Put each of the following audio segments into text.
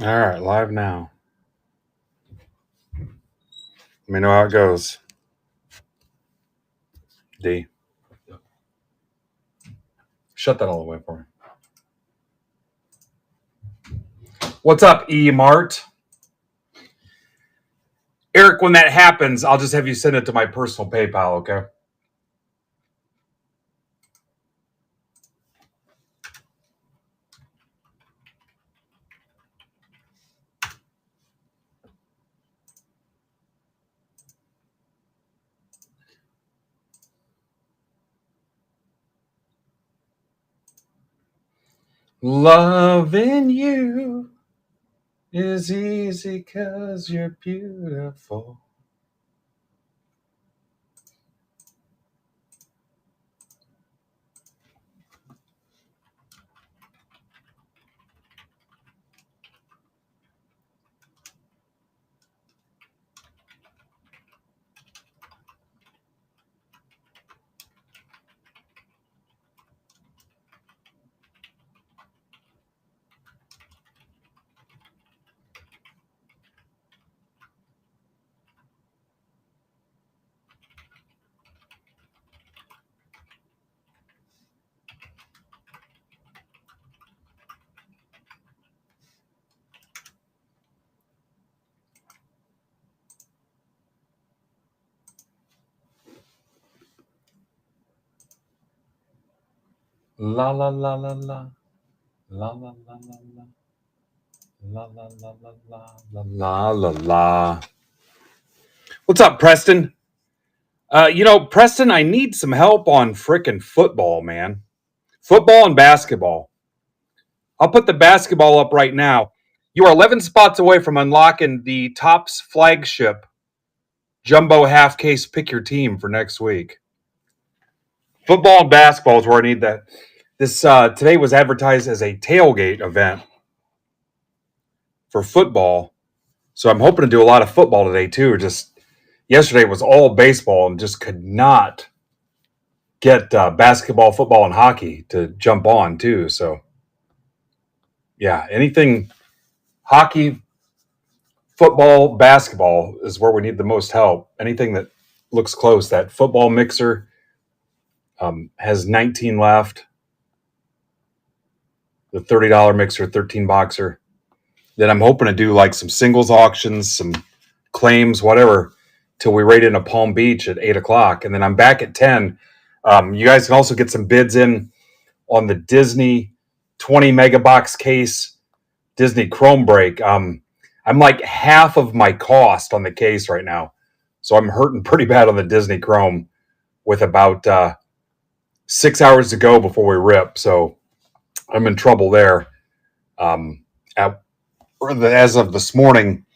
All right, live now. Let me know how it goes. D. Shut that all the way for me. What's up, E Mart? Eric, when that happens, I'll just have you send it to my personal PayPal, okay? Loving you is easy 'cause you're beautiful. La la la la la. La la la la la. La la la la la la la la. What's up, Preston? Preston, I need some help on frickin' football, man. Football and basketball. I'll put the basketball up right now. You are 11 spots away from unlocking the Topps flagship jumbo half case pick your team for next week. Football and basketball is where I need that. This today was advertised as a tailgate event for football, so I'm hoping to do a lot of football today too. Just yesterday was all baseball and just could not get basketball, football, and hockey to jump on too. So yeah, anything hockey, football, basketball is where we need the most help. Anything that looks close. That football mixer has 19 left. The $30 mixer, 13 boxer. Then I'm hoping to do like some singles auctions, some claims, whatever, till we rate in a Palm Beach at 8 o'clock. And then I'm back at 10. You guys can also get some bids in on the Disney 20 megabox case Disney Chrome break. I'm like half of my cost on the case right now. So I'm hurting pretty bad on the Disney Chrome with about 6 hours to go before we rip. So I'm in trouble there. As of this morning,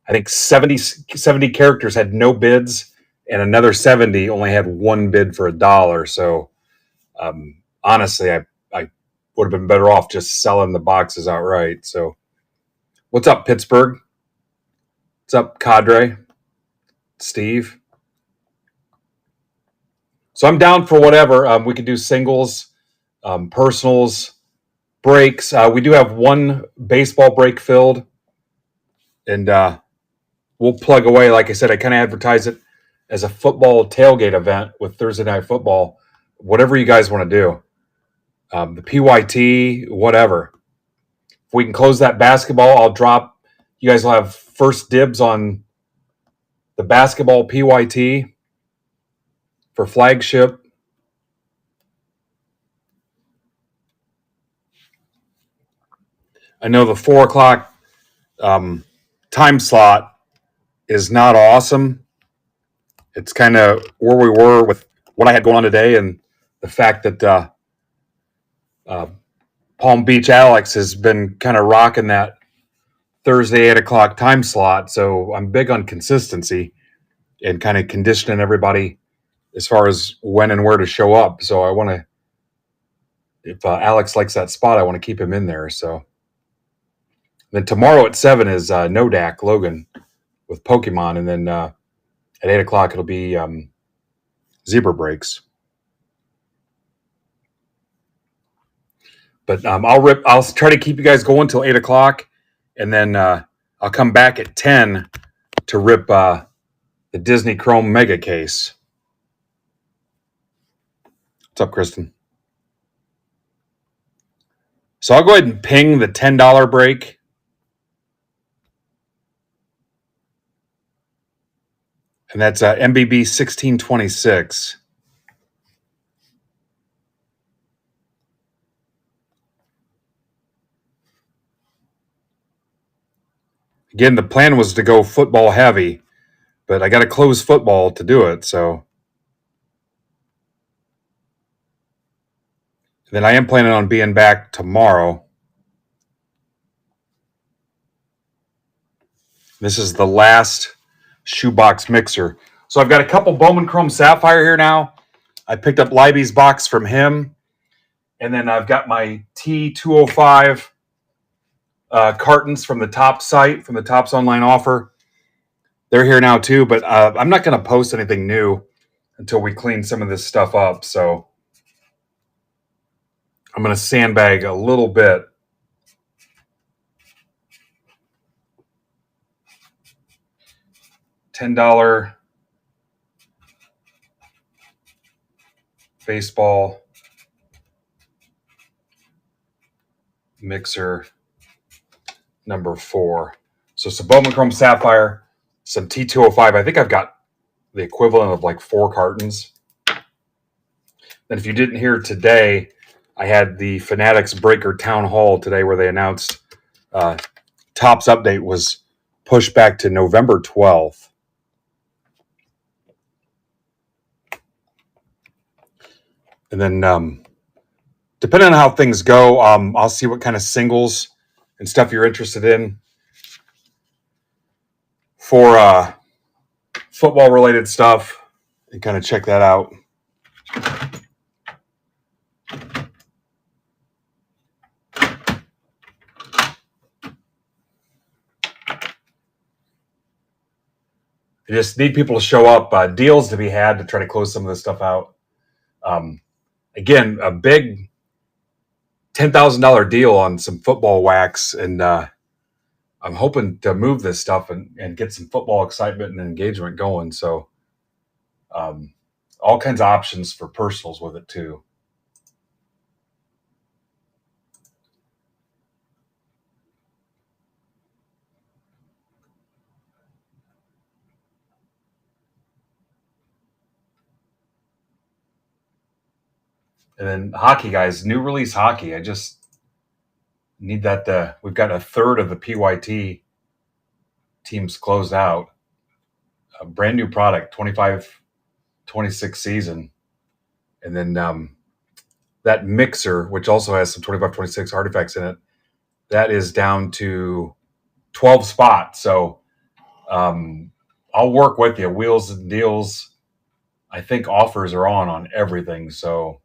I think 70 characters had no bids, and another 70 only had one bid for $1. So honestly, I would have been better off just selling the boxes outright. So what's up, Pittsburgh? What's up, Cadre? Steve? So I'm down for whatever. We could do singles, personals, breaks. We do have one baseball break filled, and we'll plug away. Like I said, I kind of advertise it as a football tailgate event with Thursday Night Football. Whatever you guys want to do, the PYT, whatever. If we can close that basketball, I'll drop. You guys will have first dibs on the basketball PYT for flagship. I know the 4 o'clock time slot is not awesome. It's kind of where we were with what I had going on today, and the fact that Palm Beach Alex has been kind of rocking that Thursday 8 o'clock time slot. So I'm big on consistency and kind of conditioning everybody as far as when and where to show up. So I want to, if Alex likes that spot, I want to keep him in there. So then tomorrow at 7 is Nodak Logan with Pokemon, and then at 8 o'clock it'll be Zebra Breaks. But I'll try to keep you guys going till 8 o'clock, And then I'll come back at 10 to rip the Disney Chrome Mega Case. What's up, Kristen? So I'll go ahead and ping the $10 break. And that's MBB 1626. Again, the plan was to go football heavy, but I got to close football to do it. So then I am planning on being back tomorrow. This is the last shoebox mixer. So I've got a couple Bowman Chrome Sapphire here now. I picked up Libby's box from him. And then I've got my T205 cartons from the top site, from the Topps online offer. They're here now too, but I'm not going to post anything new until we clean some of this stuff up. So I'm going to sandbag a little bit. $10 baseball mixer number 4. So some Bowman Chrome Sapphire, some T205. I think I've got the equivalent of like 4 cartons. Then if you didn't hear today, I had the Fanatics Breaker Town Hall today where they announced Topps update was pushed back to November 12th. And then depending on how things go, I'll see what kind of singles and stuff you're interested in for football related stuff and kind of check that out. You just need people to show up, deals to be had to try to close some of this stuff out. Again, a big $10,000 deal on some football wax, and I'm hoping to move this stuff and get some football excitement and engagement going. So all kinds of options for personals with it too. And then hockey, guys, new release hockey. I just need that. We've got a third of the PYT teams closed out. A brand new product, 25-26 season. And then that mixer, which also has some 25-26 artifacts in it, that is down to 12 spots. So I'll work with you. Wheels and deals. I think offers are on everything. So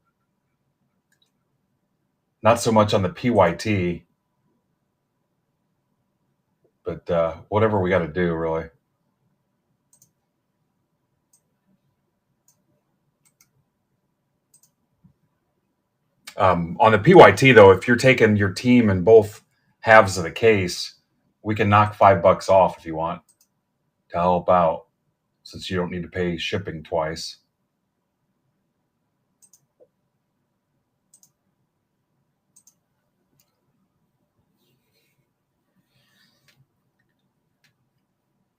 not so much on the PYT, but whatever we got to do, really. On the PYT, though, if you're taking your team in both halves of the case, we can knock $5 off if you want to help out, since you don't need to pay shipping twice.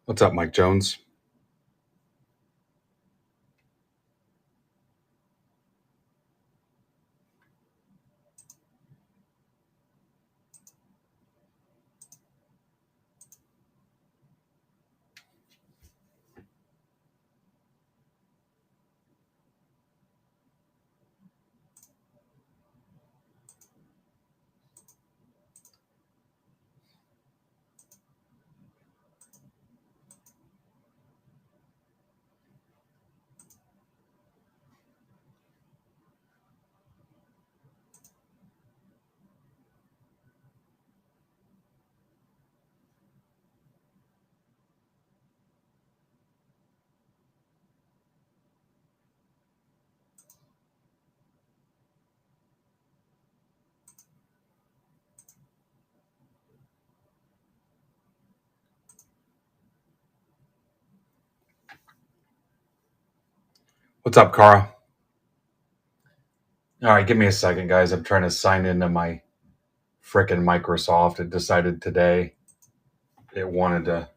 What's up, Mike Jones? What's up, Cara? All right, give me a second, guys. I'm trying to sign into my frickin' Microsoft. It decided today it wanted to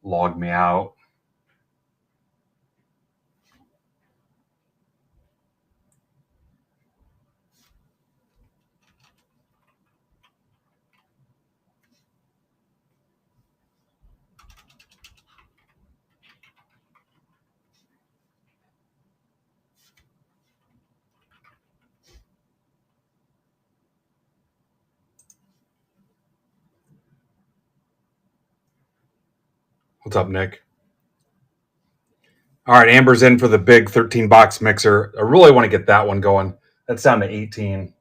log me out. What's up, Nick? All right, Amber's in for the big 13 box mixer. I really want to get that one going. That's down to 18.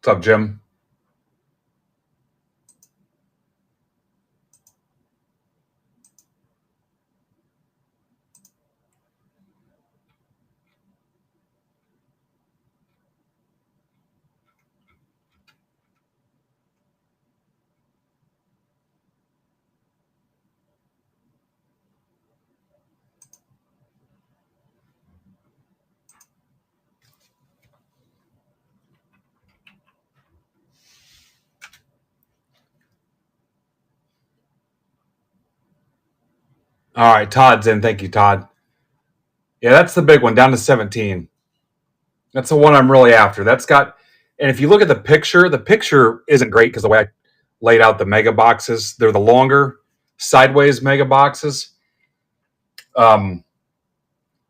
What's up, Jim? All right, Todd's in. Thank you, Todd. Yeah, that's the big one, down to 17. That's the one I'm really after. That's got, and if you look at the picture isn't great because the way I laid out the mega boxes, they're the longer sideways mega boxes.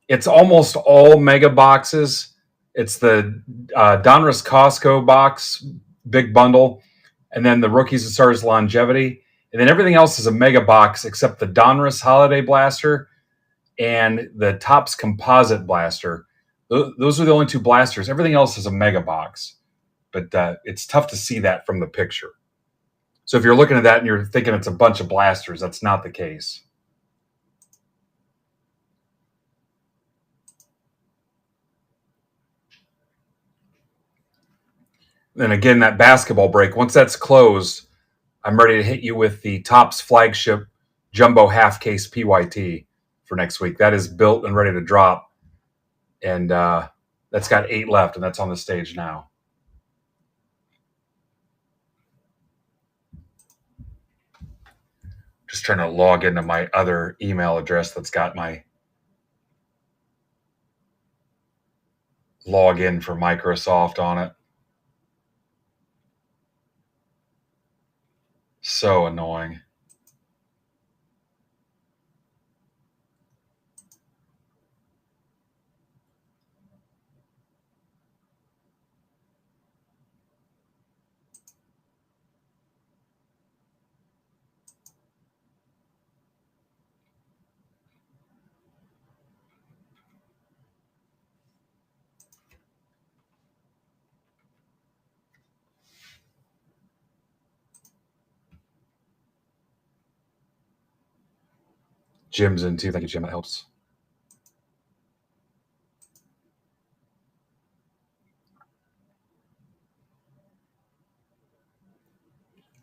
It's almost all mega boxes. It's the Donruss Costco box, big bundle, and then the Rookies and Stars Longevity. And then everything else is a mega box except the Donruss Holiday Blaster and the Topps Composite Blaster. Those are the only two blasters. Everything else is a mega box. But it's tough to see that from the picture. So if you're looking at that and you're thinking it's a bunch of blasters, that's not the case. Then again, that basketball break, once that's closed, I'm ready to hit you with the Topps flagship jumbo half case PYT for next week. That is built and ready to drop. And that's got 8 left, and that's on the stage now. Just trying to log into my other email address that's got my login for Microsoft on it. So annoying. Jim's in too. Thank you, Jim. That helps.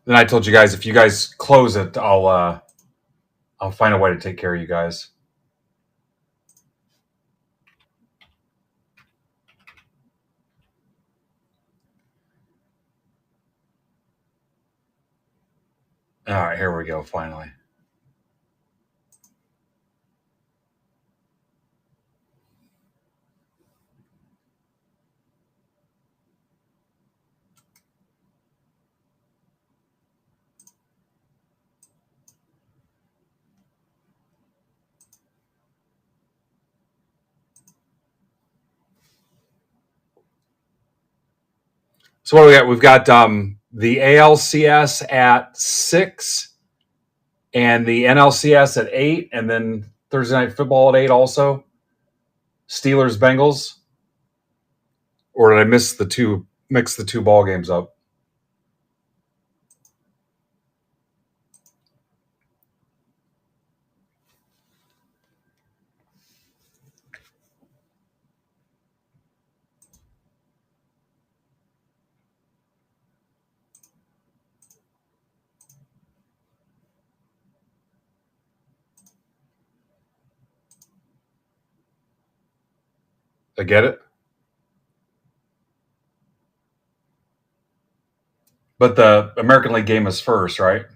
Then I told you guys, if you guys close it, I'll find a way to take care of you guys. All right, here we go. Finally. So what do we got? We've got the ALCS at 6 and the NLCS at 8, and then Thursday Night Football at 8 also. Steelers, Bengals. Or did I mix the two ball games up? I get it. But the American League game is first, right?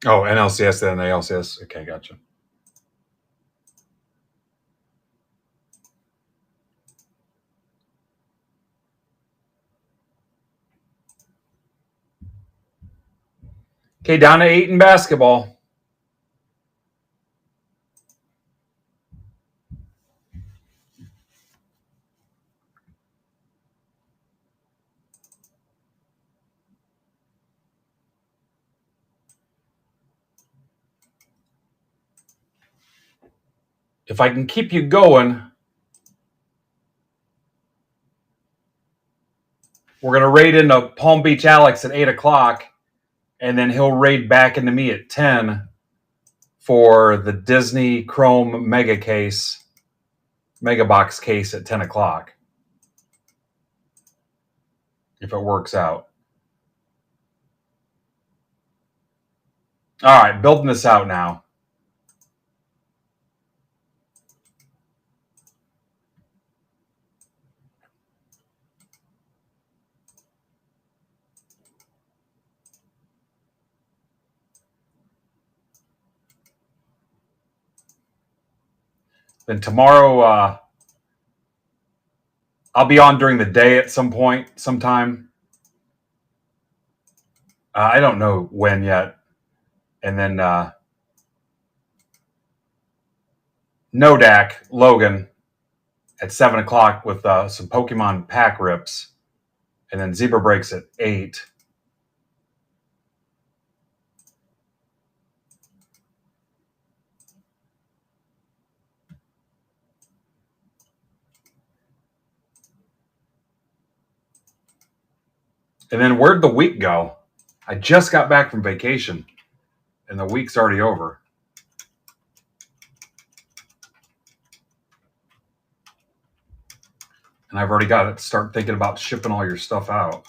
Oh, NLCS then ALCS. Okay, gotcha. Okay, down to 8 in basketball. If I can keep you going, we're going to raid into Palm Beach Alex at 8 o'clock, and then he'll raid back into me at 10 for the Disney Chrome Mega Box case at 10 o'clock. If it works out. All right, building this out now. Then tomorrow, I'll be on during the day at some point, sometime. I don't know when yet. And then Nodak, Logan, at 7 o'clock with some Pokemon pack rips. And then Zebra Breaks at 8. And then where'd the week go? I just got back from vacation, and the week's already over. And I've already got to start thinking about shipping all your stuff out.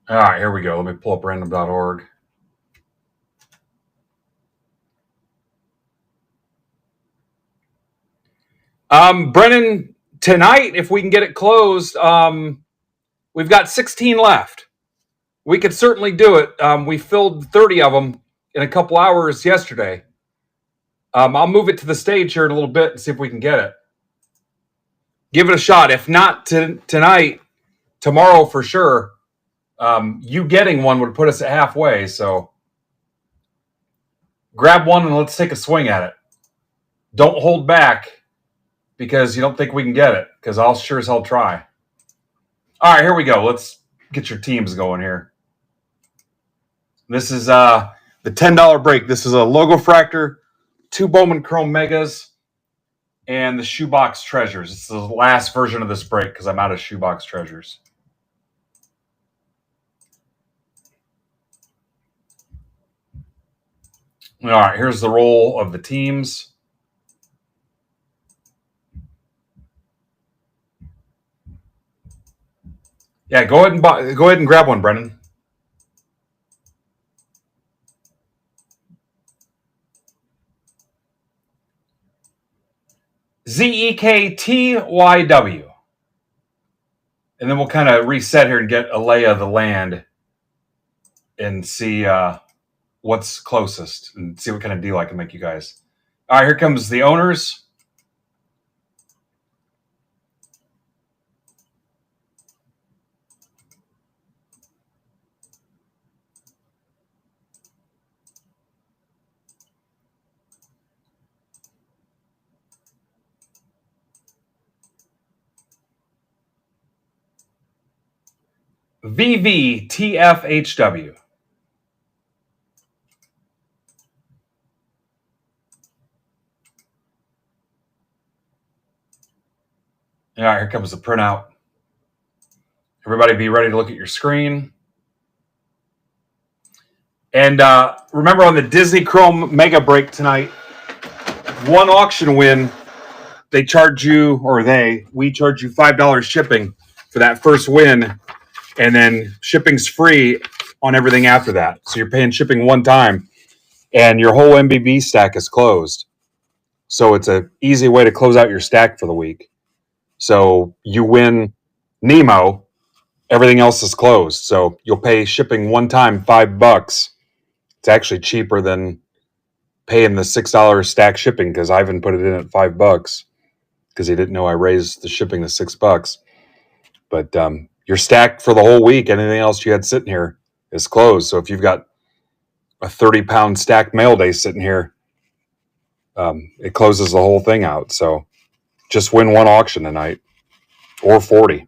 All right, here we go. Let me pull up random.org. Brennan, tonight, if we can get it closed, we've got 16 left. We could certainly do it. We filled 30 of them in a couple hours yesterday. I'll move it to the stage here in a little bit and see if we can get it. Give it a shot. If not tonight, tomorrow for sure. You getting one would put us at halfway. So grab one and let's take a swing at it. Don't hold back because you don't think we can get it, because I'll sure as hell try. All right, here we go. Let's get your teams going here. This is the $10 break. This is a Logo Fractor, 2 Bowman Chrome Megas, and the Shoebox Treasures. It's the last version of this break because I'm out of Shoebox Treasures. All right, here's the roll of the teams. Yeah, go ahead and grab one, Brendan. ZEKTYW. And then we'll kind of reset here and get a lay of the land and see what's closest and see what kind of deal I can make you guys. All right, here comes the owners. VVTFHW. All right, here comes the printout. Everybody be ready to look at your screen. And remember on the Disney Chrome Mega Break tonight, one auction win, we charge you $5 shipping for that first win, and then shipping's free on everything after that. So you're paying shipping one time, and your whole MBB stack is closed. So it's an easy way to close out your stack for the week. So you win Nemo, everything else is closed. So you'll pay shipping one time, $5. It's actually cheaper than paying the $6 stack shipping because Ivan put it in at $5 because he didn't know I raised the shipping to $6. But your stack for the whole week, anything else you had sitting here is closed. So if you've got a 30-pound stack mail day sitting here, it closes the whole thing out. So just win one auction tonight or 40.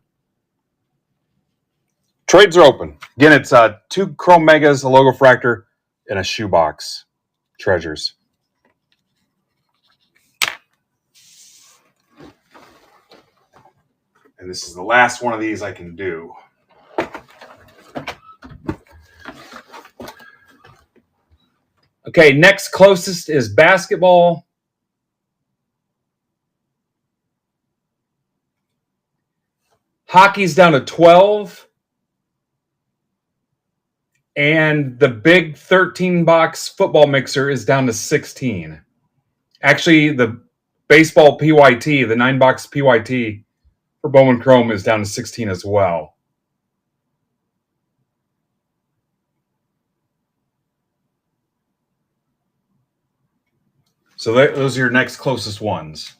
Trades are open. Again, it's 2 Chrome Megas, a Logo Fractor, and a shoebox. Treasures. And this is the last one of these I can do. Okay, next closest is basketball. Hockey's down to 12. And the big 13-box football mixer is down to 16. Actually, the baseball PYT, the 9-box PYT for Bowman Chrome is down to 16 as well. So those are your next closest ones.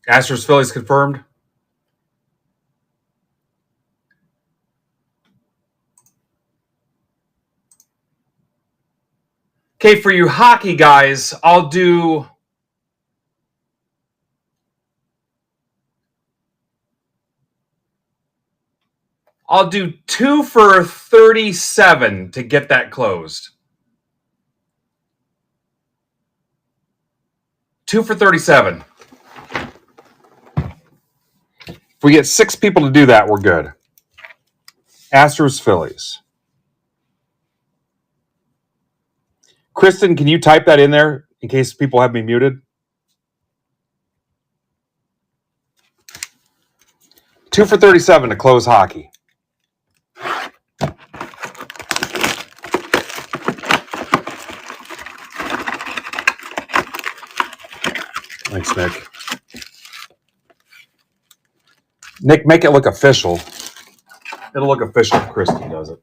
Astros Phillies confirmed. Okay, for you hockey guys, I'll do I'll do 2 for 37 to get that closed. 2 for 37. If we get 6 people to do that, we're good. Astros, Phillies. Kristen, can you type that in there in case people have me muted? 2 for 37 to close hockey. Thanks, Nick. Nick, make it look official. It'll look official if Kristen does it.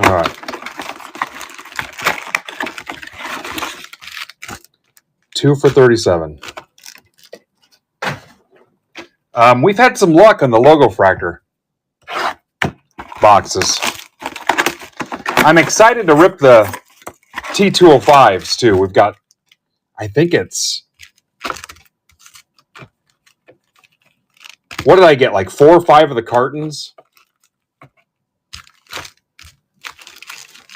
All right. 2 for 37. We've had some luck on the Logo Fractor boxes. I'm excited to rip the T205s too. We've got, I think it's, what did I get? Like 4 or 5 of the cartons?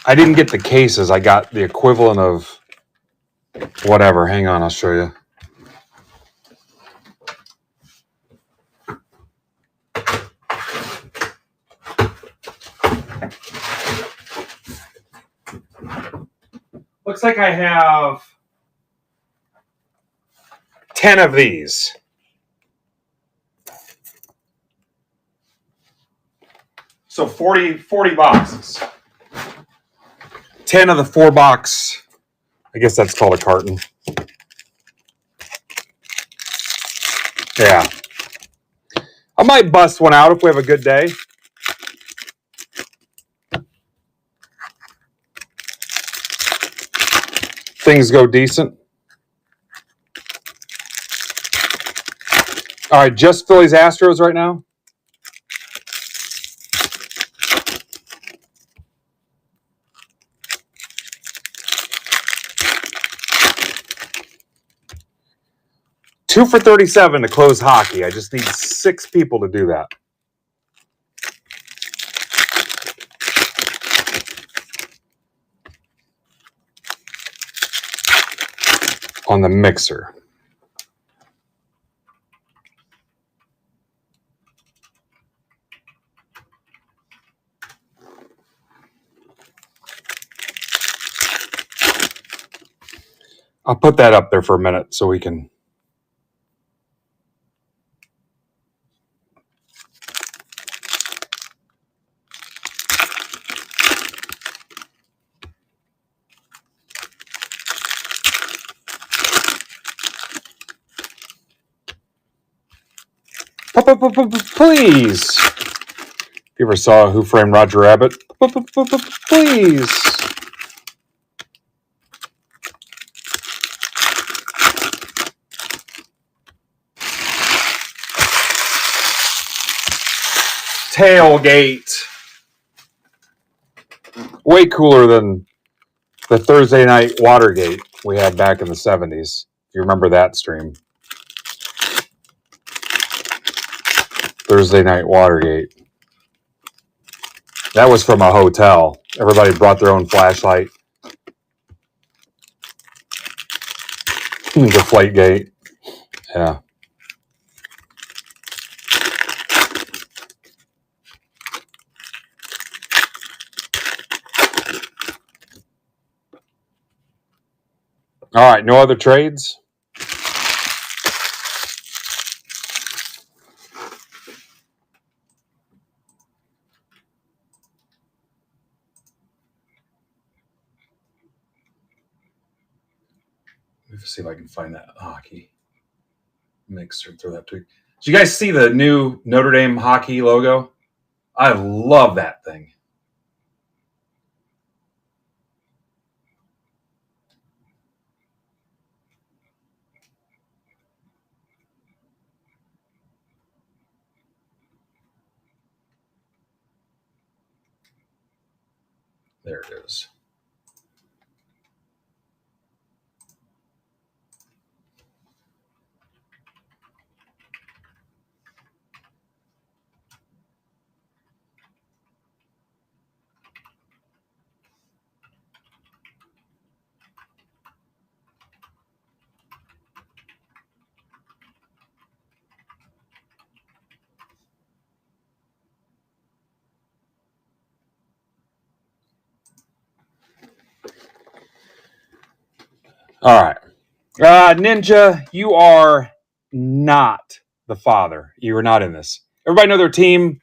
I didn't get the cases. I got the equivalent of whatever. Hang on, I'll show you. Looks looks like I have 10 of these. So 40 boxes. 10 of the 4-box. I guess that's called a carton. Yeah. I might bust one out if we have a good day. Things go decent. All right, just Phillies Astros right now. Two for 37 to close hockey. I just need 6 people to do that. On the mixer. I'll put that up there for a minute so we can. Please. If you ever saw Who Framed Roger Rabbit, please. Tailgate. Way cooler than the Thursday night Watergate we had back in the 70s. If you remember that stream. Thursday night Watergate. That was from a hotel. Everybody brought their own flashlight. Deflategate. Yeah. All right, no other trades? Let me see if I can find that hockey mixer. Throw that tweet. Did you guys see the new Notre Dame hockey logo? I love that thing. There it is. All right. Ninja, you are not the father. You are not in this. Everybody know their team.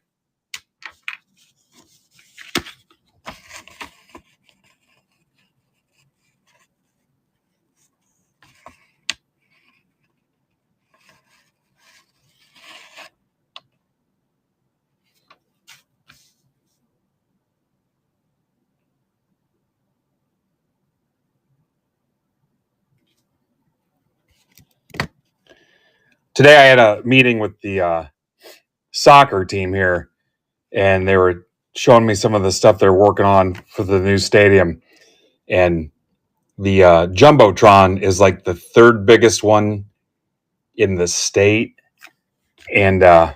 Today I had a meeting with the soccer team here, and they were showing me some of the stuff they're working on for the new stadium. And the Jumbotron is like the third biggest one in the state, and or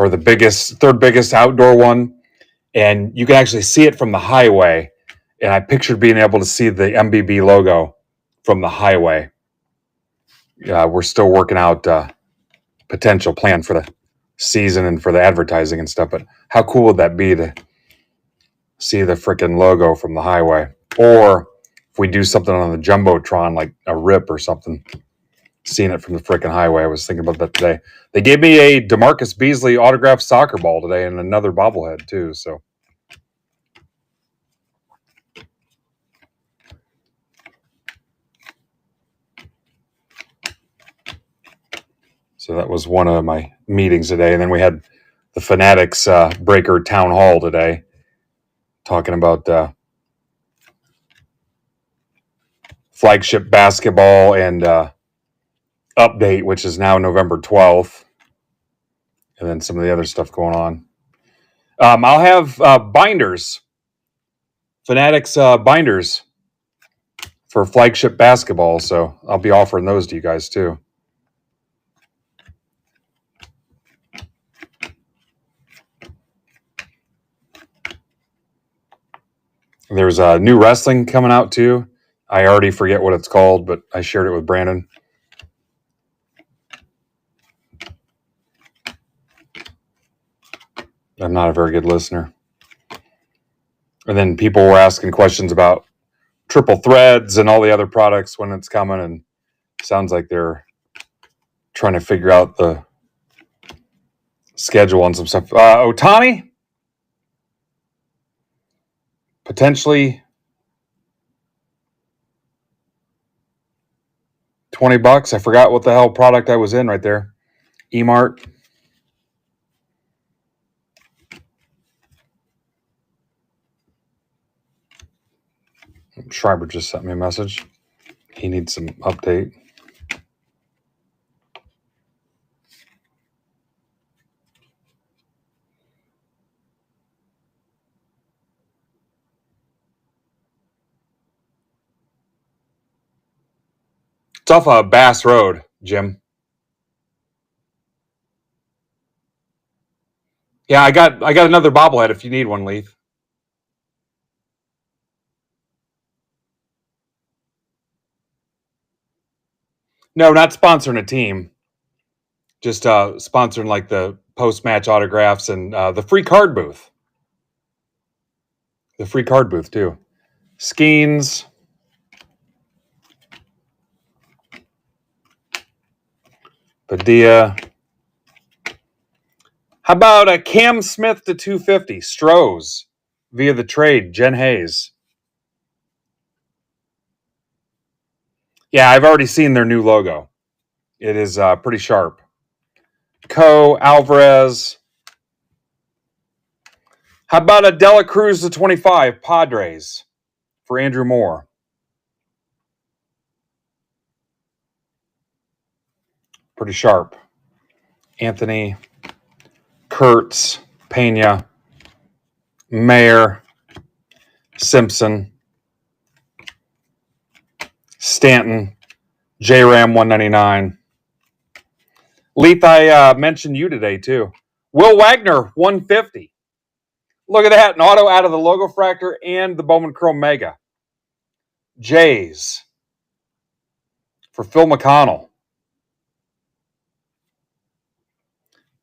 the third biggest outdoor one. And you can actually see it from the highway. And I pictured being able to see the MBB logo from the highway. We're still working out potential plan for the season and for the advertising and stuff. But how cool would that be to see the freaking logo from the highway? Or if we do something on the Jumbotron, like a rip or something, seeing it from the frickin' highway. I was thinking about that today. They gave me a DeMarcus Beasley autographed soccer ball today and another bobblehead too. So that was one of my meetings today. And then we had the Fanatics Breaker Town Hall today, talking about flagship basketball and update, which is now November 12th. And then some of the other stuff going on. I'll have binders, Fanatics binders for flagship basketball. So I'll be offering those to you guys too. There's new wrestling coming out too. I already forget what it's called, but I shared it with Brandon. I'm not a very good listener. And then people were asking questions about triple threads and all the other products when it's coming, and sounds like they're trying to figure out the schedule on some stuff. Otani, potentially $20. I forgot what the hell product I was in right there. Emart. Schreiber just sent me a message. He needs some update. It's off Bass Road, Jim. Yeah, I got another bobblehead if you need one, Leith. No, not sponsoring a team. Just sponsoring like the post-match autographs and the free card booth. The free card booth too. Skeens. Padilla. How about a Cam Smith to 250? Strohs via the trade. Jen Hayes. Yeah, I've already seen their new logo. It is pretty sharp. Alvarez. How about a Dela Cruz to 25? Padres for Andrew Moore. Pretty sharp. Anthony, Kurtz, Pena, Mayer, Simpson, Stanton, J-Ram 199. Leith, I mentioned you today too. Will Wagner 150. Look at that. An auto out of the Logo Fractor and the Bowman Chrome Mega. Jays for Phil McConnell.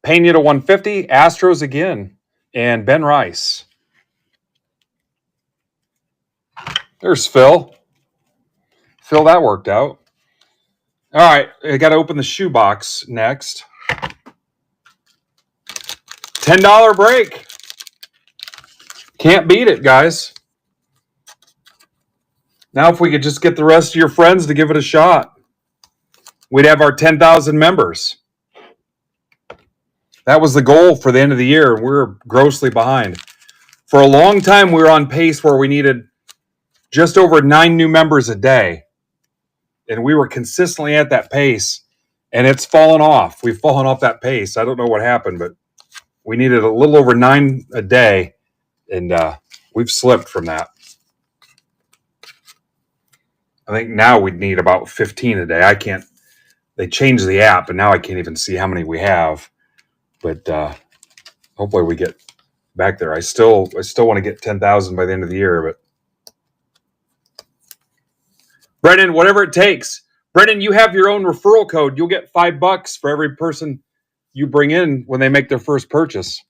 Pena to 150. Astros again. And Ben Rice. There's Phil. Phil, that worked out. All right. I got to open the shoebox next. $10 break. Can't beat it, guys. Now, if we could just get the rest of your friends to give it a shot, we'd have our 10,000 members. That was the goal for the end of the year. We're grossly behind. For a long time, we were on pace where we needed just over 9 new members a day. And we were consistently at that pace, and it's fallen off. We've fallen off that pace. I don't know what happened, but we needed a little over 9 a day, and we've slipped from that. I think now we'd need about 15 a day. They changed the app, and now I can't even see how many we have. But hopefully we get back there. I still want to get 10,000 by the end of the year. But Brendan, whatever it takes. Brendan, you have your own referral code. You'll get $5 for every person you bring in when they make their first purchase.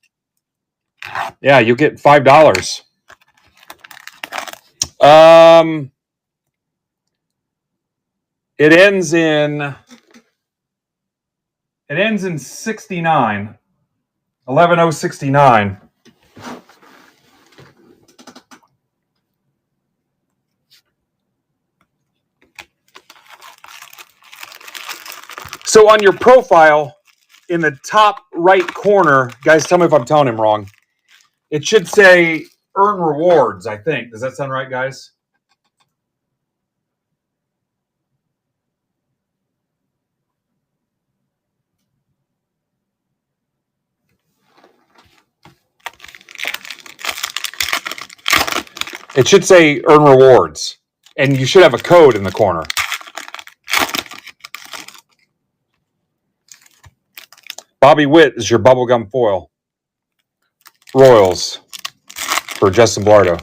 Yeah, you'll get $5. It ends in 69. 11069. So on your profile, in the top right corner, guys, tell me if I'm telling him wrong. It should say earn rewards, I think. Does that sound right, guys? It should say earn rewards. And you should have a code in the corner. Bobby Witt is your bubblegum foil. Royals for Justin Blardo.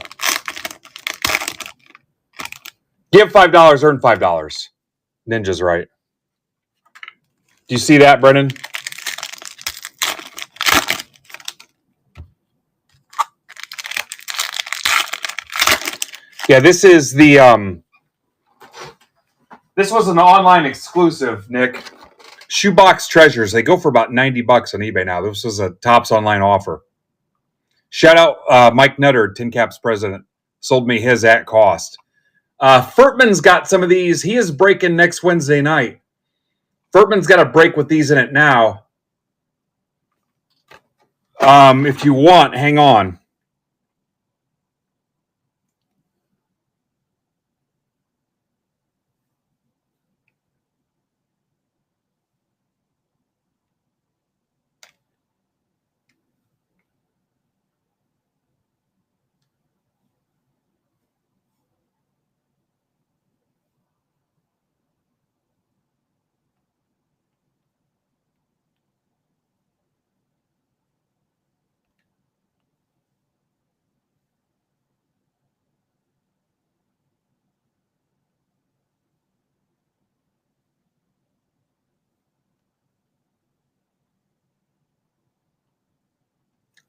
Give $5, earn $5. Ninja's right. Do you see that, Brennan? Yeah, this is the this was an online exclusive, Nick. Shoebox Treasures. They go for about $90 on eBay now. This was a Topps online offer. Shout out Mike Nutter, Tin Caps president. Sold me his at cost. Furtman's got some of these. He is breaking next Wednesday night. Furtman's got a break with these in it now. If you want, hang on.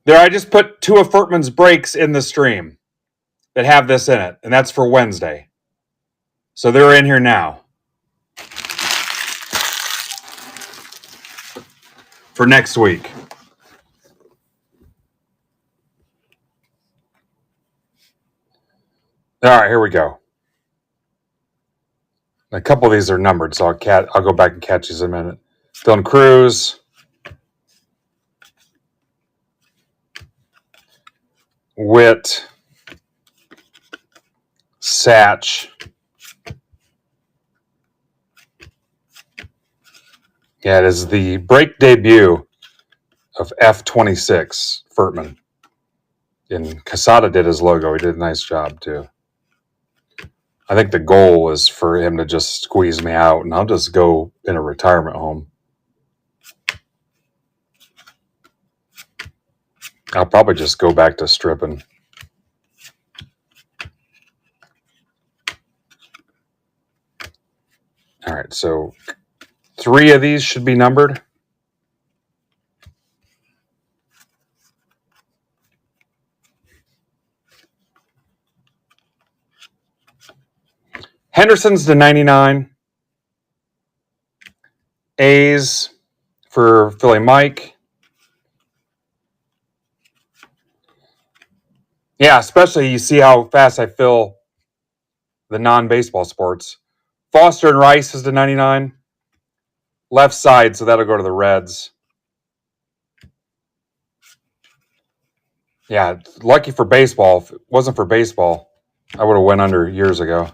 There, I just put 2 of Furtman's breaks in the stream that have this in it, and that's for Wednesday. So they're in here now. For next week. All right, here we go. A couple of these are numbered, so I'll go back and catch these in a minute. Dylan Cruz. Witt. Satch. Yeah, it is the break debut of F26, Furtman. And Casada did his logo. He did a nice job, too. I think the goal is for him to just squeeze me out, and I'll just go in a retirement home. I'll probably just go back to stripping. All right, so 3 of these should be numbered. Henderson's to 99. A's for Philly Mike. Yeah, especially you see how fast I fill the non-baseball sports. Foster and Rice is to 99. Left side, so that'll go to the Reds. Yeah, lucky for baseball. If it wasn't for baseball, I would have went under years ago.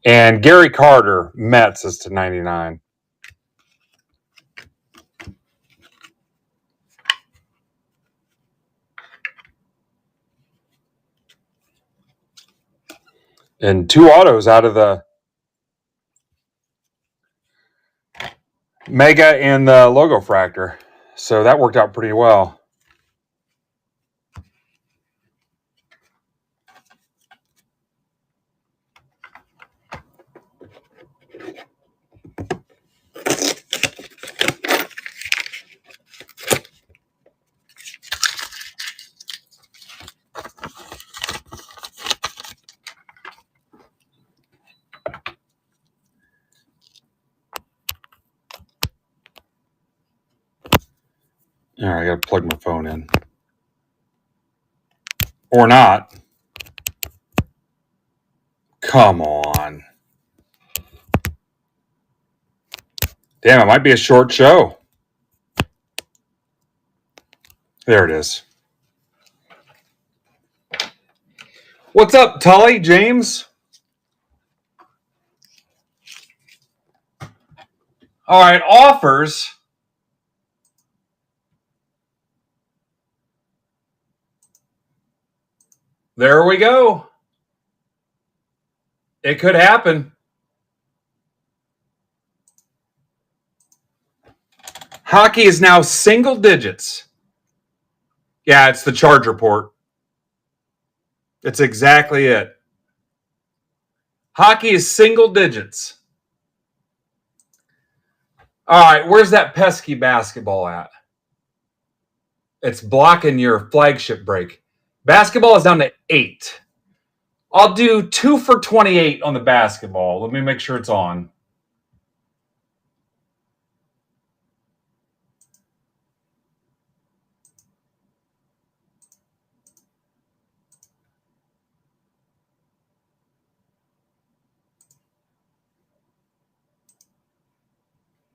And Gary Carter, Mets, is to 99. And 2 autos out of the Mega and the Logo Fractor. So that worked out pretty well. All right, I got to plug my phone in. Or not. Come on. Damn, it might be a short show. There it is. What's up, Tully, James? All right, offers. There we go. It could happen. Hockey is now single digits. Yeah, it's the Charger port. It's exactly it. Hockey is single digits. All right, where's that pesky basketball at? It's blocking your flagship break. Basketball is down to 8. I'll do 2 for 28 on the basketball. Let me make sure it's on.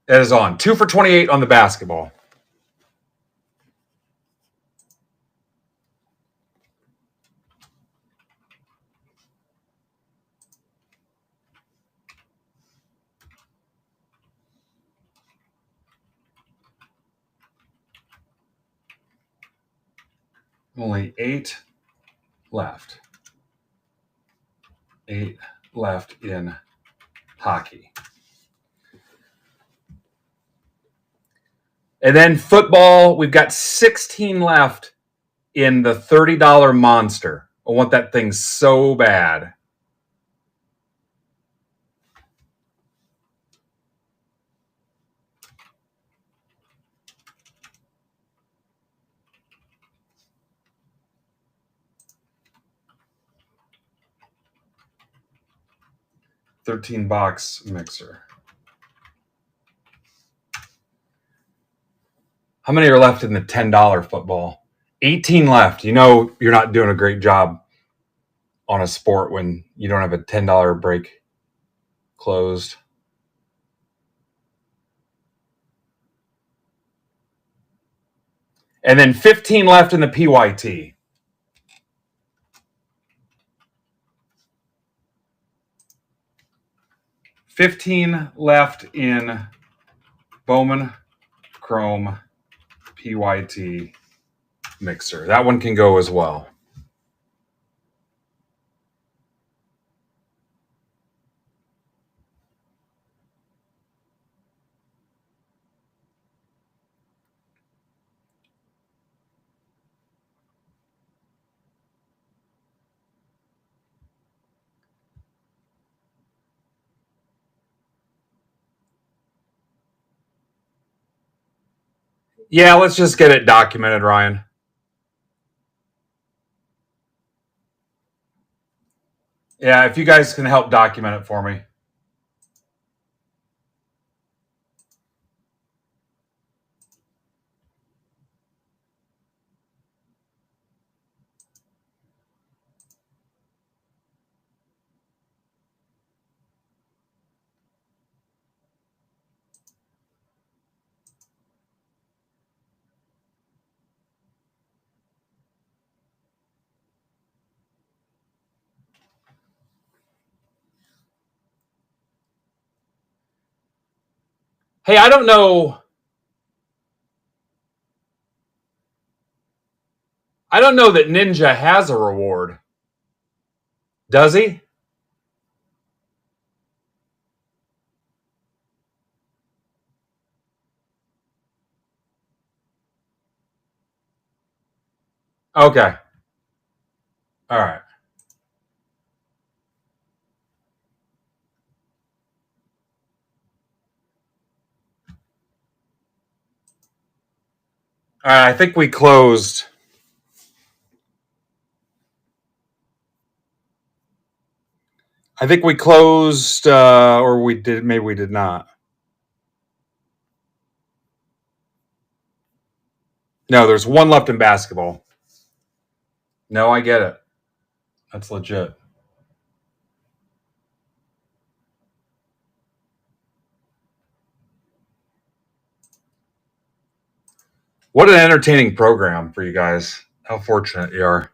It is on. 2 for 28 on the basketball. Only 8 left. 8 left in hockey. And then football, we've got 16 left in the $30 monster. I want that thing so bad. $13 mixer. How many are left in the $10 football? 18 left. You know you're not doing a great job on a sport when you don't have a $10 break closed. And then 15 left in the PYT. $15 left in Bowman Chrome PYT mixer. That one can go as well. Yeah, let's just get it documented, Ryan. Yeah, if you guys can help document it for me. Hey, I don't know. I don't know that Ninja has a reward. Does he? Okay. All right. All right. I think we closed. Or we did. Maybe we did not. No, there's one left in basketball. No, I get it. That's legit. What an entertaining program for you guys. How fortunate you are.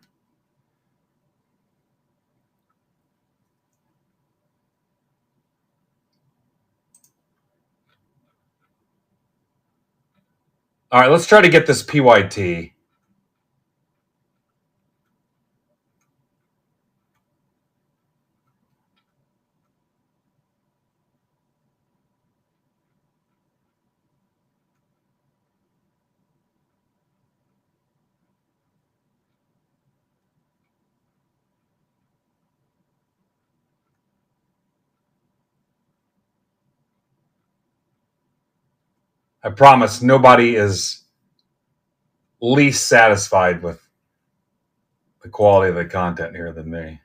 All right, let's try to get this PYT. I promise nobody is least satisfied with the quality of the content here than me.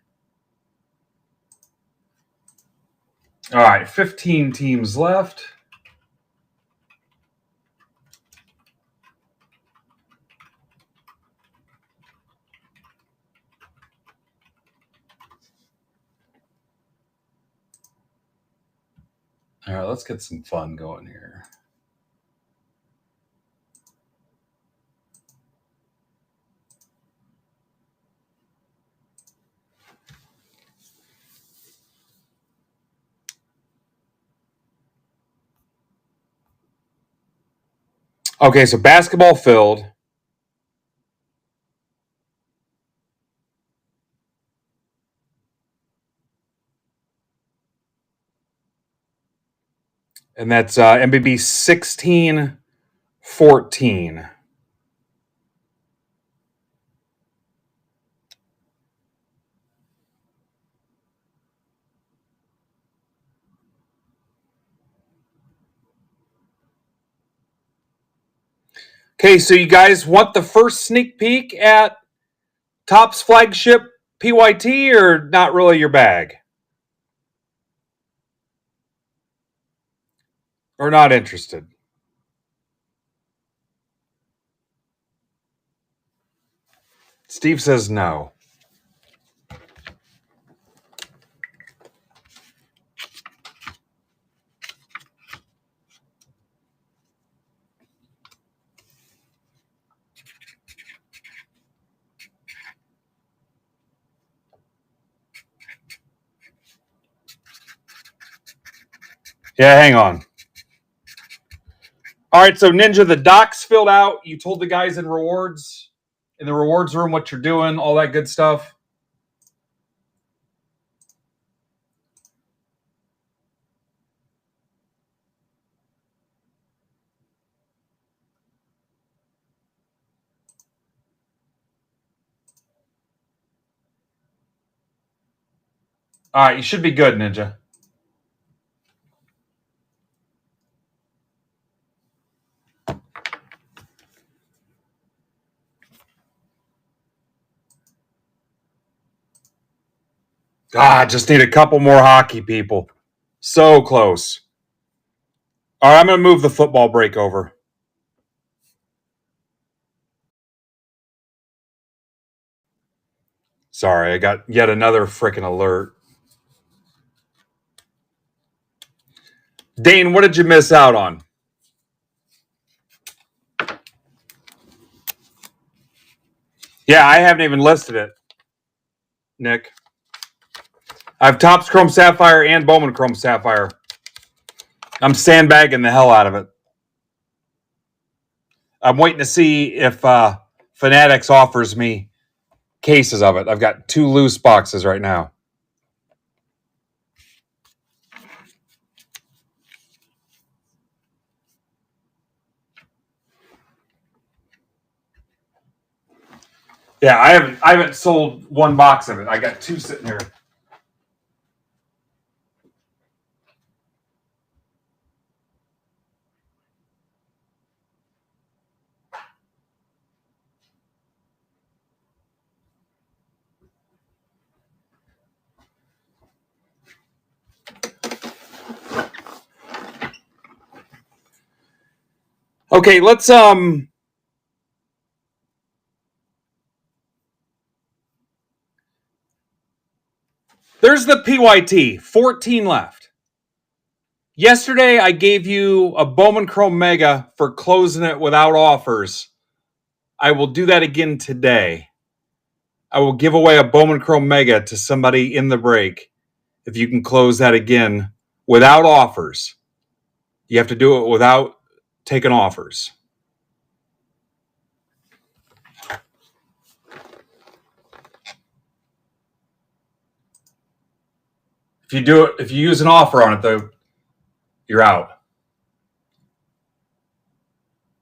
All right, 15 teams left. All right, let's get some fun going here. Okay, so basketball filled. And that's MBB 16-14. Okay, so you guys want the first sneak peek at Topps flagship PYT or not really your bag? Or not interested? Steve says no. Yeah, hang on. All right, so Ninja, the doc's filled out. You told the guys in the rewards room what you're doing, all that good stuff. All right, you should be good, Ninja. Just need a couple more hockey people. So close. All right, I'm going to move the football break over. Sorry, I got yet another freaking alert. Dane, what did you miss out on? Yeah, I haven't even listed it, Nick. I have Topps Chrome Sapphire and Bowman Chrome Sapphire. I'm sandbagging the hell out of it. I'm waiting to see if Fanatics offers me cases of it. I've got 2 loose boxes right now. Yeah, I haven't sold 1 box of it. I got 2 sitting here. Okay, let's There's the PYT, 14 left. Yesterday, I gave you a Bowman Chrome Mega for closing it without offers. I will do that again today. I will give away a Bowman Chrome Mega to somebody in the break if you can close that again without offers. You have to do it without taking offers. If you use an offer on it, though, you're out.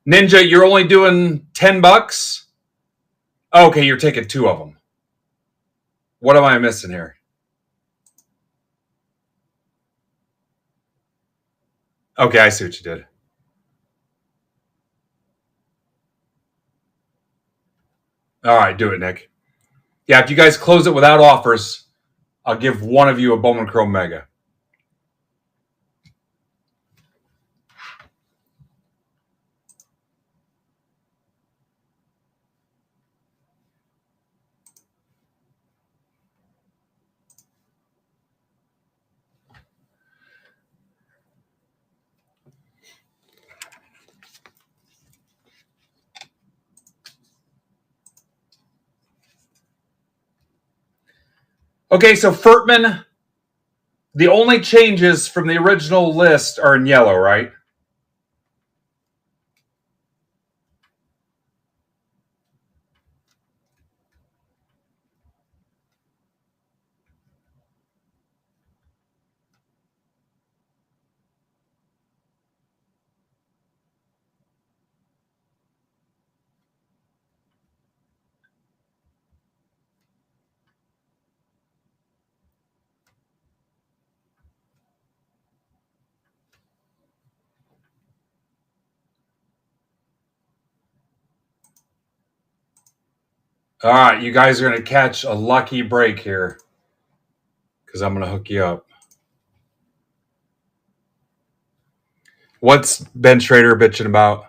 Ninja, you're only doing $10? Okay, you're taking two of them. What am I missing here? Okay, I see what you did. All right, do it, Nick. Yeah, if you guys close it without offers, I'll give one of you a Bowman Chrome Mega. Okay, so Furtman, the only changes from the original list are in yellow, right? All right, you guys are going to catch a lucky break here because I'm going to hook you up. What's Ben Schrader bitching about?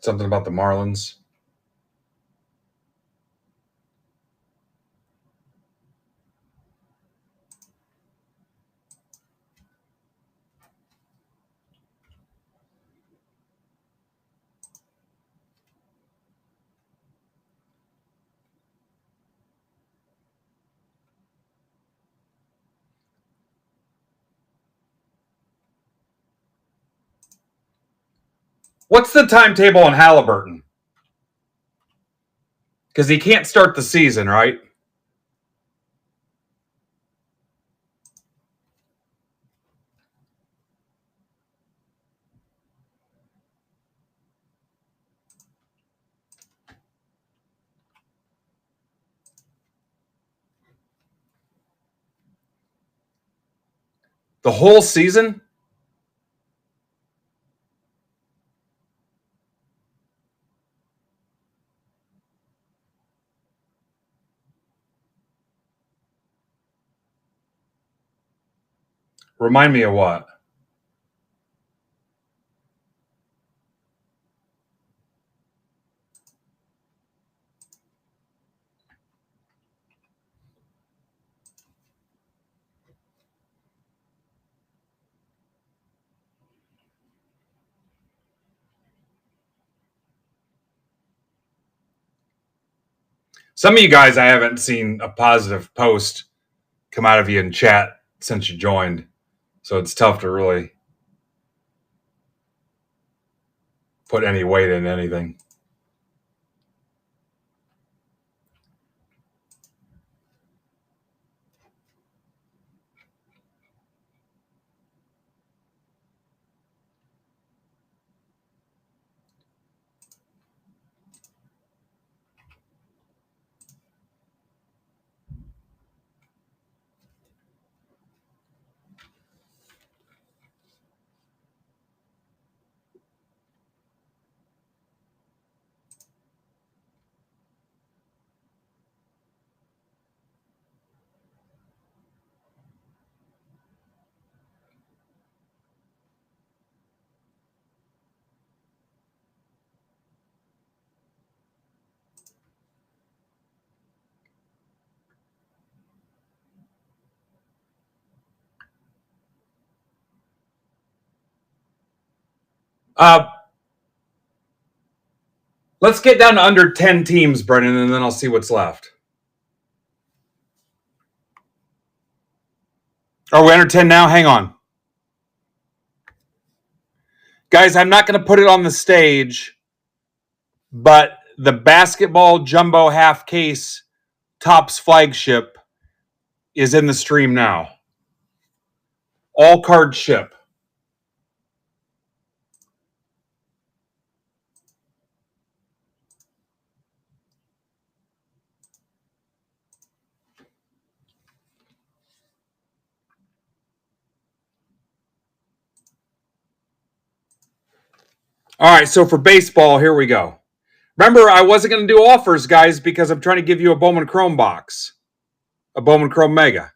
Something about the Marlins. What's the timetable on Halliburton? Because he can't start the season, right? The whole season? Remind me of what? Some of you guys, I haven't seen a positive post come out of you in chat since you joined. So it's tough to really put any weight in anything. Let's get down to under 10 teams, Brennan, and then I'll see what's left. Are we under 10 now? Hang on. Guys, I'm not going to put it on the stage, but the basketball jumbo half case Topps flagship is in the stream now. All cards ship. All right, so for baseball, here we go. Remember, I wasn't going to do offers, guys, because I'm trying to give you a Bowman Chrome box, a Bowman Chrome Mega.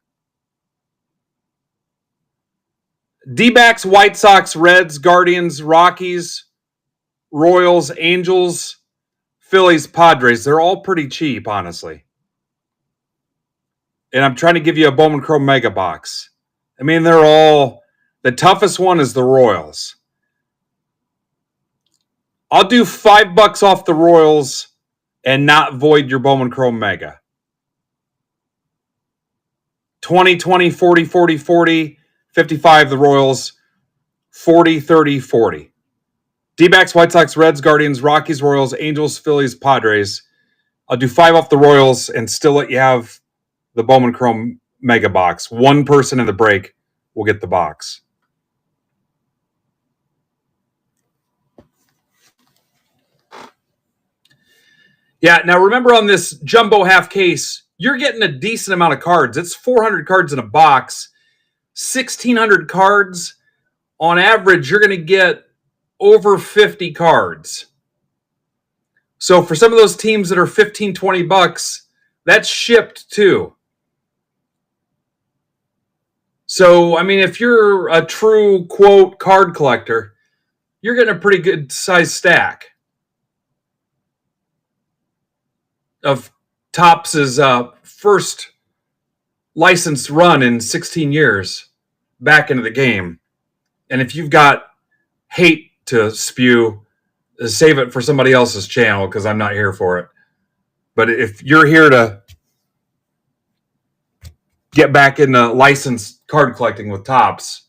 D-backs, White Sox, Reds, Guardians, Rockies, Royals, Angels, Phillies, Padres. They're all pretty cheap, honestly. And I'm trying to give you a Bowman Chrome Mega box. I mean, they're all... The toughest one is the Royals. I'll do $5 off the Royals and not void your Bowman Chrome Mega. 20, 20, 40, 40, 40, 55 the Royals, 40, 30, 40. D-backs, White Sox, Reds, Guardians, Rockies, Royals, Angels, Phillies, Padres. I'll do $5 off the Royals and still let you have the Bowman Chrome Mega box. One person in the break will get the box. Yeah, now remember on this jumbo half case, you're getting a decent amount of cards. It's 400 cards in a box, 1,600 cards. On average, you're going to get over 50 cards. So for some of those teams that are $15, $20, that's shipped too. So, I mean, if you're a true, quote, card collector, you're getting a pretty good size stack of Topps' first licensed run in 16 years back into the game. And if you've got hate to spew, save it for somebody else's channel because I'm not here for it. But if you're here to get back into licensed card collecting with Topps,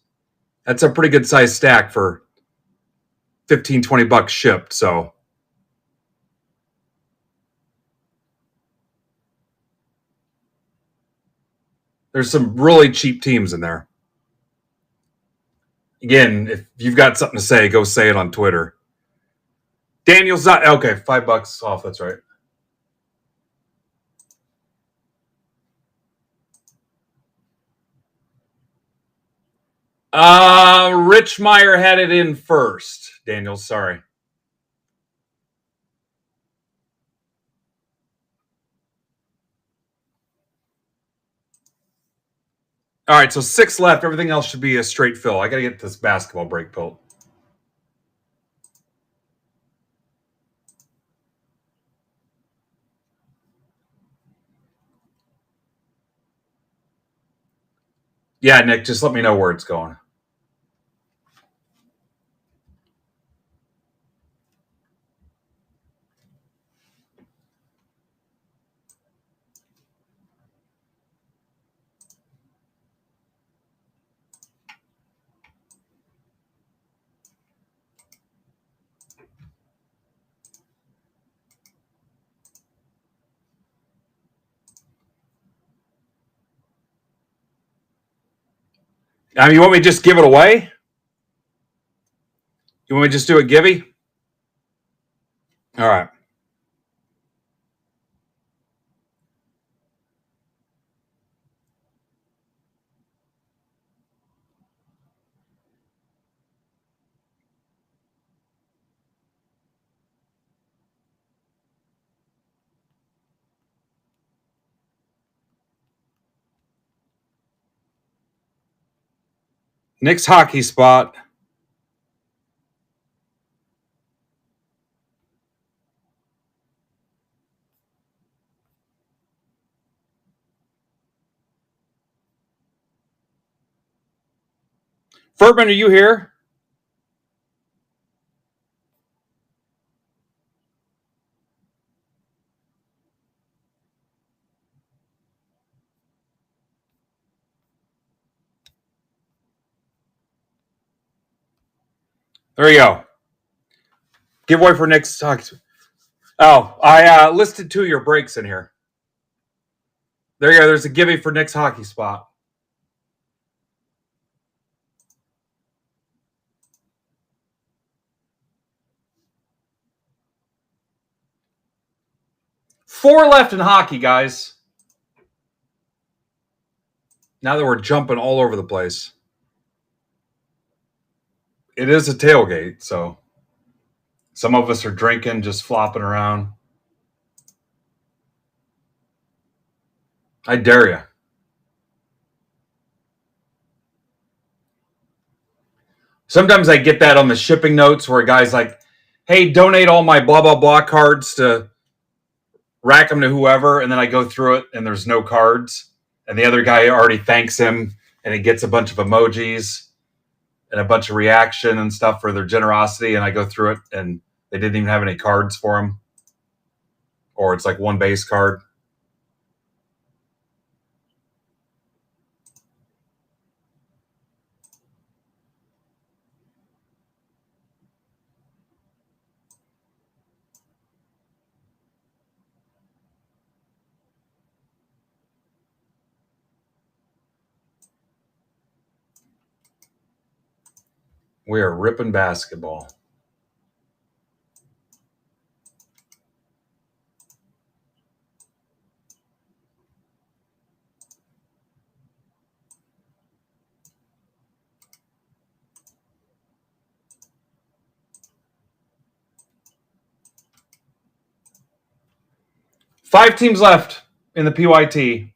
that's a pretty good size stack for $15, $20 shipped. So there's some really cheap teams in there. Again, if you've got something to say, go say it on Twitter. Daniel's not okay. $5 off. That's right. Rich Meyer had it in first. Daniel, sorry. All right, so 6 left. Everything else should be a straight fill. I got to get this basketball break built. Yeah, Nick, just let me know where it's going. I mean, you want me to just give it away? You want me to just do a givey? All right. Nick's hockey spot. Furman, are you here? There you go. Giveaway for Nick's hockey. Oh, I listed 2 of your breaks in here. There you go. There's a giveaway for Nick's hockey spot. Four left in hockey, guys. Now that we're jumping all over the place. It is a tailgate, so some of us are drinking, just flopping around. I dare you. Sometimes I get that on the shipping notes where a guy's like, hey, donate all my blah, blah, blah cards to rack them to whoever. And then I go through it and there's no cards. And the other guy already thanks him and he gets a bunch of emojis and a bunch of reaction and stuff for their generosity. And I go through it and they didn't even have any cards for him. Or it's like one base card. We are ripping basketball. Five teams left in the PYT.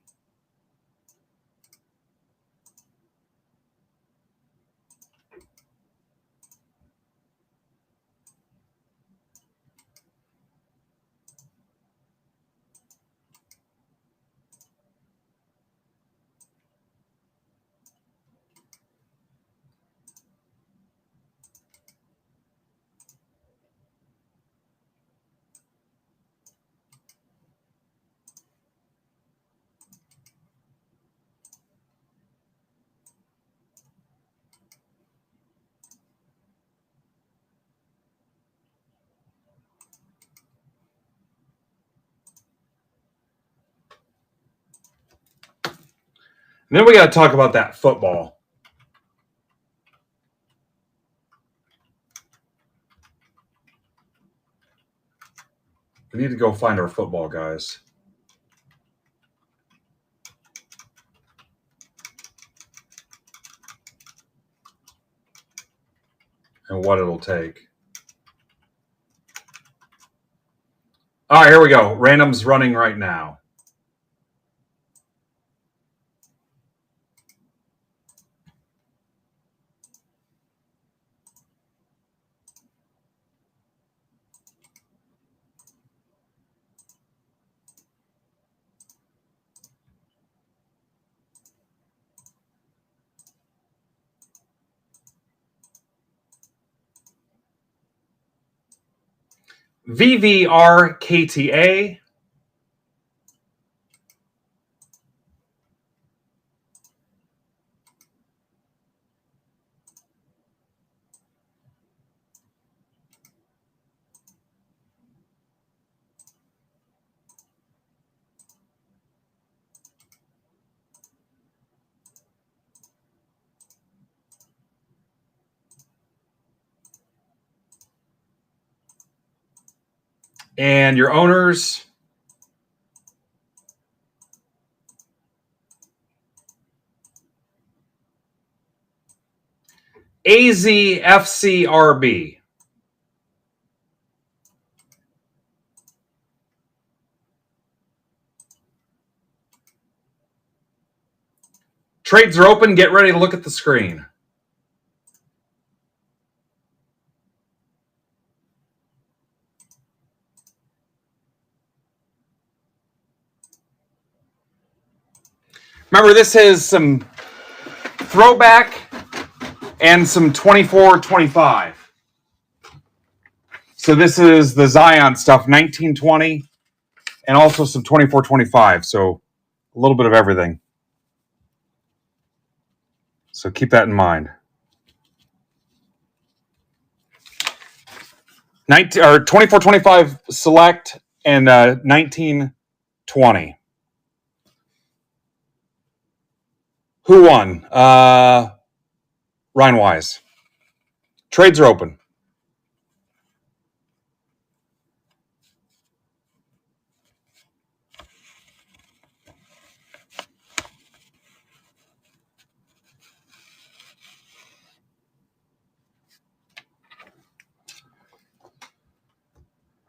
And then we got to talk about that football. We need to go find our football guys. And what it'll take. All right, here we go. Random's running right now. VVRKTA. And your owners. AZFCRB. Trades are open. Get ready to look at the screen. Remember, this is some throwback and some 24-25. So this is the Zion stuff, 1920, and also some 24-25. So a little bit of everything. So keep that in mind. 24-25 select and 19-20. Who won? Ryan Wise. Trades are open.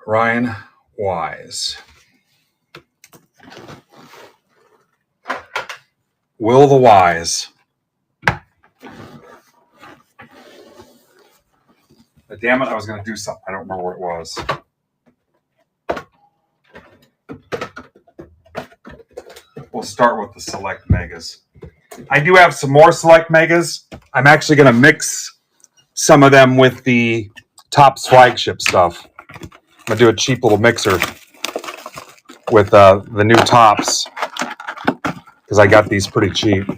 Ryan Wise. Will the Wise. But damn it, I was going to do something. I don't remember what it was. We'll start with the select megas. I do have some more select megas. I'm actually going to mix some of them with the Topps flagship stuff. I'm going to do a cheap little mixer with the new Topps because I got these pretty cheap.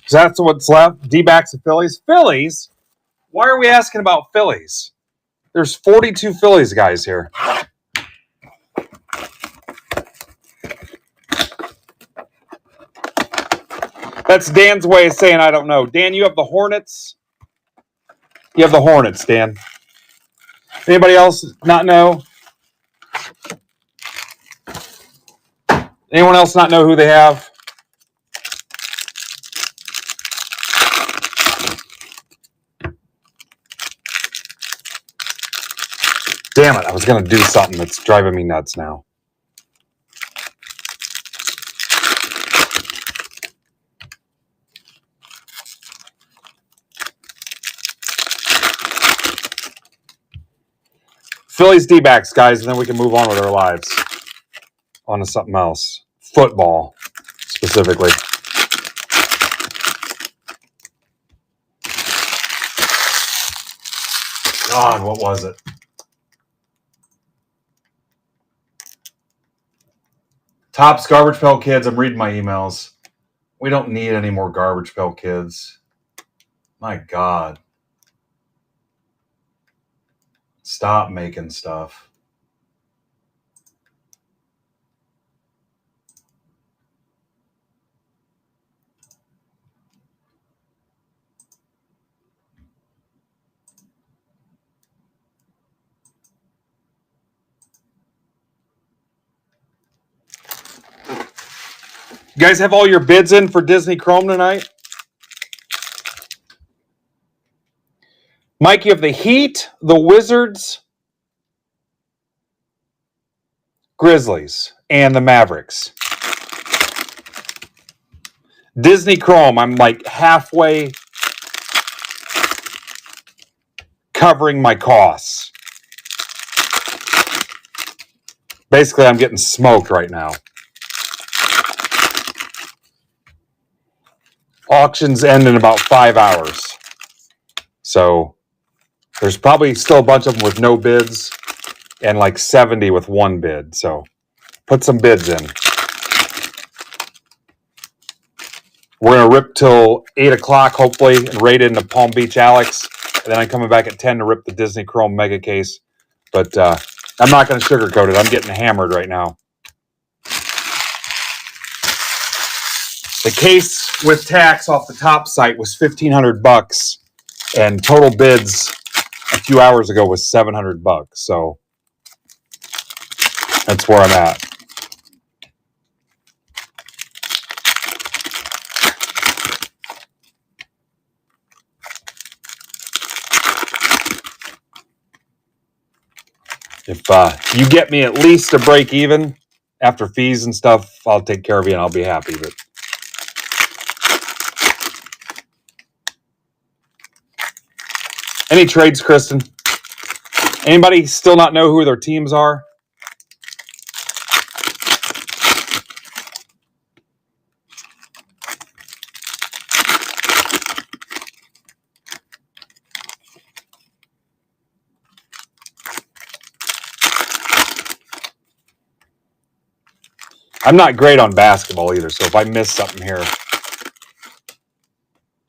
So that's what's left. D-backs and Phillies. Phillies? Why are we asking about Phillies? There's 42 Phillies guys here. That's Dan's way of saying I don't know. Dan, you have the Hornets? You have the Hornets, Dan. Anybody else not know? Anyone else not know who they have? Damn it, I was going to do something that's driving me nuts now. Phillies D-backs, guys, and then we can move on with our lives. On to something else. Football, specifically. God, what was it? Topps Garbage Pail Kids. I'm reading my emails. We don't need any more Garbage Pail Kids. My God. Stop making stuff. You guys have all your bids in for Disney Chrome tonight? Mike, you have the Heat, the Wizards, Grizzlies, and the Mavericks. Disney Chrome, I'm like halfway covering my costs. Basically, I'm getting smoked right now. Auctions end in about 5 hours. So there's probably still a bunch of them with no bids and like 70 with one bid. So put some bids in. We're going to rip till 8 o'clock, hopefully, and raid into Palm Beach Alex. And then I'm coming back at 10 to rip the Disney Chrome mega case. But I'm not going to sugarcoat it. I'm getting hammered right now. The case with tax off the top site was $1,500, and total bids a few hours ago was $700. So that's where I'm at. If you get me at least a break even after fees and stuff, I'll take care of you and I'll be happy. But any trades, Kristen? Anybody still not know who their teams are? I'm not great on basketball either, so if I miss something here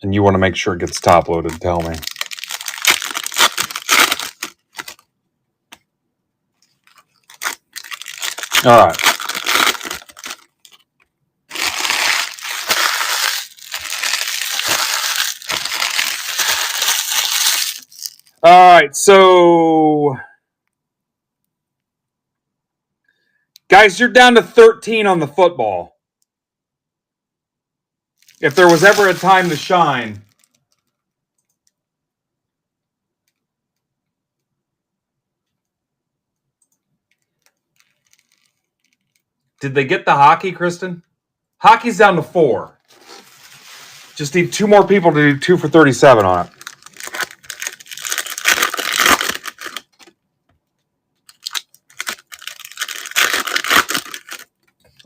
and you want to make sure it gets top loaded, tell me. All right. All right, so guys, you're down to 13 on the football. If there was ever a time to shine, did they get the hockey, Kristen? Hockey's down to 4. Just need 2 more people to do 2 for 37 on it.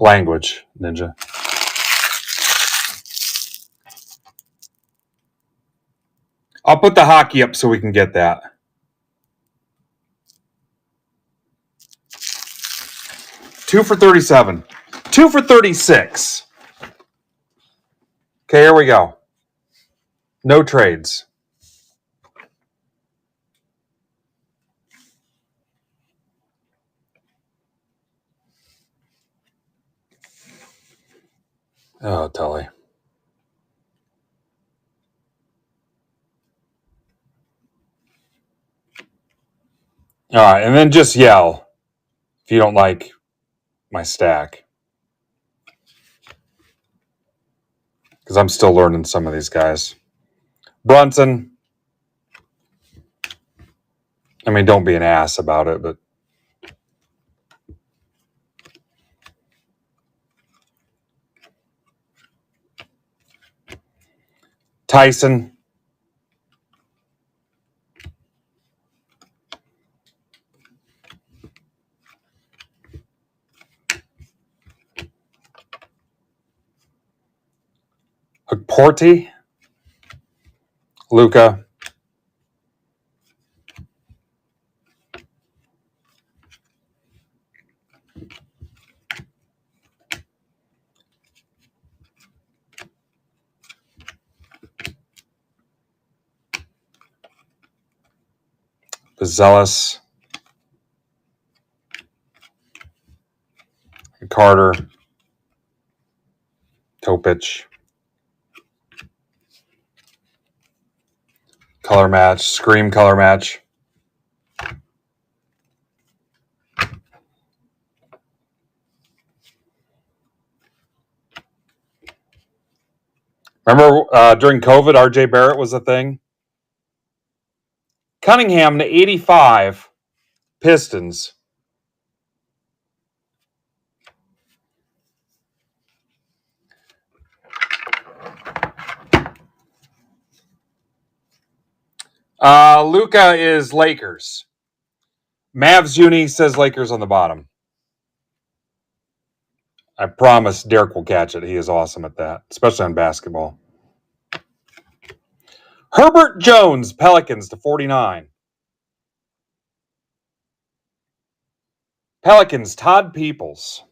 Language, Ninja. I'll put the hockey up so we can get that. Two for 37. 2 for 36. Okay, here we go. No trades. Oh, Tully. All right, and then just yell if you don't like my stack. Because I'm still learning some of these guys. Brunson. I mean, don't be an ass about it, but Tyson. Porty. Luca. Zealous. Carter. Topich. Color match. Scream color match. Remember during COVID, RJ Barrett was a thing? Cunningham to 85. Pistons. Luca is Lakers. Mavs Uni says Lakers on the bottom. I promise Derek will catch it. He is awesome at that, especially on basketball. Herbert Jones, Pelicans to 49. Pelicans, Todd Peoples.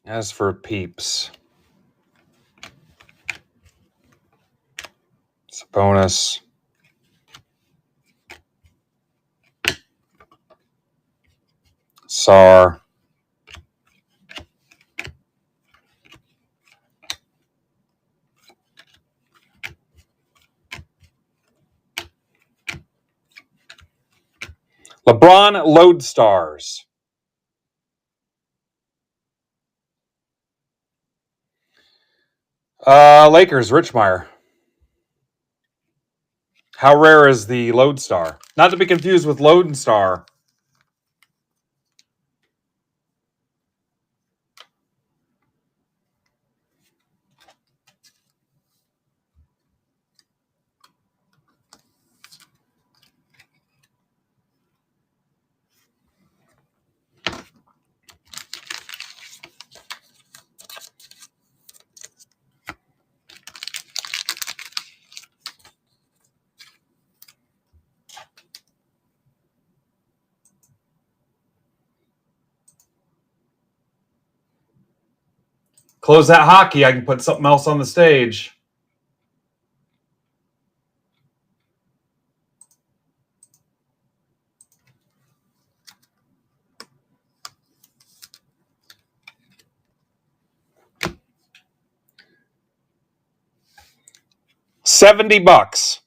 As for Peeps, Sabonis. Sar. LeBron Lodestars. Lakers, Richmeyer. How rare is the Lodestar? Not to be confused with Lodestar. Close that hockey. I can put something else on the stage. $70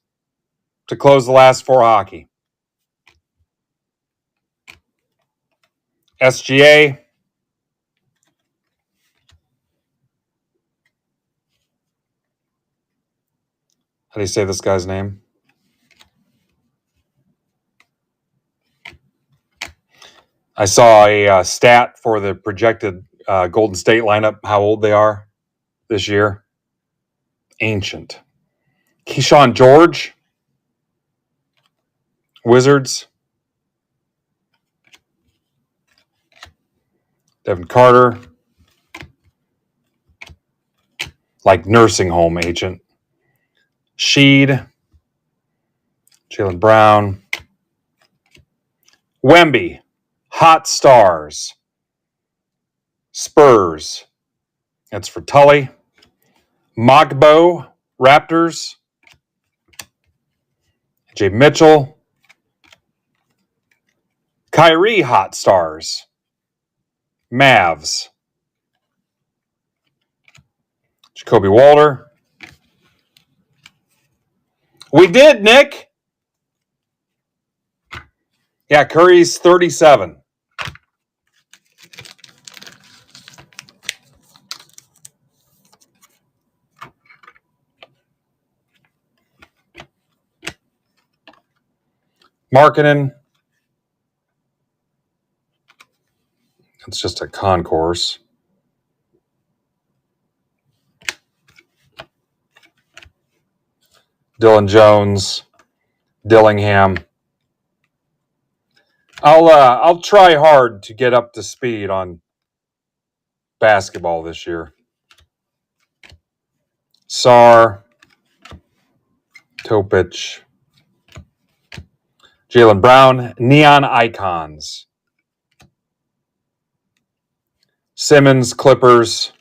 to close the last 4 hockey. SGA. How do you say this guy's name? I saw a stat for the projected Golden State lineup, how old they are this year. Ancient. Keyshawn George, Wizards. Devin Carter, like nursing home agent. Sheed, Jaylen Brown. Wemby, Hot Stars. Spurs, that's for Tully. Mogbo, Raptors. Jay Mitchell. Kyrie, Hot Stars. Mavs. Jacoby Walter. We did, Nick. Yeah, Curry's 37. Markkanen. It's just a concourse. Dylan Jones. Dillingham. I'll try hard to get up to speed on basketball this year. Sarr. Topic. Jaylen Brown. Neon Icons. Simmons, Clippers.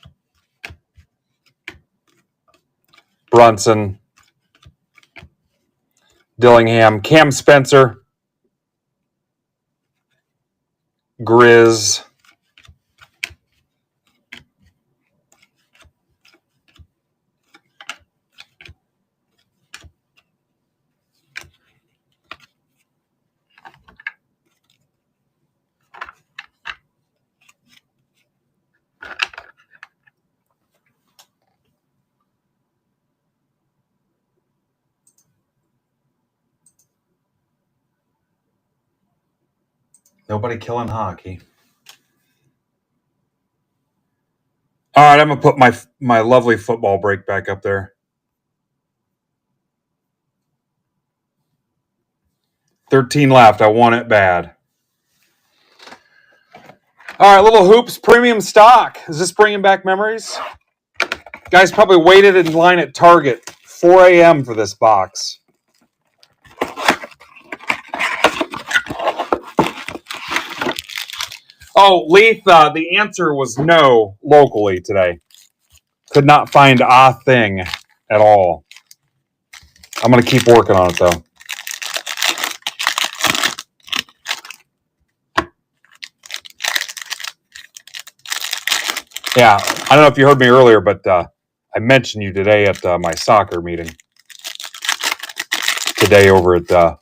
Brunson. Dillingham. Cam Spencer. Grizz. Nobody killing hockey. All right, I'm going to put my lovely football break back up there. 13 left. I want it bad. All right, little hoops premium stock. Is this bringing back memories? Guys probably waited in line at Target 4 a.m. for this box. Oh, Leith, the answer was no locally today. Could not find a thing at all. I'm going to keep working on it, though. Yeah, I don't know if you heard me earlier, but I mentioned you today at my soccer meeting. Today over at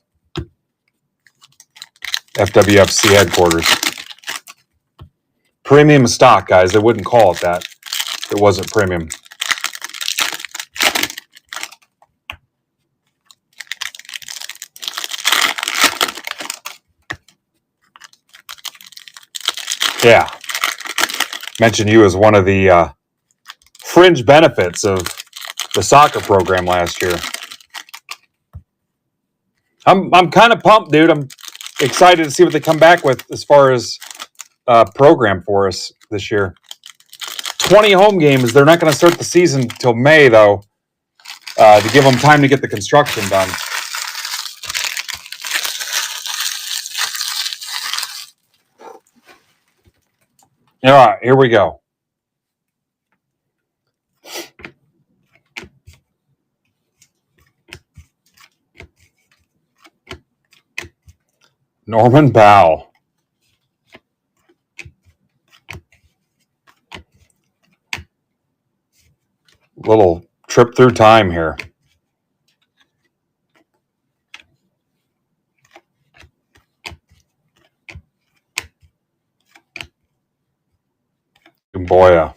FWFC headquarters. Premium stock, guys. They wouldn't call it that if it wasn't premium. Yeah. Mentioned you as one of the fringe benefits of the soccer program last year. I'm kind of pumped, dude. I'm excited to see what they come back with as far as program for us this year. 20 home games. They're not going to start the season until May, though, to give them time to get the construction done. All right, here we go. Norman Powell. Little trip through time here. Boy,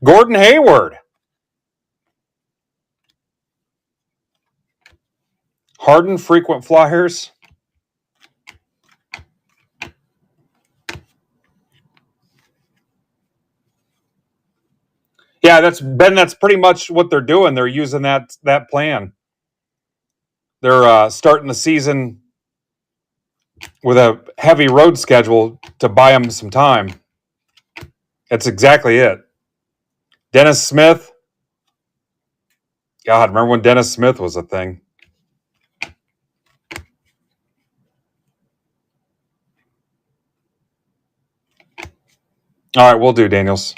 Gordon Hayward. Harden, frequent flyers. Yeah, that's pretty much what they're doing. They're using that plan. They're starting the season with a heavy road schedule to buy them some time. That's exactly it. Dennis Smith. God, remember when Dennis Smith was a thing? All right, we'll do, Daniels.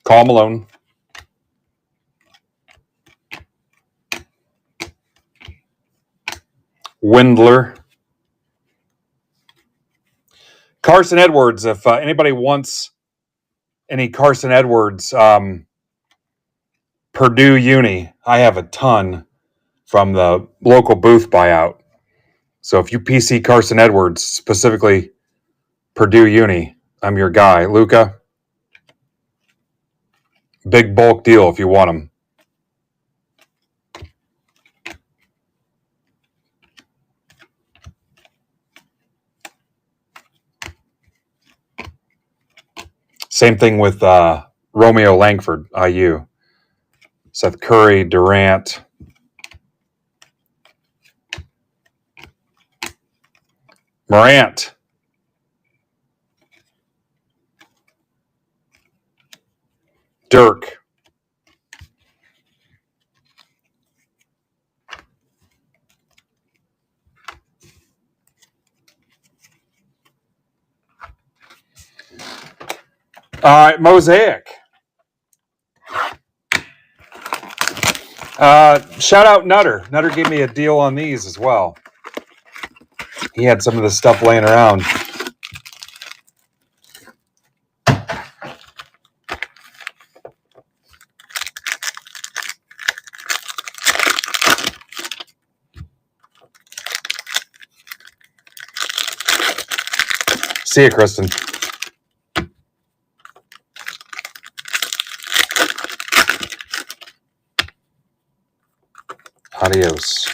Call Malone. Windler. Carson Edwards. If anybody wants any Carson Edwards, Purdue Uni, I have a ton from the local booth buyout. So if you PC Carson Edwards, specifically Purdue Uni, I'm your guy. Luca, big bulk deal if you want them. Same thing with Romeo Langford, IU. Seth Curry, Durant. Morant. Dirk. All right, Mosaic. Shout out Nutter. Nutter gave me a deal on these as well. He had some of this stuff laying around. See you, Kristen. Adios.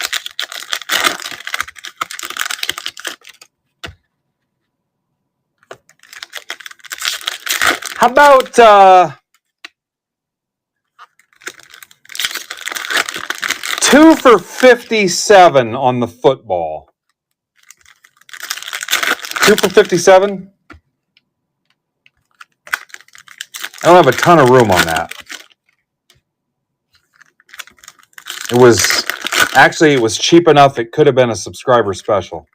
How about 2 for 57 on the football? 2 for 57? I don't have a ton of room on that. It was cheap enough. It could have been a subscriber special.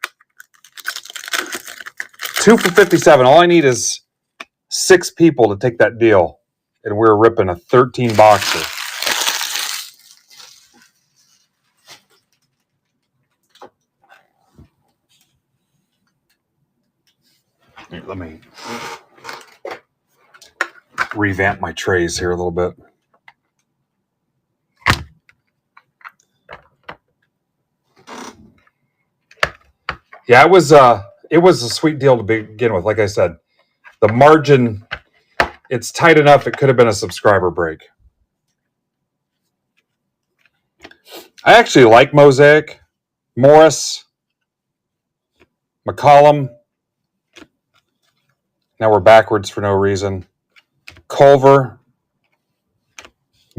2 for 57. All I need is 6 people to take that deal. And we're ripping a 13 boxer. Here, let me revamp my trays here a little bit. Yeah, it was a sweet deal to begin with. Like I said, the margin, it's tight enough. It could have been a subscriber break. I actually like Mosaic, Morris, McCollum. Now we're backwards for no reason. Culver,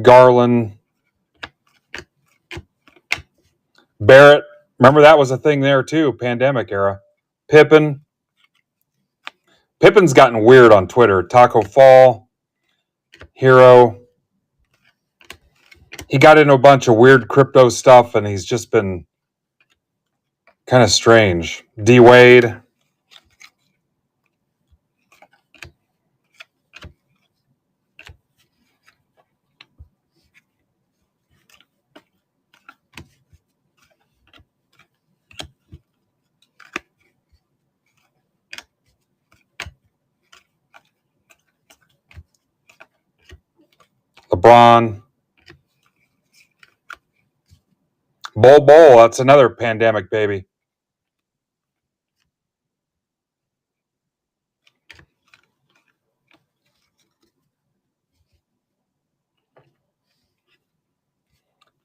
Garland, Barrett. Remember that was a thing there too, pandemic era. Pippen. Pippen's gotten weird on Twitter. Taco Fall, Hero. He got into a bunch of weird crypto stuff, and he's just been kind of strange. D Wade. LeBron. Bol, that's another pandemic baby.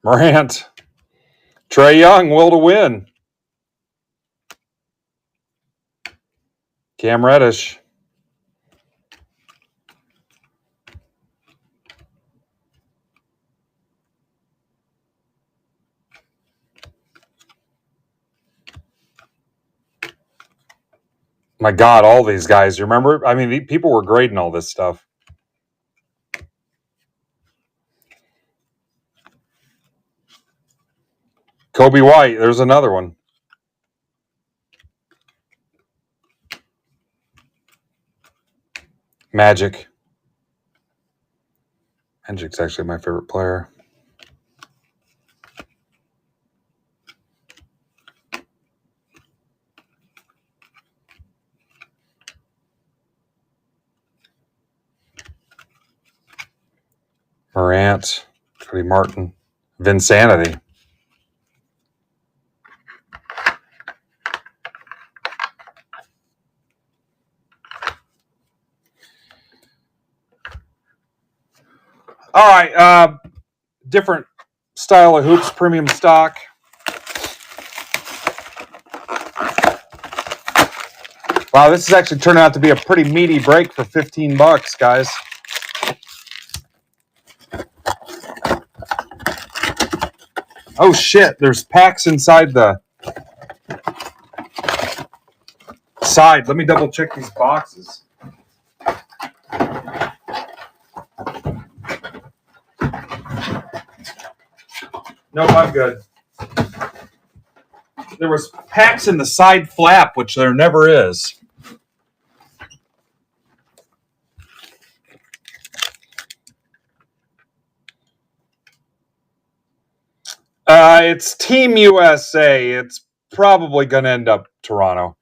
Morant. Trae Young, will to win. Cam Reddish. My God, all these guys. You remember? I mean, people were grading all this stuff. Kobe White. There's another one. Magic. Magic's actually my favorite player. Morant. Cody Martin. Vinsanity. All right. Different style of hoops, premium stock. Wow, this is actually turning out to be a pretty meaty break for $15, guys. Oh shit, there's packs inside the side. Let me double check these boxes. Nope, I'm good. There was packs in the side flap, which there never is. It's Team USA. It's probably going to end up Toronto.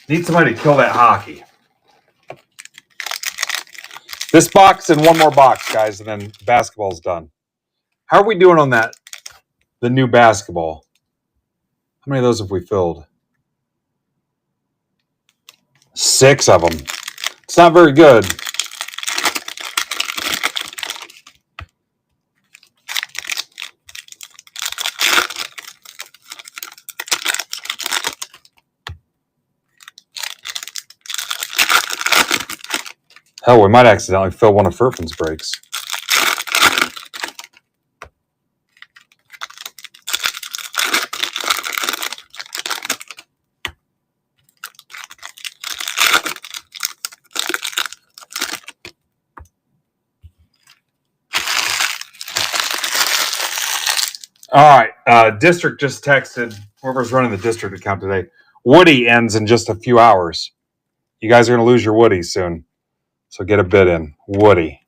Need somebody to kill that hockey. This box and one more box, guys, and then basketball's done. How are we doing on that? The new basketball. How many of those have we filled? 6 of them. It's not very good. Hell, we might accidentally fill one of Furfin's breaks. All right. District just texted, whoever's running the district account today, Woody ends in just a few hours. You guys are going to lose your Woody soon. So get a bid in. Woody.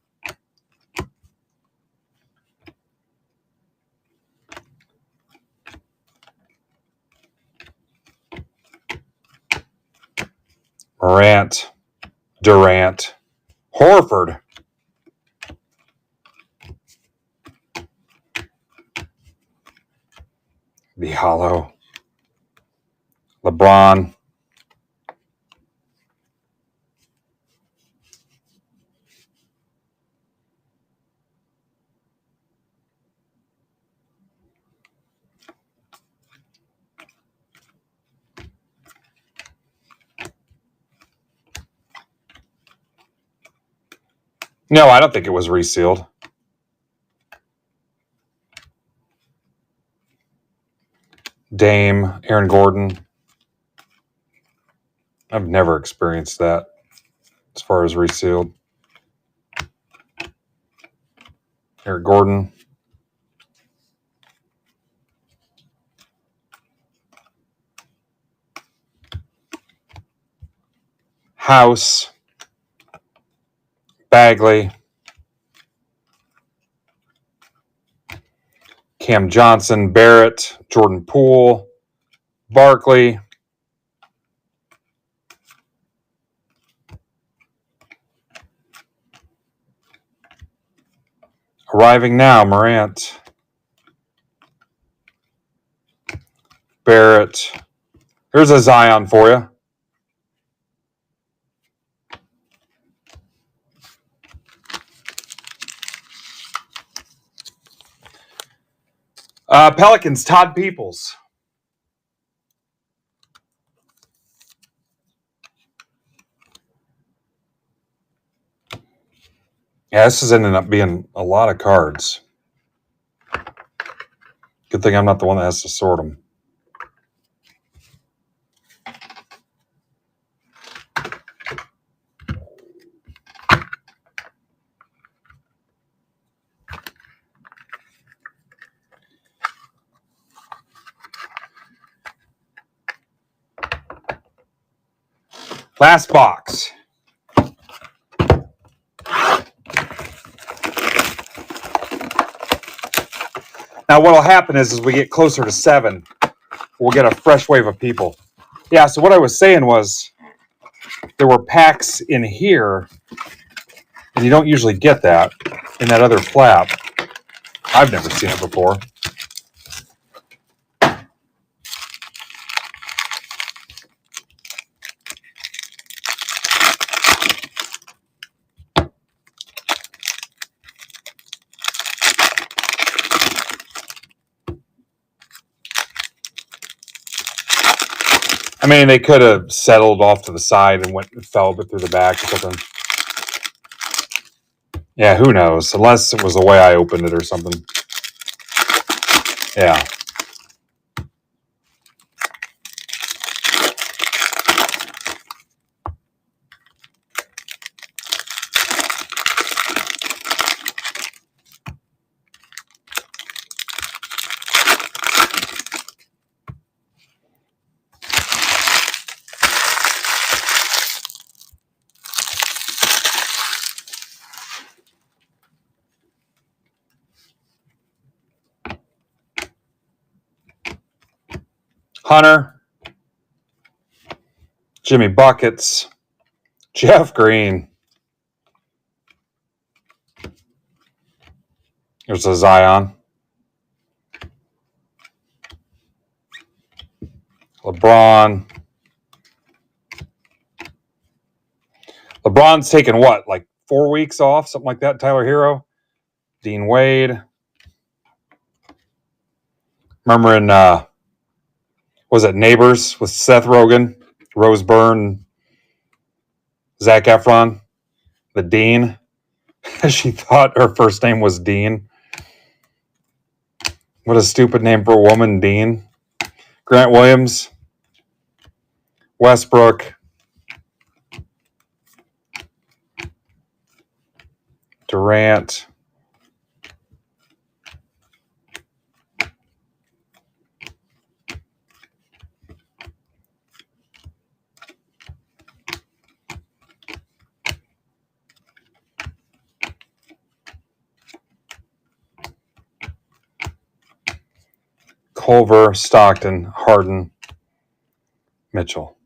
Morant. Durant. Horford. Be hollow. LeBron. No, I don't think it was resealed. Dame. Aaron Gordon. I've never experienced that as far as resealed. Eric Gordon. House, Bagley, Cam Johnson, Barrett, Jordan Poole, Barkley, arriving now, Morant, Barrett. Here's a Zion for you. Pelicans, Todd Peoples. Yeah, this is ending up being a lot of cards. Good thing I'm not the one that has to sort them. Last box. Now, what will happen is as we get closer to 7, we'll get a fresh wave of people. Yeah, so what I was saying was there were packs in here, and you don't usually get that in that other flap. I've never seen it before. I mean, they could have settled off to the side and fell a bit through the back or something. Yeah, who knows? Unless it was the way I opened it or something. Yeah. Hunter, Jimmy Buckets, Jeff Green. There's a Zion. LeBron. LeBron's taken what, like 4 weeks off, something like that. Tyler Hero, Dean Wade. Remember in was it Neighbors with Seth Rogen, Rose Byrne, Zac Efron, the Dean? She thought her first name was Dean. What a stupid name for a woman, Dean. Grant Williams, Westbrook, Durant, Culver, Stockton, Harden, Mitchell.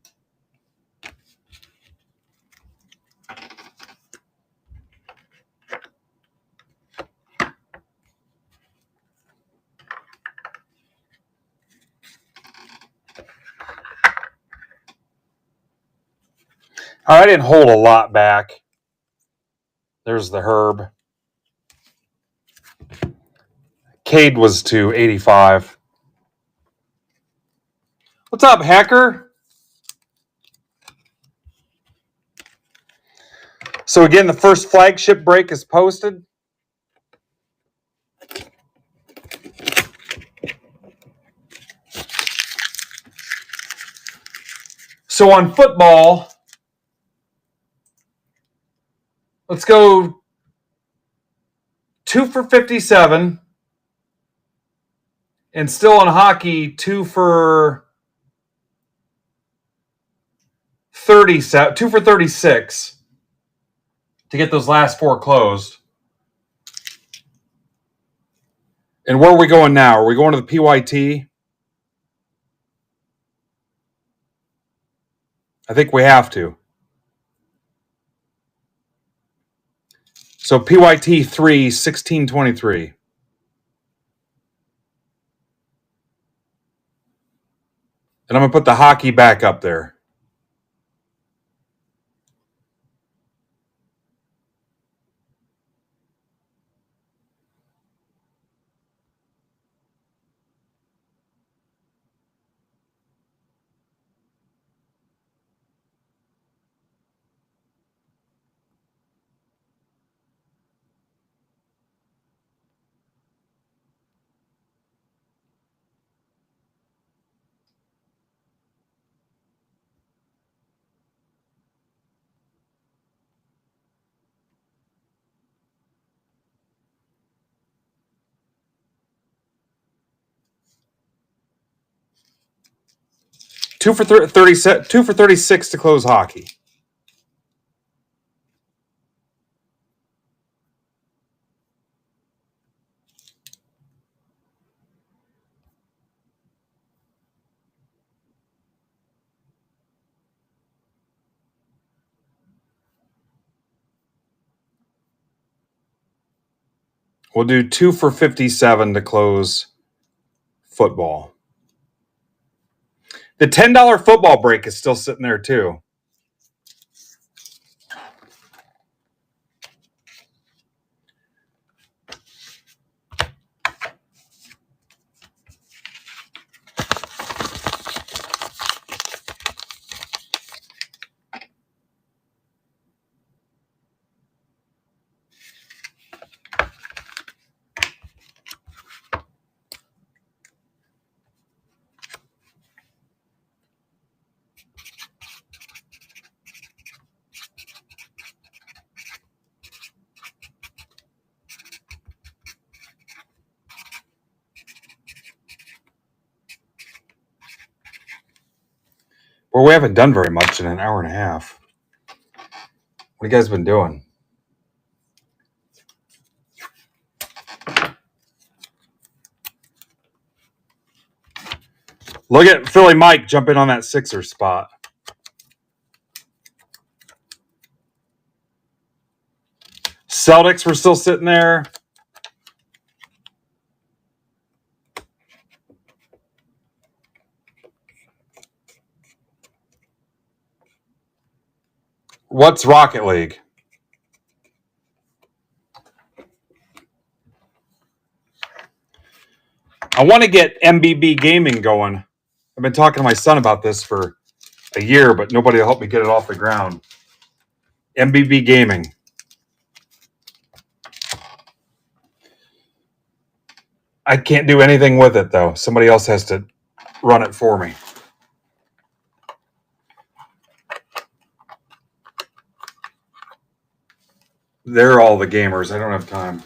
All right, I didn't hold a lot back. There's the Herb. Cade was to 85. What's up, Hacker? So again, the first flagship break is posted. So on football, let's go 2 for 57. And still on hockey, 2 for 2 for 36 to get those last 4 closed. And where are we going now? Are we going to the PYT? I think we have to. So PYT 3, 1623. And I'm going to put the hockey back up there. Two for 36 to close hockey. We'll do 2 for 57 to close football. The $10 football break is still sitting there too. Well, we haven't done very much in an hour and a half. What have you guys been doing? Look at Philly Mike jumping on that Sixer spot. Celtics were still sitting there. What's Rocket League? I want to get MBB gaming going. I've been talking to my son about this for a year, but nobody will help me get it off the ground. MBB gaming. I can't do anything with it, though. Somebody else has to run it for me. They're all the gamers. I don't have time.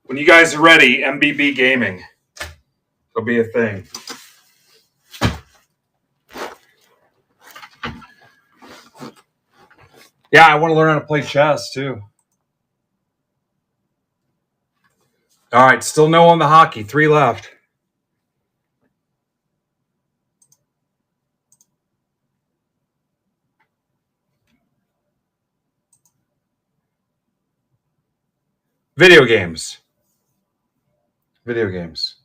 When you guys are ready, MBB gaming. It'll be a thing. Yeah, I want to learn how to play chess, too. All right, still no on the hockey. 3 left. Video games. Video games.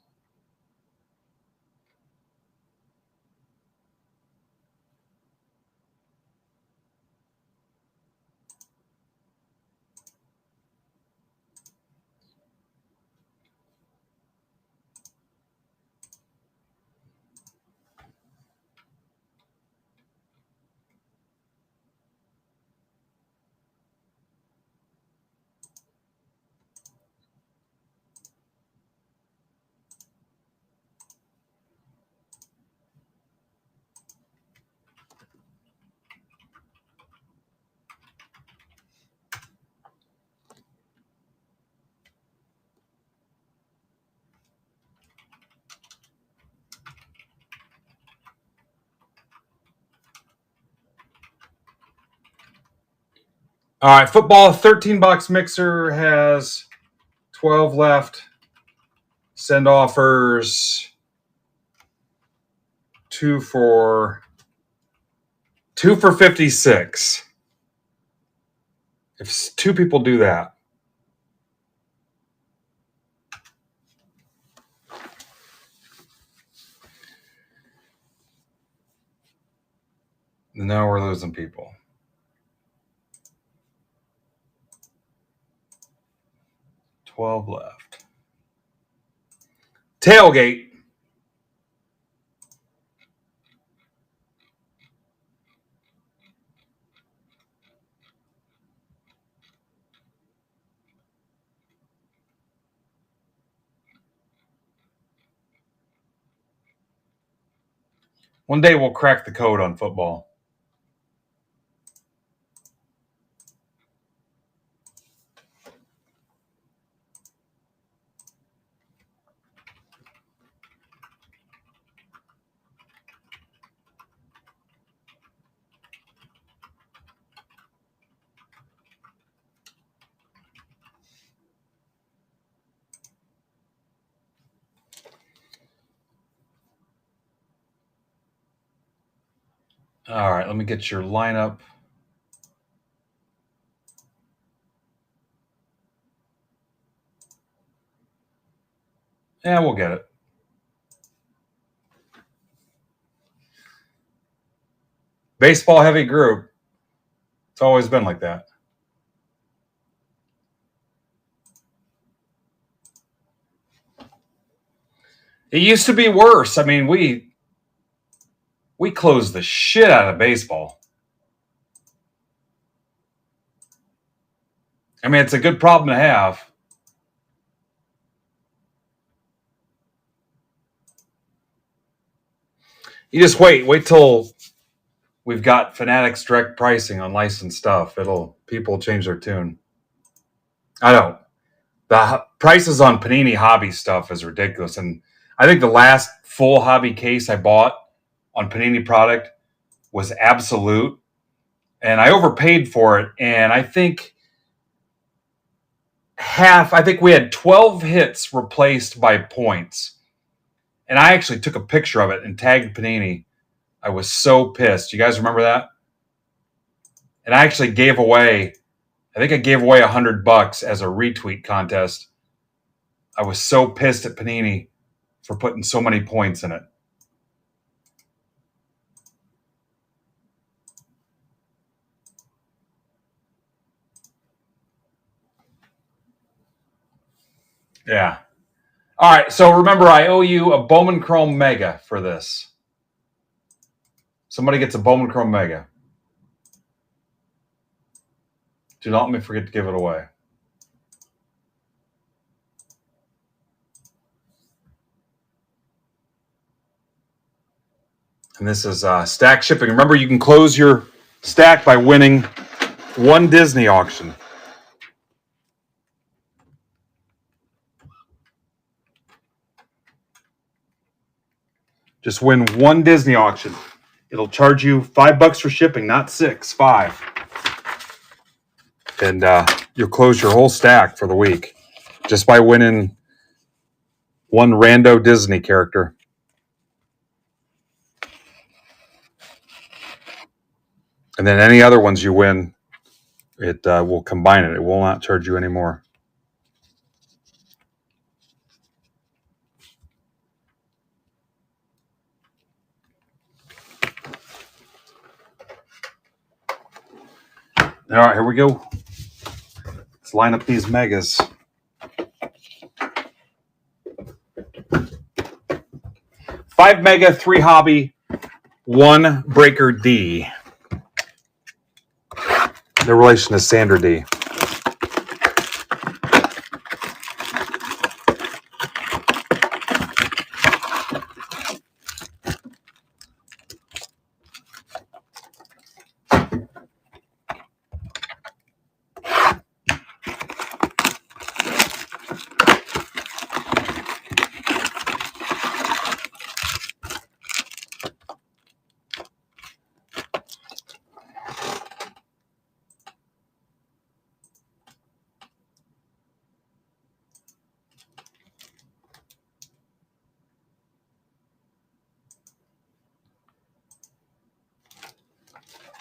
All right, football 13-box mixer has 12 left. Send offers 2 for 56. If 2 people do that. Now we're losing people. $12 left. Tailgate. One day we'll crack the code on football. All right, let me get your lineup. Yeah, we'll get it. Baseball heavy group. It's always been like that. It used to be worse. I mean, we closed the shit out of baseball. I mean, it's a good problem to have. You just wait till we've got Fanatics direct pricing on licensed stuff. People will change their tune. I don't. The prices on Panini hobby stuff is ridiculous. And I think the last full hobby case I bought on Panini product was Absolute. And I overpaid for it. And I think we had 12 hits replaced by points. And I actually took a picture of it and tagged Panini. I was so pissed. You guys remember that? And I actually gave away $100 as a retweet contest. I was so pissed at Panini for putting so many points in it. Yeah. All right. So remember, I owe you a Bowman Chrome Mega for this. Somebody gets a Bowman Chrome Mega. Do not let me forget to give it away. And this is stack shipping. Remember, you can close your stack by winning one Disney auction. Just win one Disney auction. It'll charge you $5 for shipping, not $6, $5. And you'll close your whole stack for the week just by winning one rando Disney character. And then any other ones you win, it will combine it. It will not charge you anymore. All right, here we go. Let's line up these megas. 5 mega, 3 hobby, 1 breaker D. The relation to Sandra D.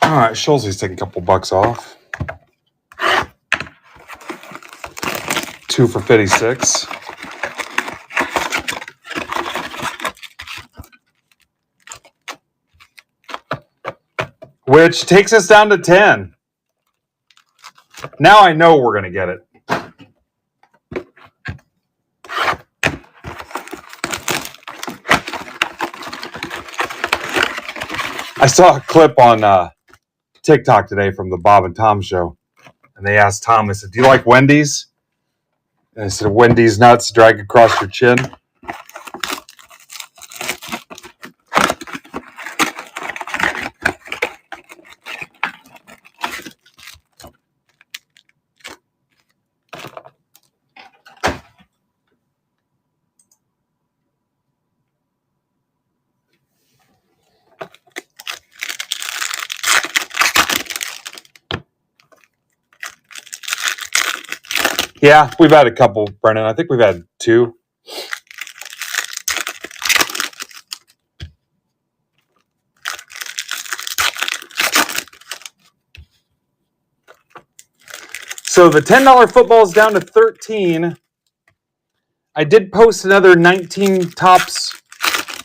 All right, Schulze's taking a couple bucks off. 2 for 56. Which takes us down to 10. Now I know we're going to get it. I saw a clip on TikTok today from the Bob and Tom show. And they asked Tom, they said, do you like Wendy's? And I said, Wendy's nuts drag across your chin. Yeah, we've had a couple, Brennan. I think we've had 2. So the $10 football is down to 13. I did post another 19 Topps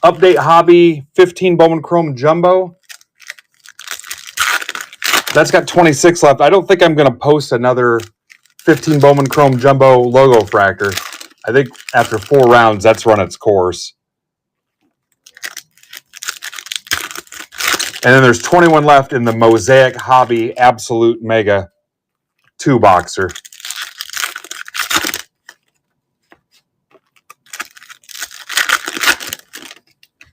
Update Hobby 15 Bowman Chrome Jumbo. That's got 26 left. I don't think I'm going to post another 15 Bowman Chrome Jumbo logo fractor. I think after 4 rounds, that's run its course. And then there's 21 left in the Mosaic Hobby Absolute Mega 2-boxer.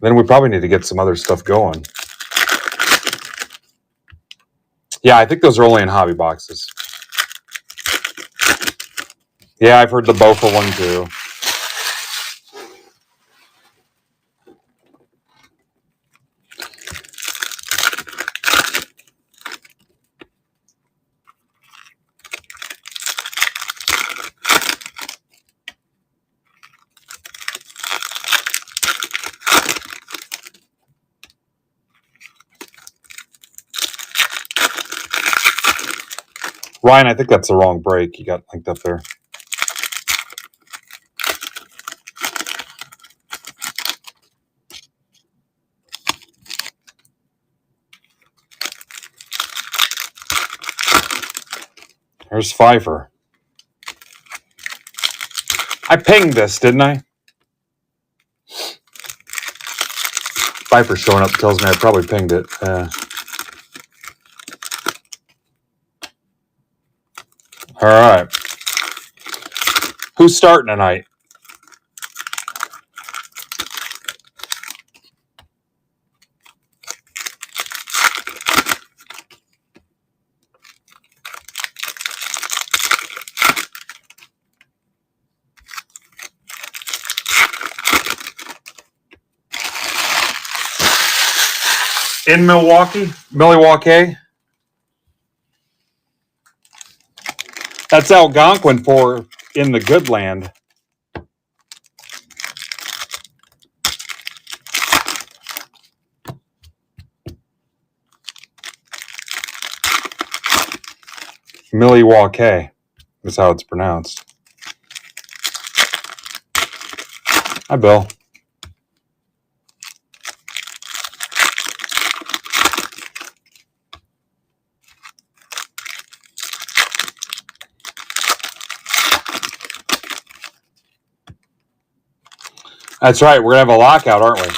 Then we probably need to get some other stuff going. Yeah, I think those are only in hobby boxes. Yeah, I've heard the Bofa one too. Ryan, I think that's the wrong break you got linked up there. There's Pfeiffer. I pinged this, didn't I? Pfeiffer showing up tells me I probably pinged it. All right. Who's starting tonight? In Milwaukee? Milwaukee? That's Algonquin for in the good land. Milwaukee is how it's pronounced. Hi, Bill. That's right. We're going to have a lockout, aren't we?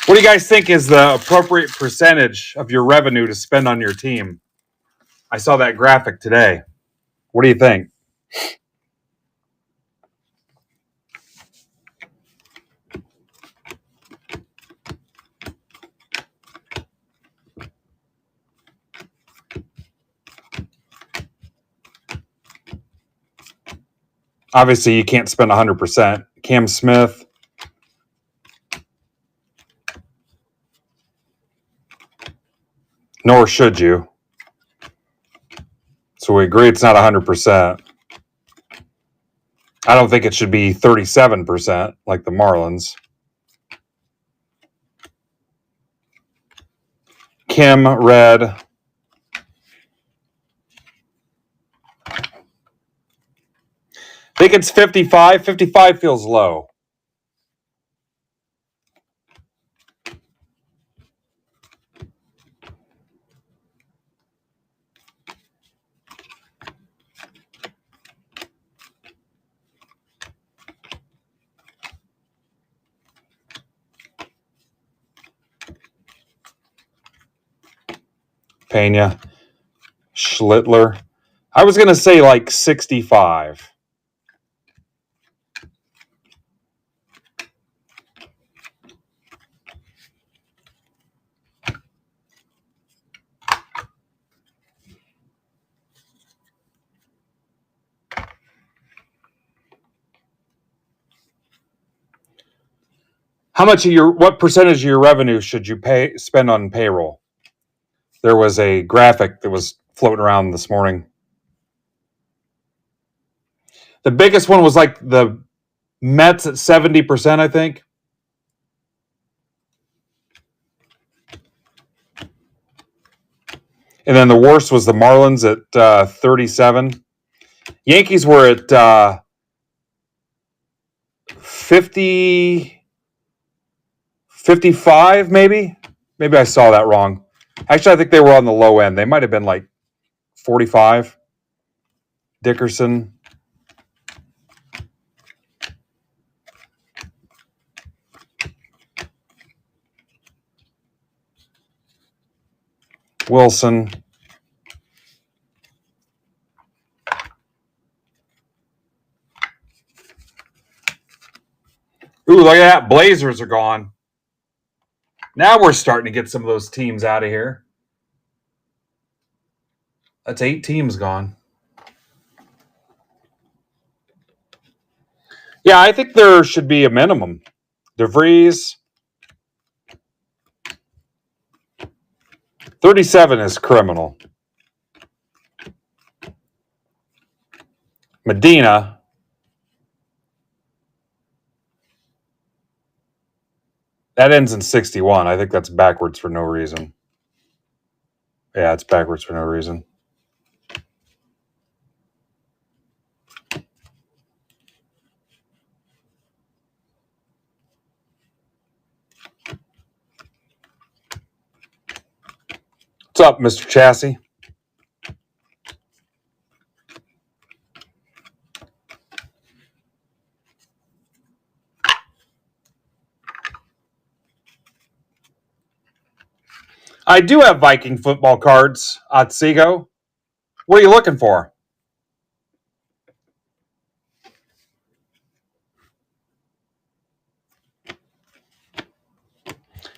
What do you guys think is the appropriate percentage of your revenue to spend on your team? I saw that graphic today. What do you think? Obviously, you can't spend 100%. Cam Smith. Nor should you. So we agree it's not 100%. I don't think it should be 37% like the Marlins. Kim, red. I think it's 55. 55 feels low. Pena. Schlittler. I was going to say like 65. What percentage of your revenue should you spend on payroll? There was a graphic that was floating around this morning. The biggest one was like the Mets at 70%, I think. And then the worst was the Marlins at 37. Yankees were at 50, 55, maybe. Maybe I saw that wrong. Actually, I think they were on the low end. They might have been like 45. Dickerson. Wilson. Ooh, look at that. Blazers are gone. Now we're starting to get some of those teams out of here. That's 8 teams gone. Yeah, I think there should be a minimum. DeVries. 37 is criminal. Medina. That ends in 61. I think that's backwards for no reason. Yeah, it's backwards for no reason. What's up, Mr. Chassis? I do have Viking football cards, Otsego. What are you looking for?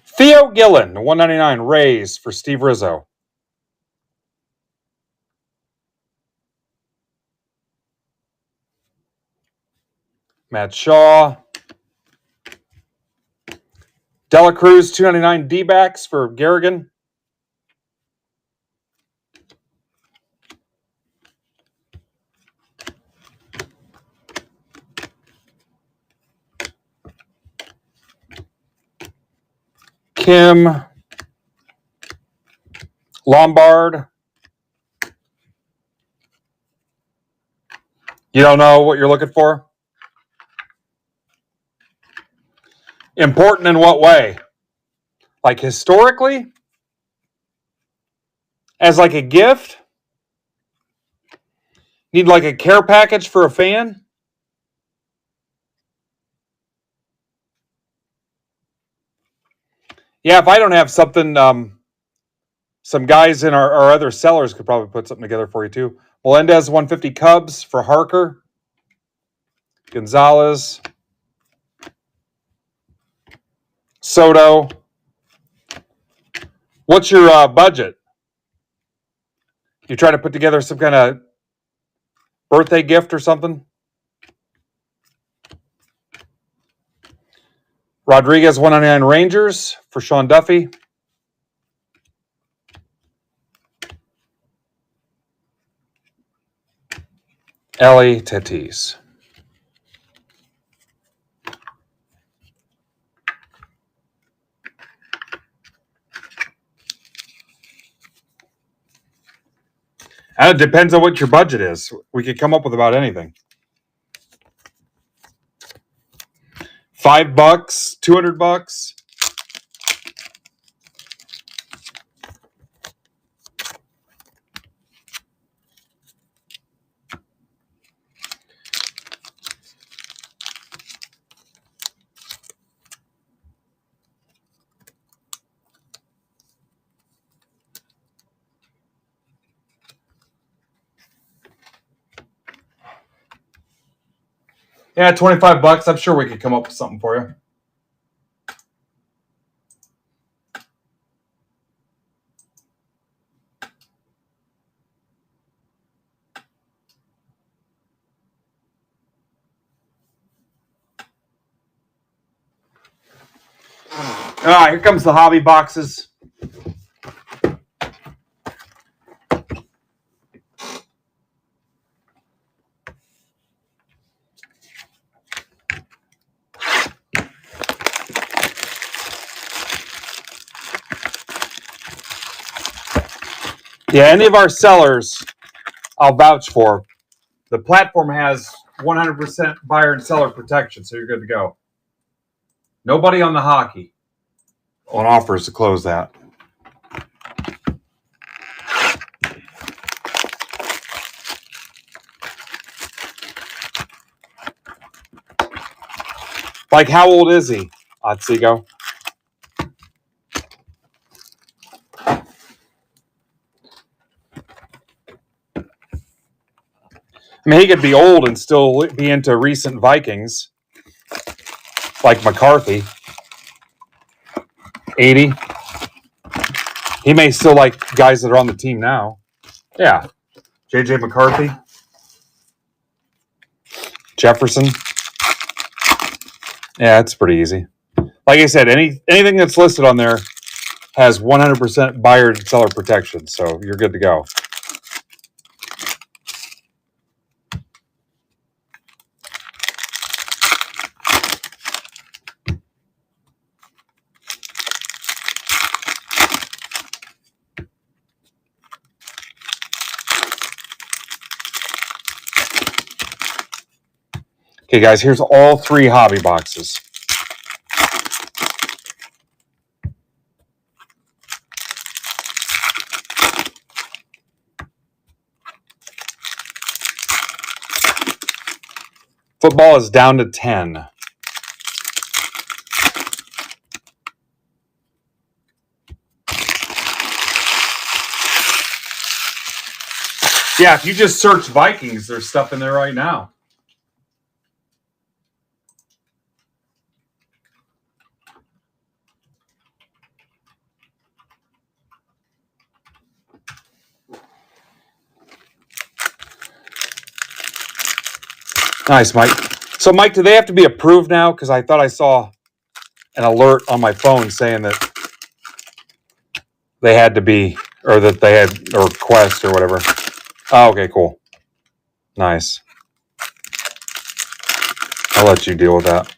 Theo Gillen, 199 Rays for Steve Rizzo. Matt Shaw. Dela Cruz, 299 D-backs for Garrigan. Kim. Lombard. You don't know what you're looking for? Important in what way? Like historically? As like a gift? Need like a care package for a fan? Yeah, if I don't have something, some guys in our other sellers could probably put something together for you too. Melendez, 150 Cubs for Harker. Gonzalez. Soto. What's your budget? You trying to put together some kind of birthday gift or something? Rodriguez, 199 Rangers for Sean Duffy. Ellie Tatis. And it depends on what your budget is. We could come up with about anything. $5, $200. Yeah, $25. I'm sure we could come up with something for you. Here comes the hobby boxes. Yeah, any of our sellers, I'll vouch for. The platform has 100% buyer and seller protection, so you're good to go. Nobody on the hockey on offers to close that. Like, how old is he, Otsego? I mean, he could be old and still be into recent Vikings, like McCarthy. 80. He may still like guys that are on the team now. Yeah. J.J. McCarthy. Jefferson. Yeah, it's pretty easy. Like I said, anything that's listed on there has 100% buyer and seller protection, so you're good to go. Okay, guys, here's all 3 hobby boxes. Football is down to 10. Yeah, if you just search Vikings, there's stuff in there right now. Nice, Mike. So, Mike, do they have to be approved now? Because I thought I saw an alert on my phone saying that they had to be, or that they had a request or whatever. Oh, okay, cool. Nice. I'll let you deal with that.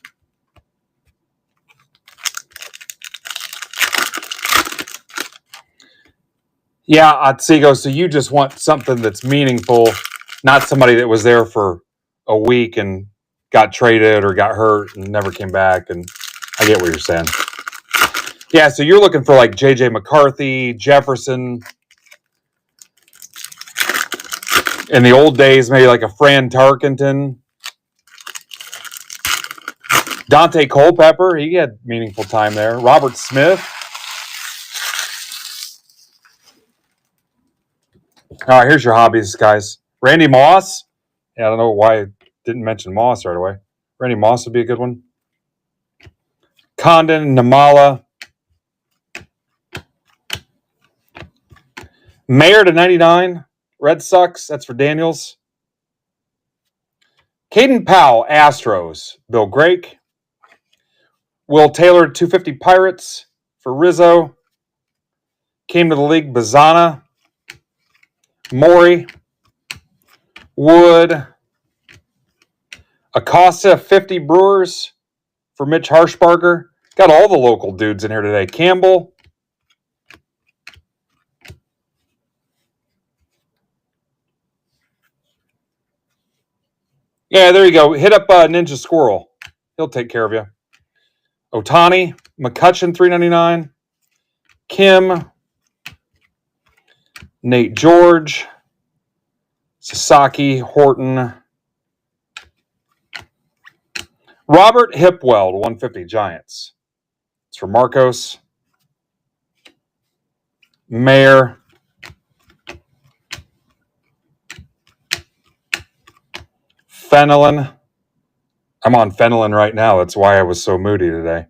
Yeah, Otsego, so you just want something that's meaningful, not somebody that was there for a week and got traded or got hurt and never came back. And I get what you're saying. Yeah, so you're looking for like J.J. McCarthy, Jefferson. In the old days, maybe like a Fran Tarkenton. Dante Culpepper, he had meaningful time there. Robert Smith. All right, here's your hobbies, guys. Randy Moss. Yeah, I don't know why I didn't mention Moss right away. Randy Moss would be a good one. Condon, Namala. Mayor to 99. Red Sox. That's for Daniels. Caden Powell, Astros. Bill Grake. Will Taylor, 250 Pirates for Rizzo. Came to the league, Bazana, Maury, Wood, Acosta, 50 Brewers for Mitch Harshbarger. Got all the local dudes in here today. Campbell. Yeah, there you go. Hit up Ninja Squirrel. He'll take care of you. Otani, McCutcheon, $3.99. Kim, Nate George, Sasaki, Horton, Robert Hipwell, 150 Giants. It's for Marcos. Mayer. Fenelon. I'm on Fenelon right now. That's why I was so moody today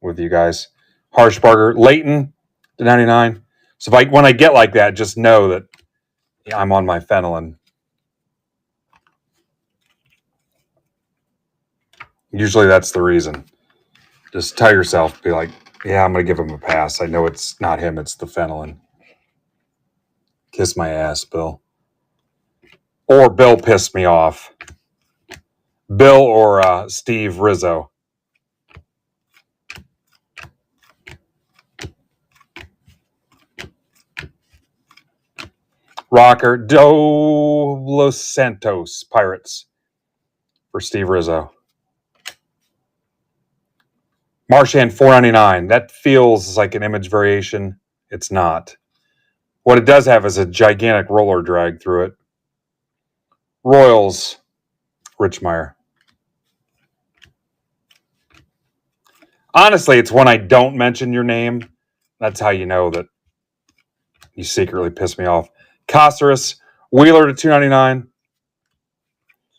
with you guys. Harshbarger. Leighton, to 99. So when I get like that, just know that I'm on my Fenelon. Usually that's the reason. Just tell yourself, be like, yeah, I'm going to give him a pass. I know it's not him, it's the Fenelon. Kiss my ass, Bill. Or Bill pissed me off. Bill or Steve Rizzo. Rocker, Los Santos, Pirates for Steve Rizzo. Marchand, $4.99. That feels like an image variation. It's not. What it does have is a gigantic roller drag through it. Royals, Richmeyer. Honestly, it's when I don't mention your name. That's how you know that you secretly piss me off. Caceres, Wheeler to $2.99.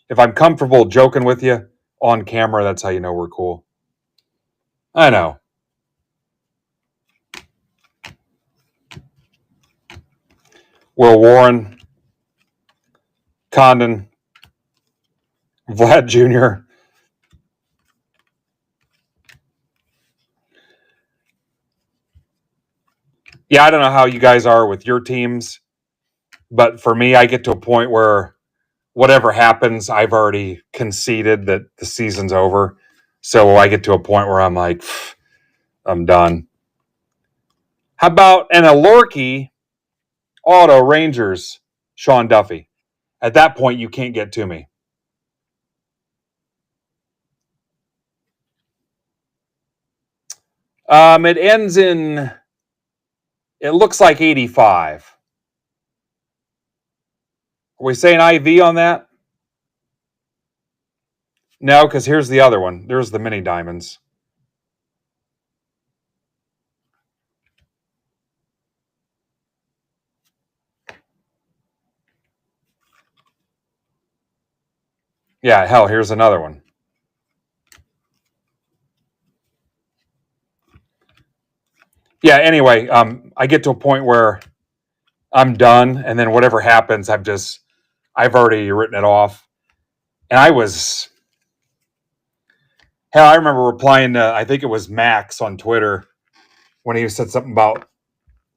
If I'm comfortable joking with you on camera, that's how you know we're cool. I know. Will Warren, Condon, Vlad Jr. Yeah, I don't know how you guys are with your teams, but for me, I get to a point where whatever happens, I've already conceded that the season's over. So I get to a point where I'm like, I'm done. How about an Alorki Auto Rangers, Sean Duffy? At that point, you can't get to me. It ends in, it looks like 85. Are we saying IV on that? No, because here's the other one. There's the mini diamonds. Yeah, hell, here's another one. Yeah, anyway, I get to a point where I'm done, and then whatever happens, I've already written it off. And I remember replying to, I think it was Max on Twitter when he said something about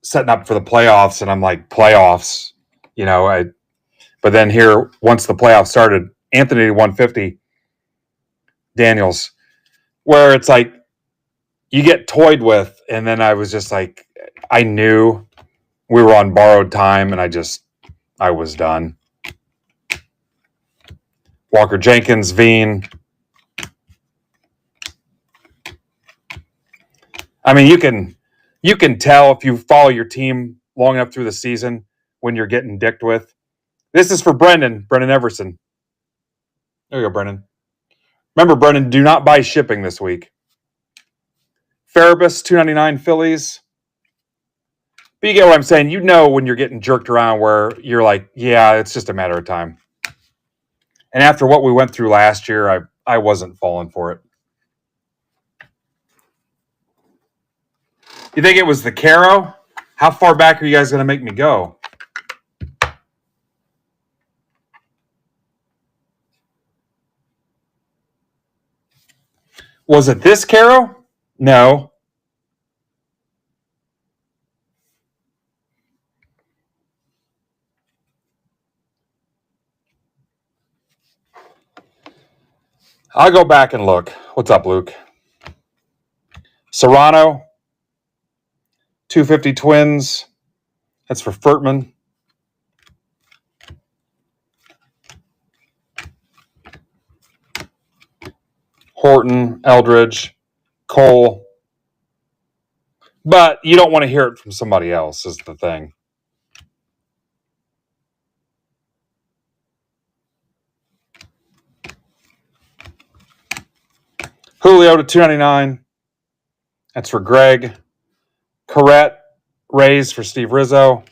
setting up for the playoffs, and I'm like, playoffs, but then here, once the playoffs started, Anthony 150, Daniels, where it's like, you get toyed with, and then I was just like, I knew we were on borrowed time, and I was done. Walker Jenkins, Veen. I mean, you can tell if you follow your team long enough through the season when you're getting dicked with. This is for Brendan Everson. There you go, Brendan. Remember, Brendan, do not buy shipping this week. Farabus, $2.99 Phillies. But you get what I'm saying. You know when you're getting jerked around where you're like, yeah, it's just a matter of time. And after what we went through last year, I wasn't falling for it. You think it was the Caro? How far back are you guys going to make me go? Was it this Caro? No. I'll go back and look. What's up, Luke? Serrano, 250 Twins. That's for Furtman. Horton, Eldridge, Cole. But you don't want to hear it from somebody else, is the thing. Julio to 299. That's for Greg. Corrette, Rays for Steve Rizzo.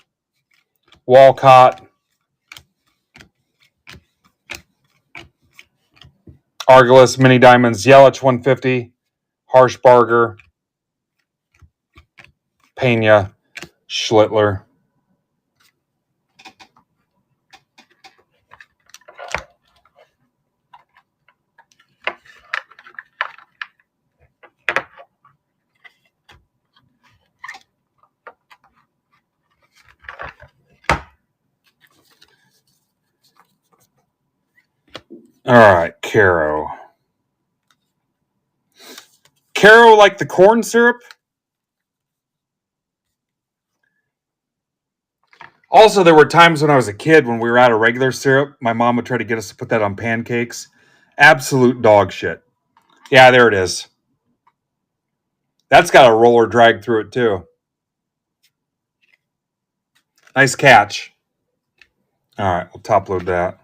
Walcott. Argelis, Mini Diamonds, Yelich 150. Harshbarger. Pena. Schlittler. All right, Caro. Caro like the corn syrup? Also, there were times when I was a kid when we were out of regular syrup, my mom would try to get us to put that on pancakes. Absolute dog shit. Yeah, there it is. That's got a roller drag through it, too. Nice catch. All right, we'll top load that.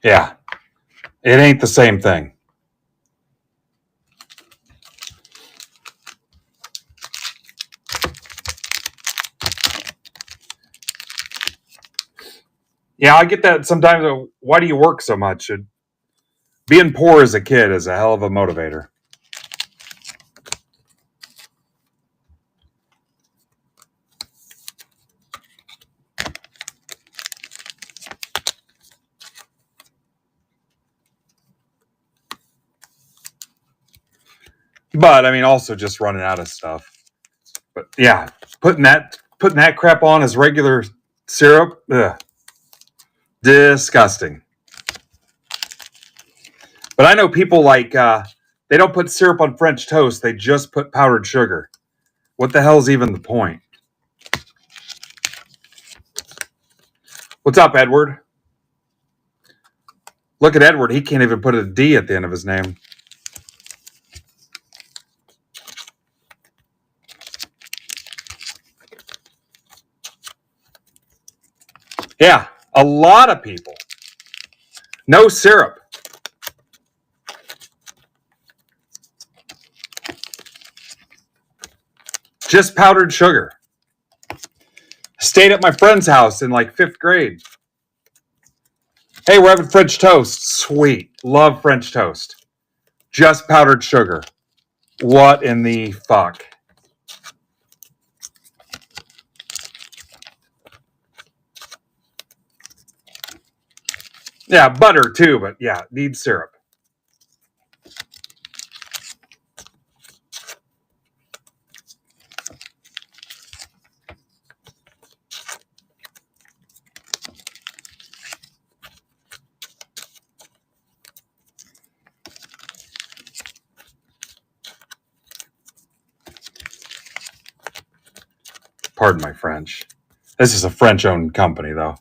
Yeah, it ain't the same thing. Yeah, I get that sometimes. Why do you work so much? Being poor as a kid is a hell of a motivator. But I mean, also just running out of stuff. But yeah, putting that crap on as regular syrup, ugh, disgusting. But I know people like they don't put syrup on French toast; they just put powdered sugar. What the hell's even the point? What's up, Edward? Look at Edward; he can't even put a D at the end of his name. Yeah, a lot of people. No syrup. Just powdered sugar. Stayed at my friend's house in like 5th grade. Hey, we're having French toast. Sweet. Love French toast. Just powdered sugar. What in the fuck? Yeah, butter too, but yeah, needs syrup. Pardon my French. This is a French-owned company, though.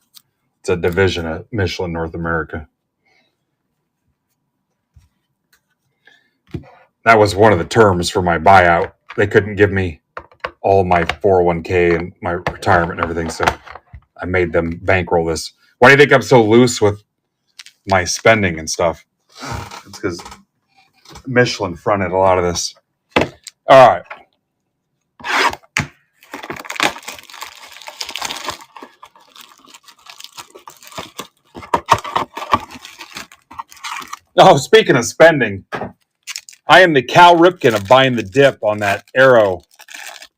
It's a division of Michelin North America. That was one of the terms for my buyout. They couldn't give me all my 401k and my retirement and everything, so I made them bankroll this. Why do you think I'm so loose with my spending and stuff? It's because Michelin fronted a lot of this. All right. Oh, speaking of spending, I am the Cal Ripken of buying the dip on that Arrow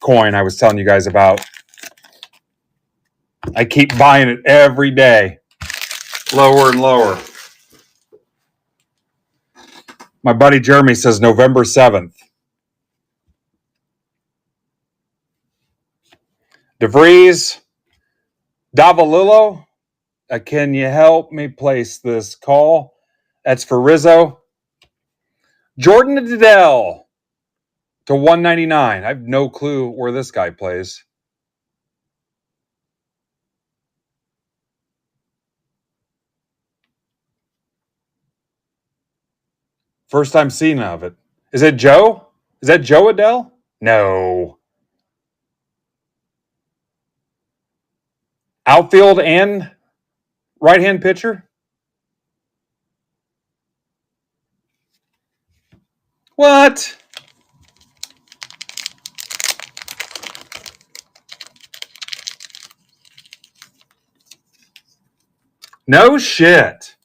coin I was telling you guys about. I keep buying it every day, lower and lower. My buddy Jeremy says November 7th. DeVries, Davalillo, can you help me place this call? That's for Rizzo. Jordan Adell to 199. I have no clue where this guy plays. First time seeing of it. Is it Joe? Is that Joe Adell? No. Outfield and right-hand pitcher? What? No shit.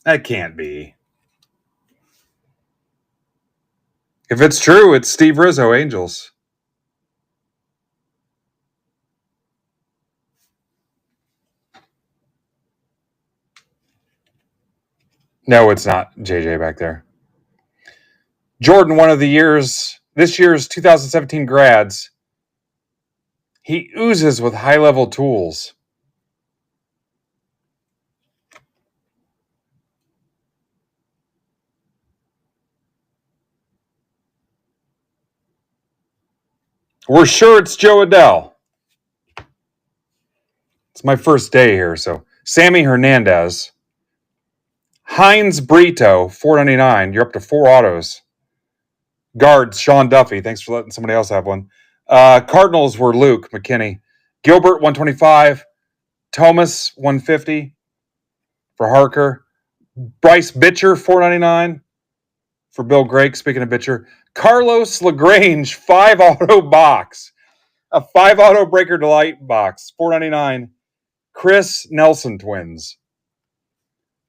That can't be. If it's true, it's Steve Rizzo, Angels. No, it's not JJ back there. Jordan, one of the this year's 2017 grads, he oozes with high-level tools. We're sure it's Joe Adell. It's my first day here, so Sammy Hernandez. Heinz Brito, 499. You're up to 4 autos. Guards, Sean Duffy. Thanks for letting somebody else have one. Cardinals were Luke McKinney. Gilbert, 125. Thomas, 150 for Harker. Bryce Bitcher, 499 for Bill Grake. Speaking of Bitcher. Carlos LaGrange, 5 auto box. A 5 auto breaker delight box, 499. Chris Nelson twins.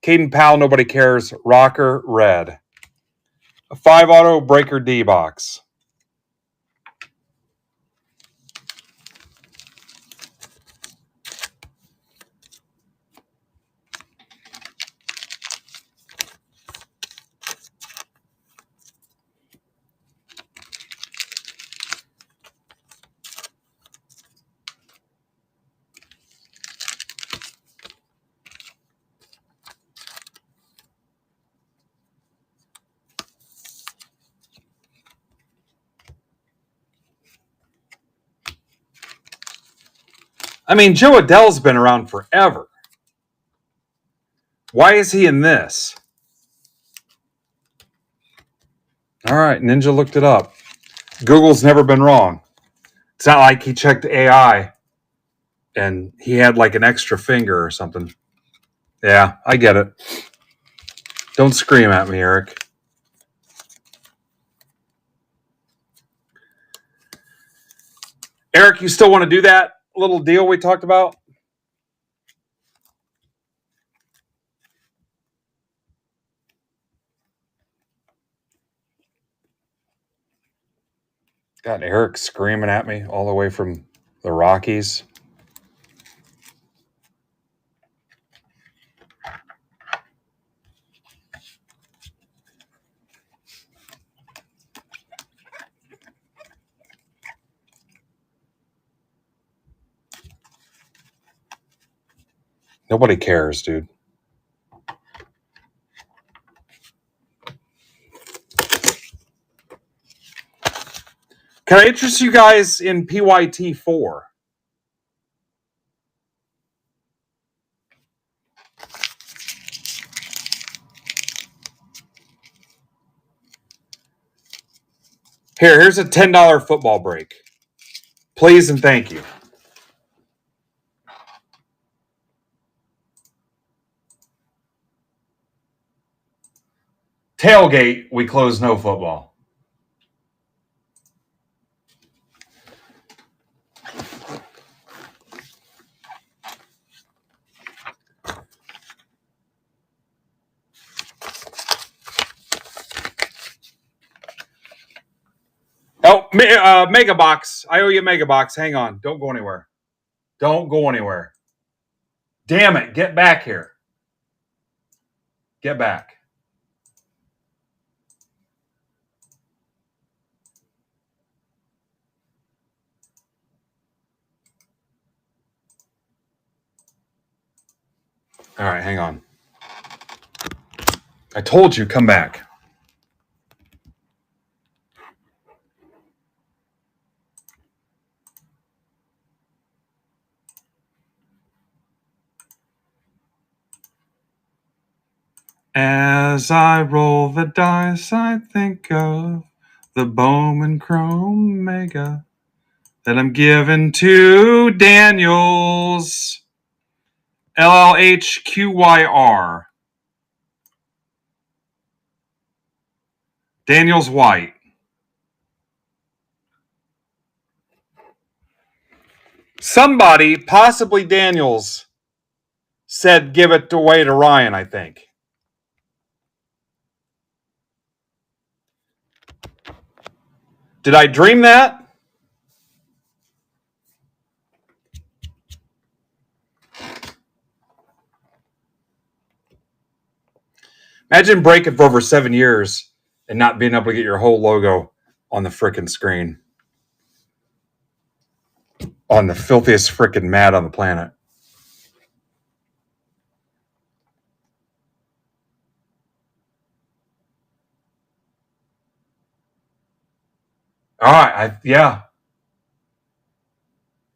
Caden Powell, nobody cares. Rocker red. A 5 auto breaker D box. I mean, Joe Adell's been around forever. Why is he in this? All right, Ninja looked it up. Google's never been wrong. It's not like he checked AI and he had like an extra finger or something. Yeah, I get it. Don't scream at me, Eric. Eric, you still want to do that little deal we talked about? Got Eric screaming at me all the way from the Rockies. Nobody cares, dude. Can I interest you guys in PYT4? Here's a $10 football break. Please and thank you. Tailgate, we close no football. Oh, Mega Box. I owe you a Mega Box. Hang on. Don't go anywhere. Don't go anywhere. Damn it. Get back here. Get back. All right, hang on. I told you, come back. As I roll the dice, I think of the Bowman Chrome Mega that I'm giving to Daniels. LLHQYR. Daniels White. Somebody, possibly Daniels, said give it away to Ryan, I think. Did I dream that? Imagine breaking for over 7 years and not being able to get your whole logo on the frickin' screen. On the filthiest frickin' mat on the planet. All right, yeah.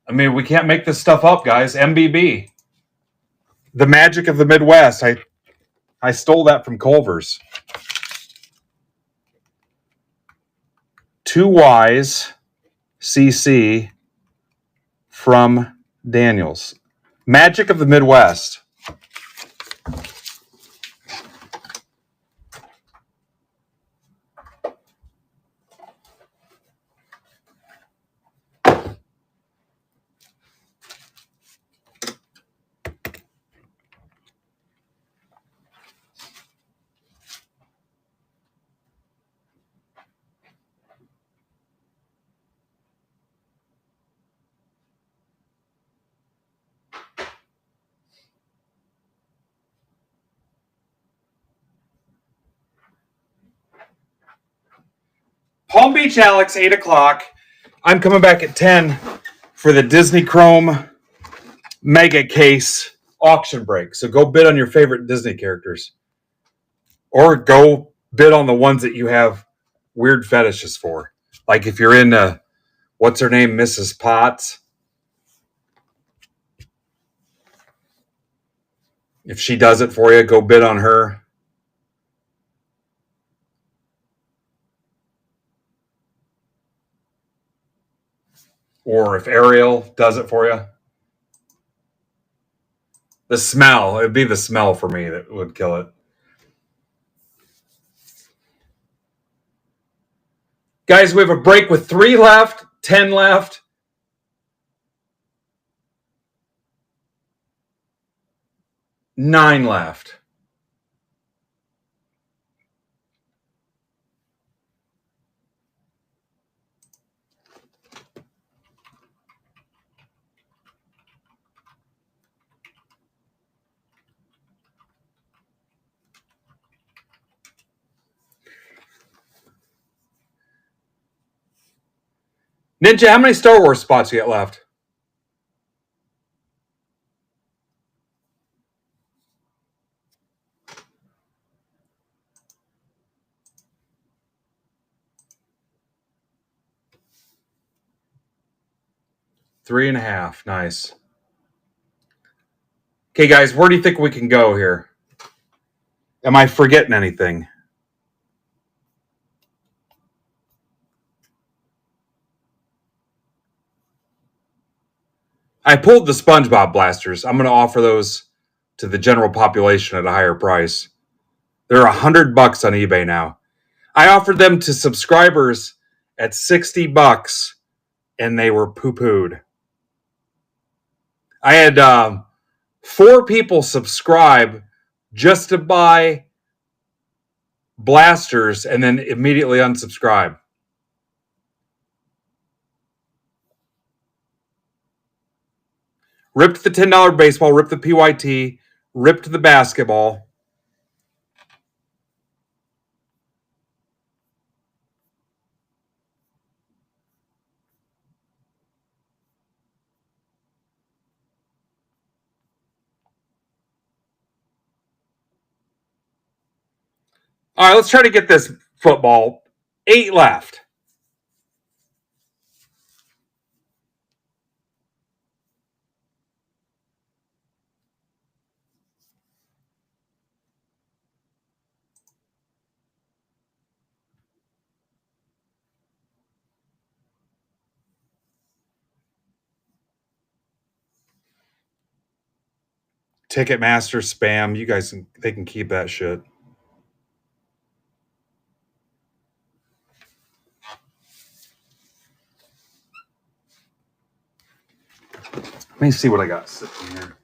I mean, we can't make this stuff up, guys. MBB. The magic of the Midwest. I stole that from Culver's. 2 Y's CC from Daniels. Magic of the Midwest. Palm Beach Alex, 8 o'clock. I'm coming back at 10 for the Disney Chrome Mega Case auction break. So go bid on your favorite Disney characters. Or go bid on the ones that you have weird fetishes for. Like if you're into, what's her name, Mrs. Potts. If she does it for you, go bid on her. Or if Ariel does it for you. The smell. It'd be the smell for me that would kill it. Guys, we have a break with 3 left, 10 left. 9 left. Ninja, how many Star Wars spots you got left? Three and a half. Nice. Okay, guys, where do you think we can go here? Am I forgetting anything? I pulled the SpongeBob blasters. I'm going to offer those to the general population at a higher price. They're $100 on eBay now. I offered them to subscribers at $60, and they were poo-pooed. I had 4 people subscribe just to buy blasters and then immediately unsubscribe. Ripped the $10 baseball, ripped the PYT, ripped the basketball. All right, let's try to get this football. 8 left. Ticketmaster spam. You guys, they can keep that shit. Let me see what I got sitting here.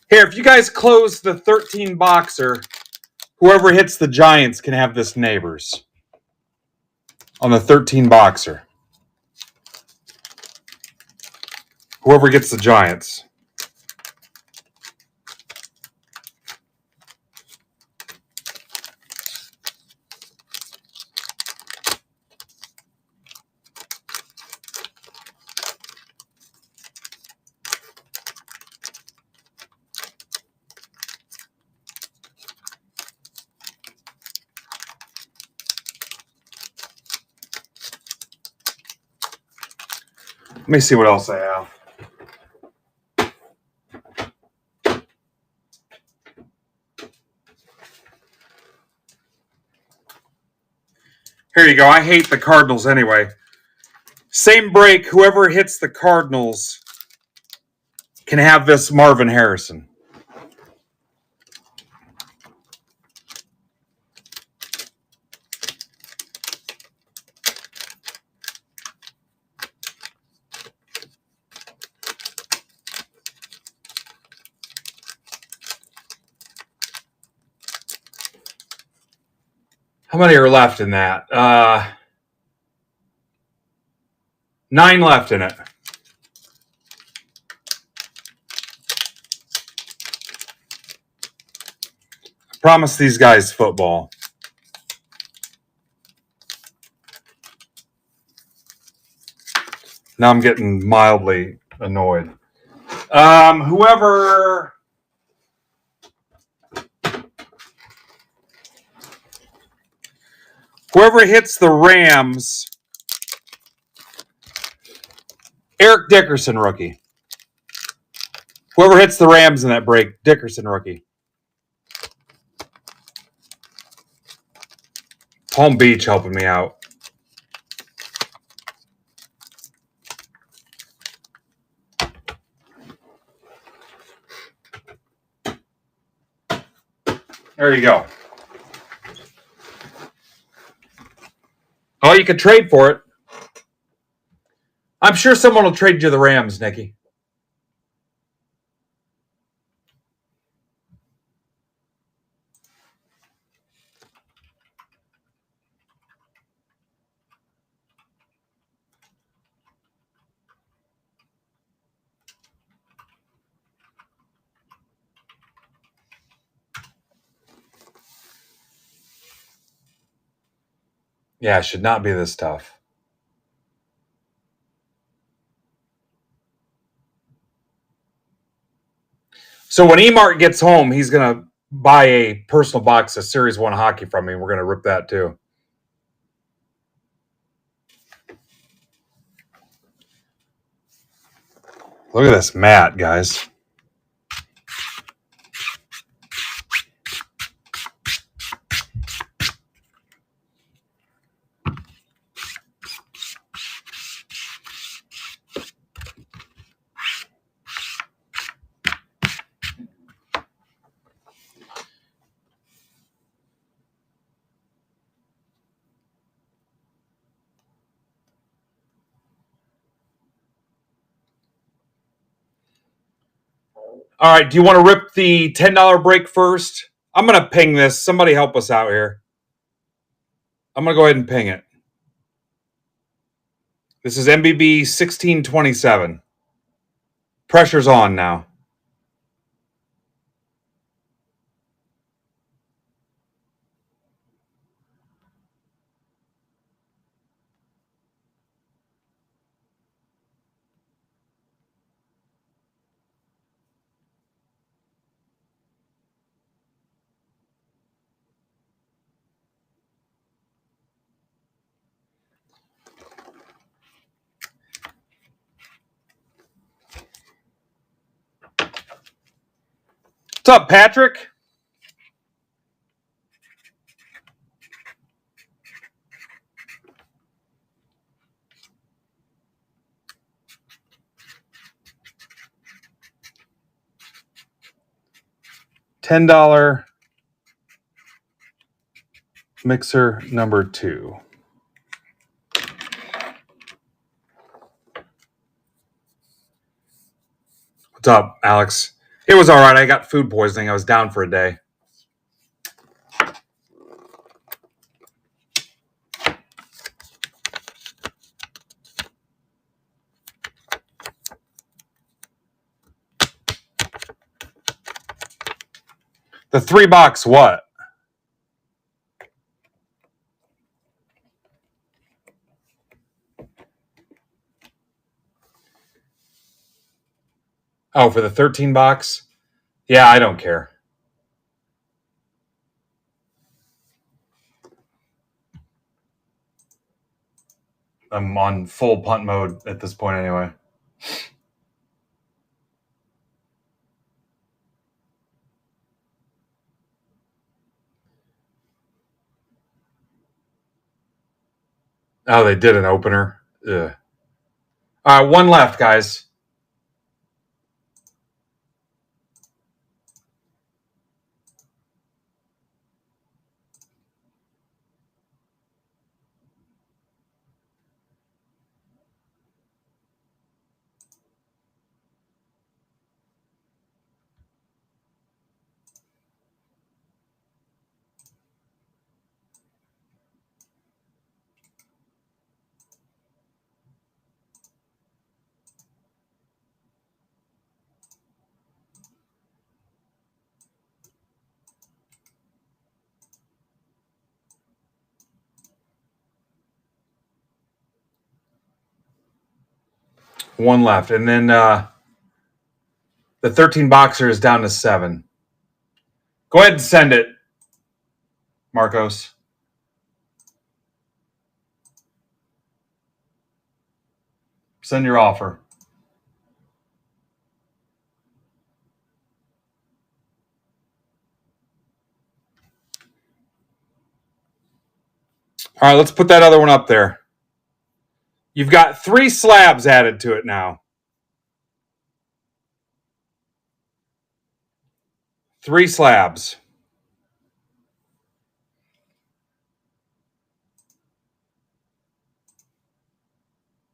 Here, if you guys close the 13 boxer, whoever hits the Giants can have this neighbors on the 13 boxer. Whoever gets the Giants. Let me see what else I have. Here you go. I hate the Cardinals anyway. Same break. Whoever hits the Cardinals can have this Marvin Harrison. How many are left in that? 9 left in it. I promise these guys football. Now I'm getting mildly annoyed. Whoever hits the Rams, Eric Dickerson rookie. Whoever hits the Rams in that break, Dickerson rookie. Palm Beach helping me out. There you go. Oh, you could trade for it. I'm sure someone will trade you the Rams, Nikki. Yeah, it should not be this tough. So when Emart gets home, he's going to buy a personal box of Series 1 hockey from me. We're going to rip that too. Look at this mat, guys. All right, do you want to rip the $10 break first? I'm going to ping this. Somebody help us out here. I'm going to go ahead and ping it. This is MBB 1627. Pressure's on now. What's up, Patrick? $10 mixer number 2. What's up, Alex? It was all right. I got food poisoning. I was down for a day. The 3-box what? Oh, for the 13-box? Yeah, I don't care. I'm on full punt mode at this point anyway. Oh, they did an opener. Ugh. All right, one left, guys. One left. And then the 13 boxer is down to 7. Go ahead and send it, Marcos. Send your offer. All right, let's put that other one up there. You've got 3 slabs added to it now. 3 slabs.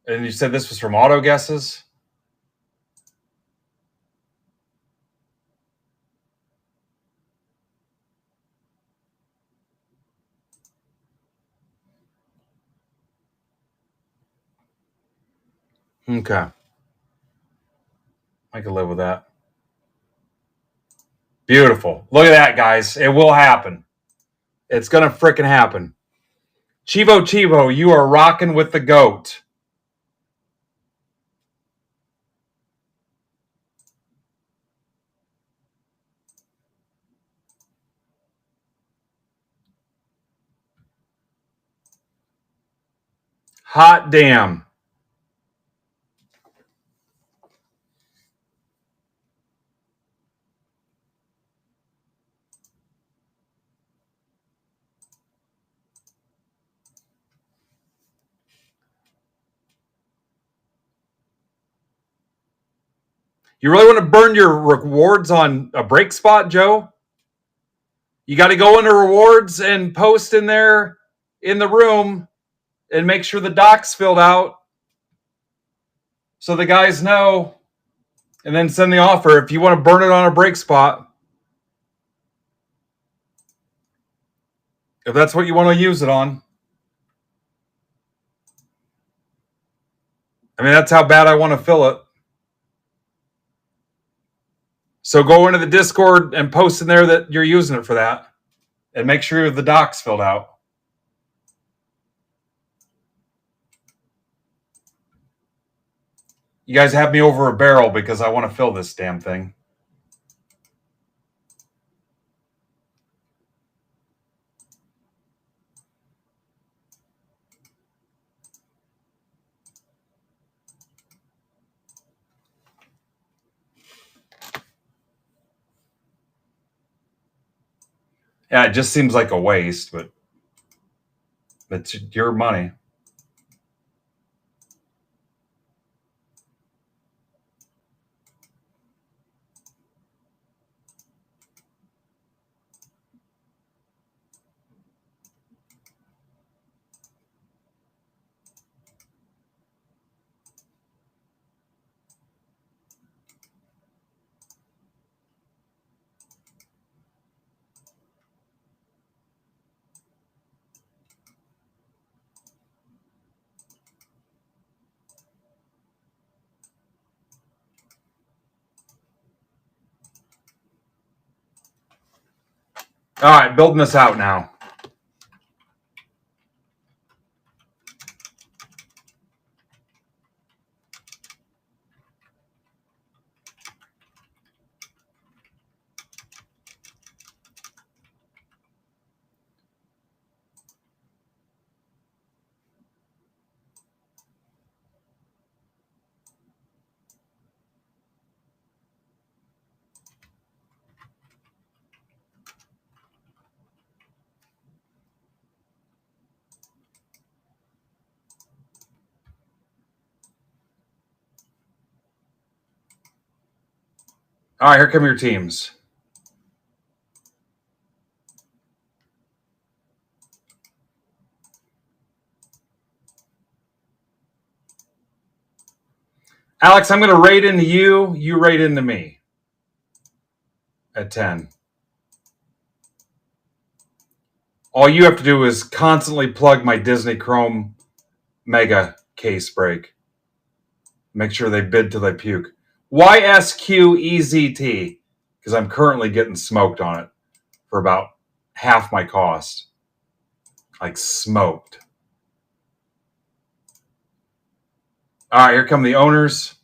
And you said this was from Auto Guesses? Okay. I can live with that. Beautiful. Look at that, guys. It will happen. It's going to frickin' happen. Chivo, you are rocking with the GOAT. Hot damn. You really want to burn your rewards on a break spot, Joe? You got to go into rewards and post in there in the room and make sure the doc's filled out so the guys know and then send the offer. If you want to burn it on a break spot, if that's what you want to use it on. I mean, that's how bad I want to fill it. So go into the Discord and post in there that you're using it for that. And make sure the doc's filled out. You guys have me over a barrel because I want to fill this damn thing. Yeah, it just seems like a waste, but it's your money. All right, building this out now. All right, here come your teams. Alex, I'm going to rate into you. You rate into me at 10. All you have to do is constantly plug my Disney Chrome Mega case break. Make sure they bid till they puke. YSQEZT, because I'm currently getting smoked on it for about half my cost. Like smoked. All right, here come the owners.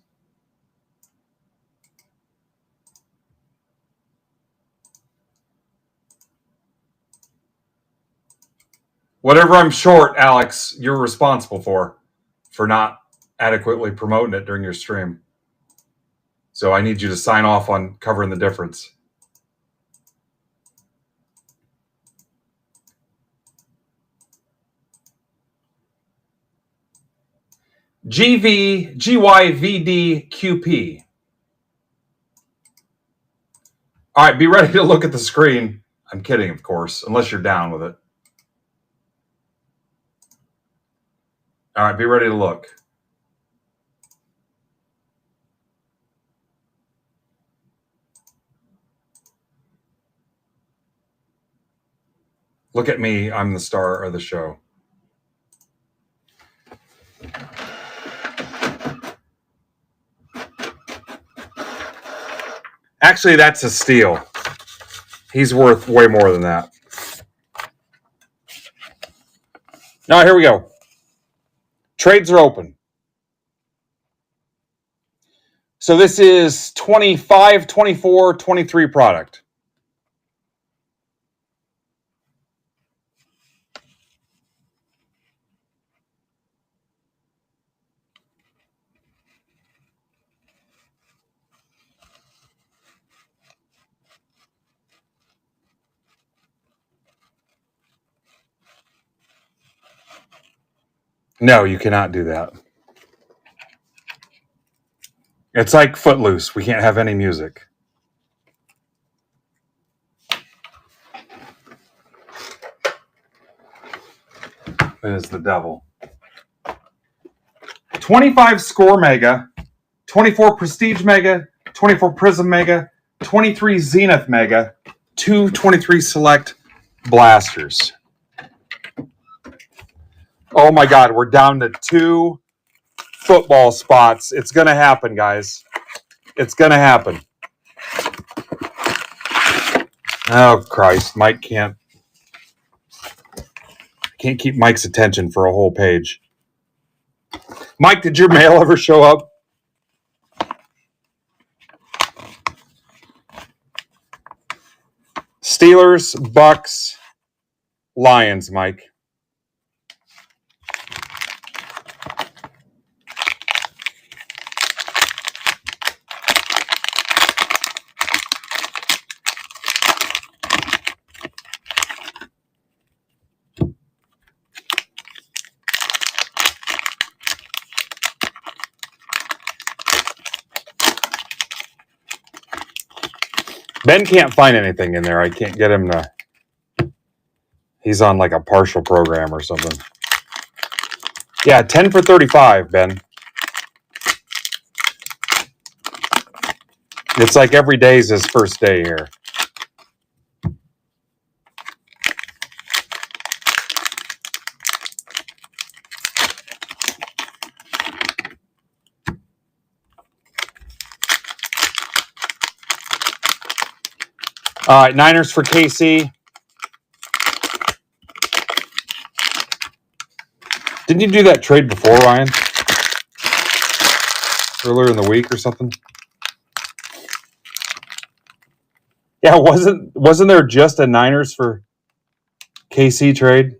Whatever I'm short, Alex, you're responsible for not adequately promoting it during your stream. So I need you to sign off on covering the difference. GVGYVDQP. All right, be ready to look at the screen. I'm kidding, of course, unless you're down with it. All right, be ready to look. Look at me. I'm the star of the show. Actually, that's a steal. He's worth way more than that. Now, here we go. Trades are open. So this is 25, 24, 23 product. No, you cannot do that. It's like Footloose. We can't have any music. It is the devil. 25 Score Mega, 24 Prestige Mega, 24 Prism Mega, 23 Zenith Mega, 2 23 Select blasters. Oh my God, we're down to 2 football spots. It's going to happen, guys. It's going to happen. Oh, Christ. Mike can't keep Mike's attention for a whole page. Mike, did your mail ever show up? Steelers, Bucks, Lions, Mike. Ben can't find anything in there. I can't get him to... He's on like a partial program or something. Yeah, 10 for 35, Ben. It's like every day is his first day here. All right, Niners for KC. Didn't you do that trade before, Ryan? Earlier in the week or something? Yeah, wasn't there just a Niners for KC trade?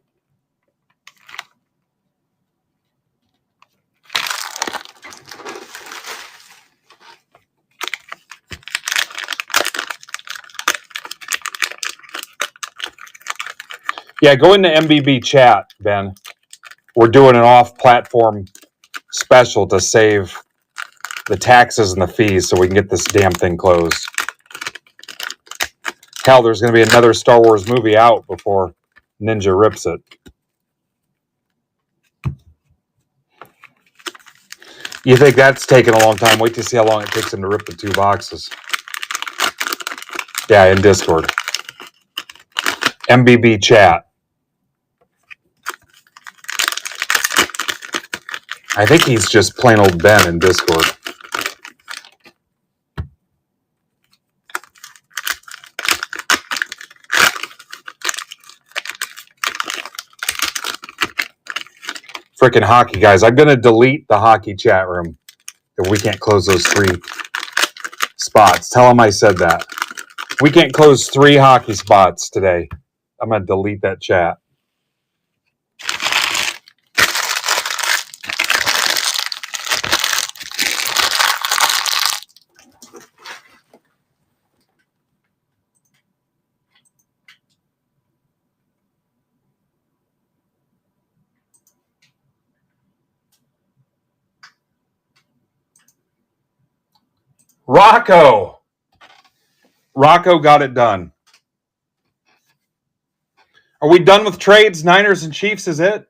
Yeah, go into MBB chat, Ben. We're doing an off-platform special to save the taxes and the fees so we can get this damn thing closed. Hell, there's going to be another Star Wars movie out before Ninja rips it. You think that's taking a long time? Wait to see how long it takes him to rip the 2 boxes. Yeah, in Discord. MBB chat. I think he's just plain old Ben in Discord. Freaking hockey, guys. I'm going to delete the hockey chat room if we can't close those 3 spots. Tell him I said that. We can't close 3 hockey spots today. I'm going to delete that chat. Rocco got it done. Are we done with trades? Niners and Chiefs is it?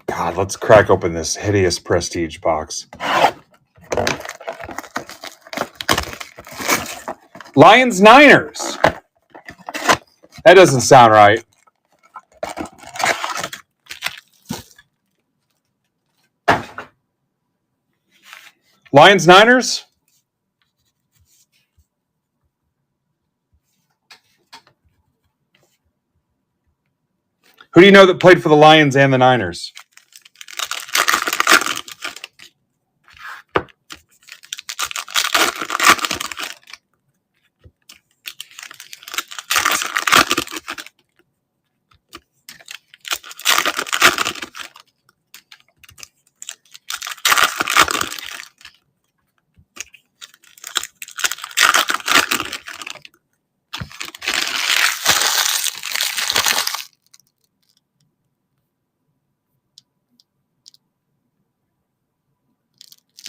God, let's crack open this hideous prestige box. Lions Niners. That doesn't sound right. Lions Niners? Who do you know that played for the Lions and the Niners?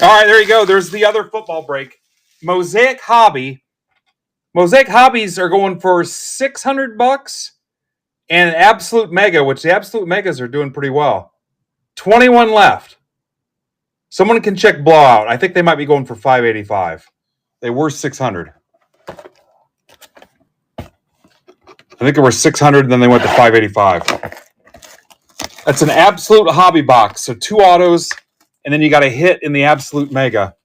All right, there you go. There's the other football break. Mosaic Hobby. Mosaic Hobbies are going for $600 and Absolute Mega, which the Absolute Megas are doing pretty well. 21 left. Someone can check Blowout. I think they might be going for $585. They were $600. I think they were $600, and then they went to $585. That's an absolute hobby box. So 2 autos, and then you got a hit in the absolute mega.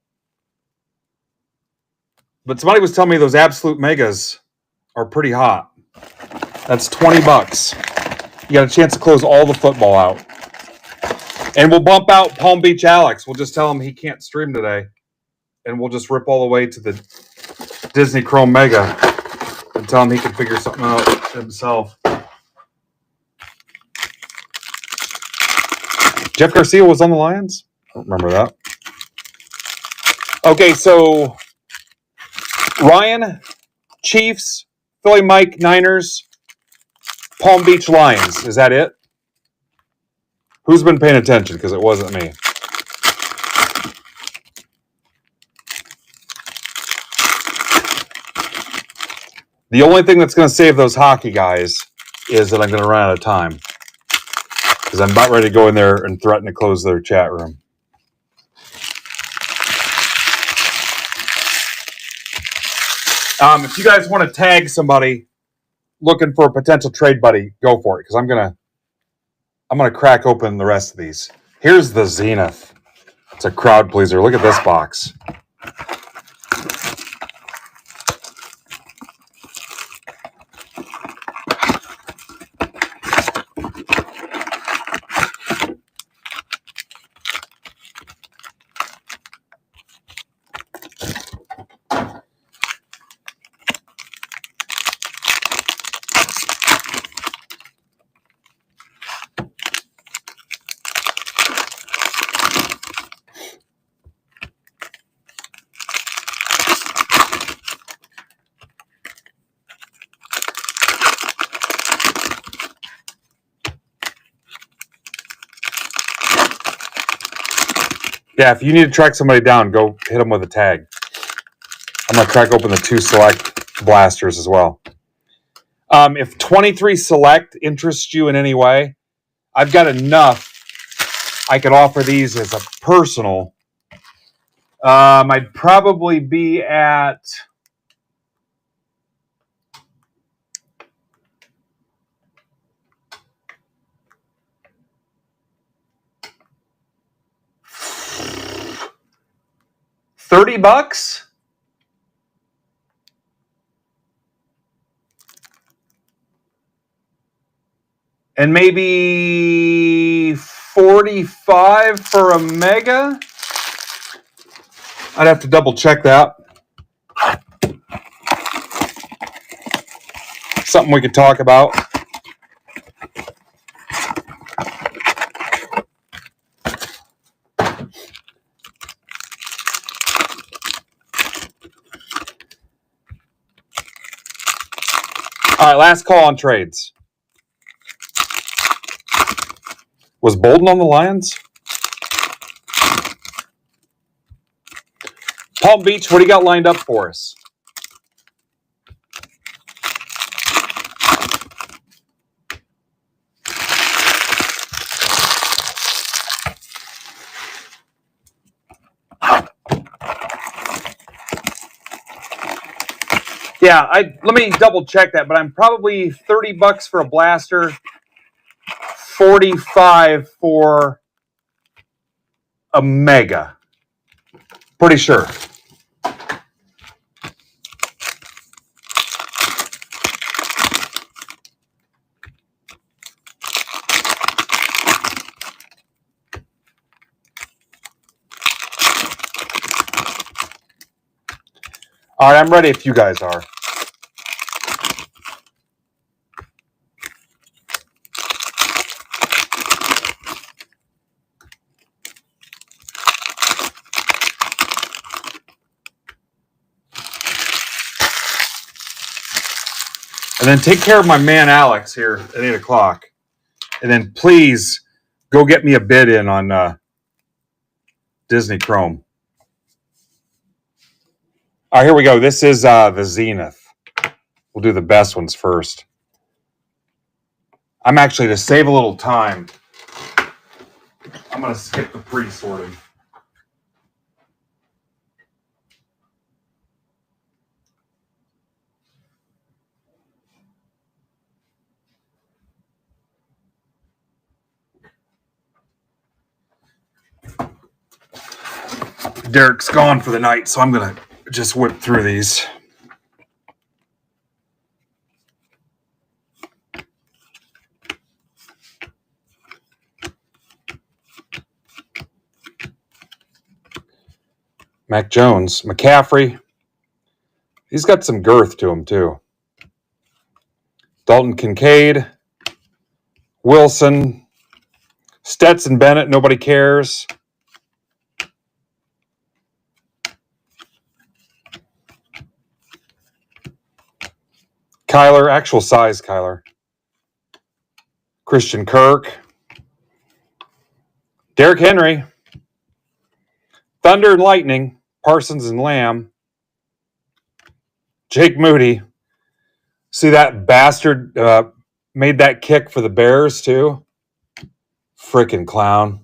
But somebody was telling me those absolute megas are pretty hot. That's $20. You got a chance to close all the football out. And we'll bump out Palm Beach Alex. We'll just tell him he can't stream today. And we'll just rip all the way to the Disney Chrome Mega and tell him he can figure something out himself. Jeff Garcia was on the Lions? I don't remember that. Okay, so Ryan, Chiefs, Philly Mike, Niners, Palm Beach Lions. Is that it? Who's been paying attention? Because it wasn't me. The only thing that's going to save those hockey guys is that I'm going to run out of time. Because I'm about ready to go in there and threaten to close their chat room. If you guys want to tag somebody looking for a potential trade buddy, go for it. Because I'm gonna crack open the rest of these. Here's the Zenith. It's a crowd pleaser. Look at this box. Yeah, if you need to track somebody down, go hit them with a tag. I'm going to crack open the 2 select blasters as well. If 23 select interests you in any way, I've got enough. I could offer these as a personal. I'd probably be at... $30? And maybe 45 for a mega? I'd have to double check that. Something we could talk about. All right, last call on trades. Was Bolden on the Lions? Palm Beach, what do you got lined up for us? Yeah, let me double check that, but I'm probably $30 for a blaster, 45 for a mega. Pretty sure. All right, I'm ready if you guys are. And then take care of my man Alex here at 8 o'clock. And then please go get me a bid in on Disney Chrome. All right, here we go. This is the Zenith. We'll do the best ones first. I'm actually, to save a little time, I'm going to skip the pre-sorting. Derek's gone for the night, so I'm going to just whip through these. Mac Jones, McCaffrey. He's got some girth to him, too. Dalton Kincaid, Wilson, Stetson Bennett, nobody cares. Kyler, actual size Kyler. Christian Kirk. Derrick Henry. Thunder and Lightning, Parsons and Lamb. Jake Moody. See that bastard made that kick for the Bears, too? Frickin' clown.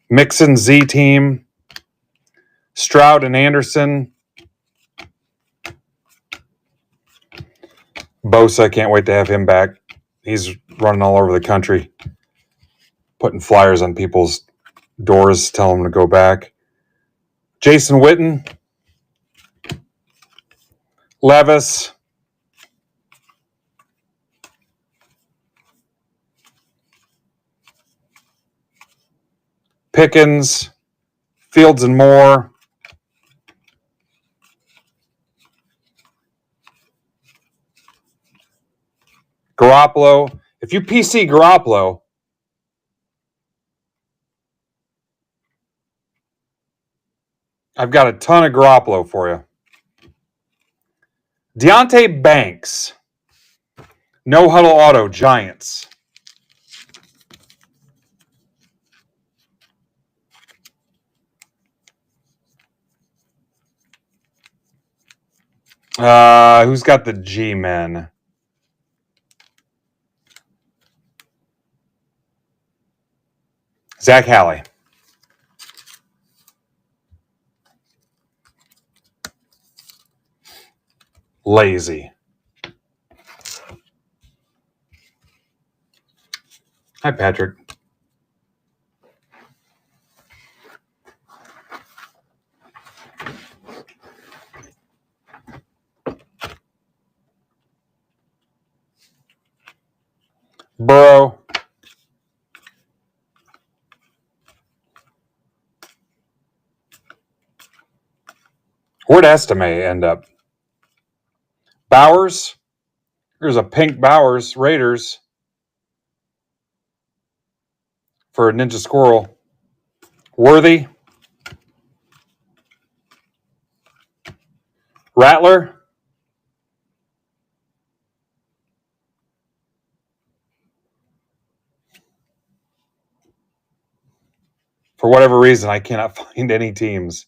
Mixon Z team. Stroud and Anderson. Bosa, can't wait to have him back. He's running all over the country, putting flyers on people's doors, telling them to go back. Jason Witten. Levis. Pickens. Fields and Moore. Garoppolo. If you PC Garoppolo, I've got a ton of Garoppolo for you. Deontay Banks. No Huddle Auto, Giants. Who's got the G-Men? Zach Halley. Lazy. Hi, Patrick. Burrow. Where'd Estime end up? Bowers. There's a pink Bowers. Raiders. For a Ninja Squirrel. Worthy. Rattler. For whatever reason, I cannot find any teams.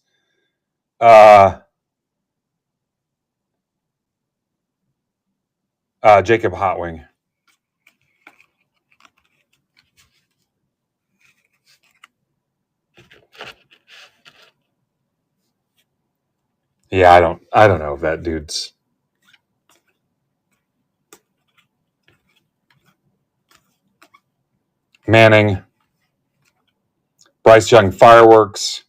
Jacob Hotwing. Yeah, I don't know if that dude's. Manning. Bryce Young Fireworks.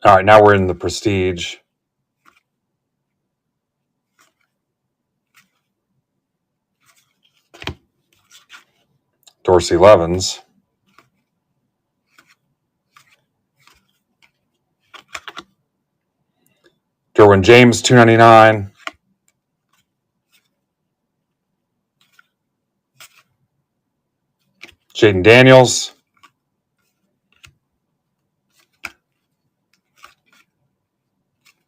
All right, now we're in the Prestige. Dorsey Levens. Derwin James, $2.99. Jaden Daniels.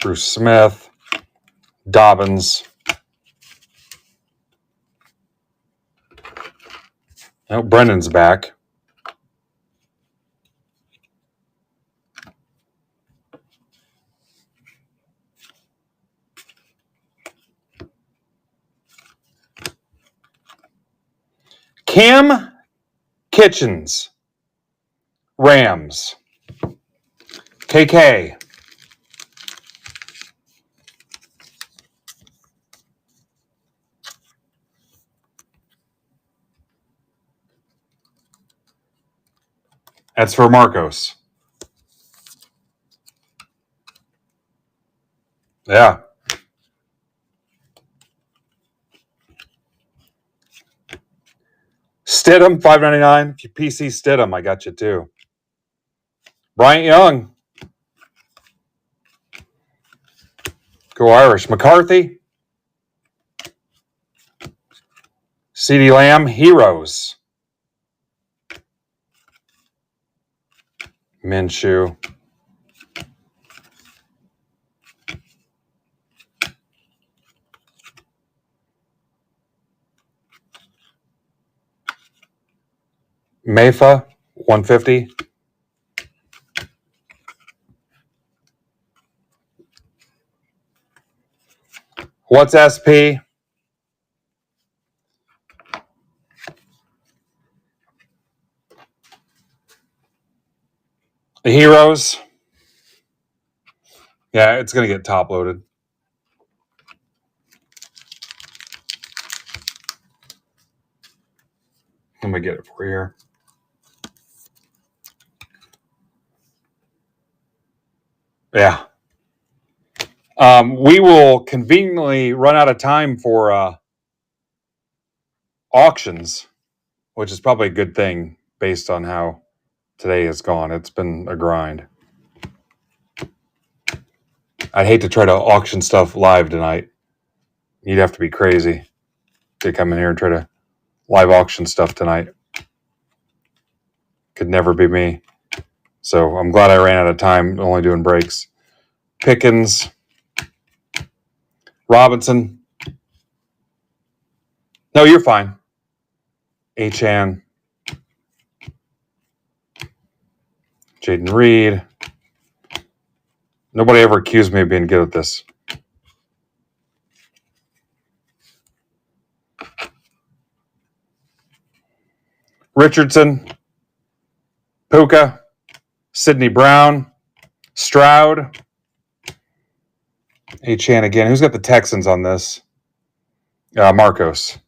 Bruce Smith. Dobbins. Oh, Brendan's back. Cam Kitchens. Rams. KK. That's for Marcos. Yeah. Stidham, $5.99. If you PC Stidham, I got you too. Bryant Young. Go Irish. McCarthy. CeeDee Lamb. Heroes. Minshew. Mayfa, 150. What's SP? The Heroes. Yeah, it's going to get top loaded. Let me get it for you here. Yeah. We will conveniently run out of time for auctions, which is probably a good thing based on how today has gone. It's been a grind. I'd hate to try to auction stuff live tonight. You'd have to be crazy to come in here and try to live auction stuff tonight. Could never be me. So I'm glad I ran out of time only doing breaks. Pickens. Robinson. No, you're fine. Achan. Jaden Reed. Nobody ever accused me of being good at this. Richardson. Puka. Sidney Brown. Stroud. Achan again. Who's got the Texans on this? Marcos.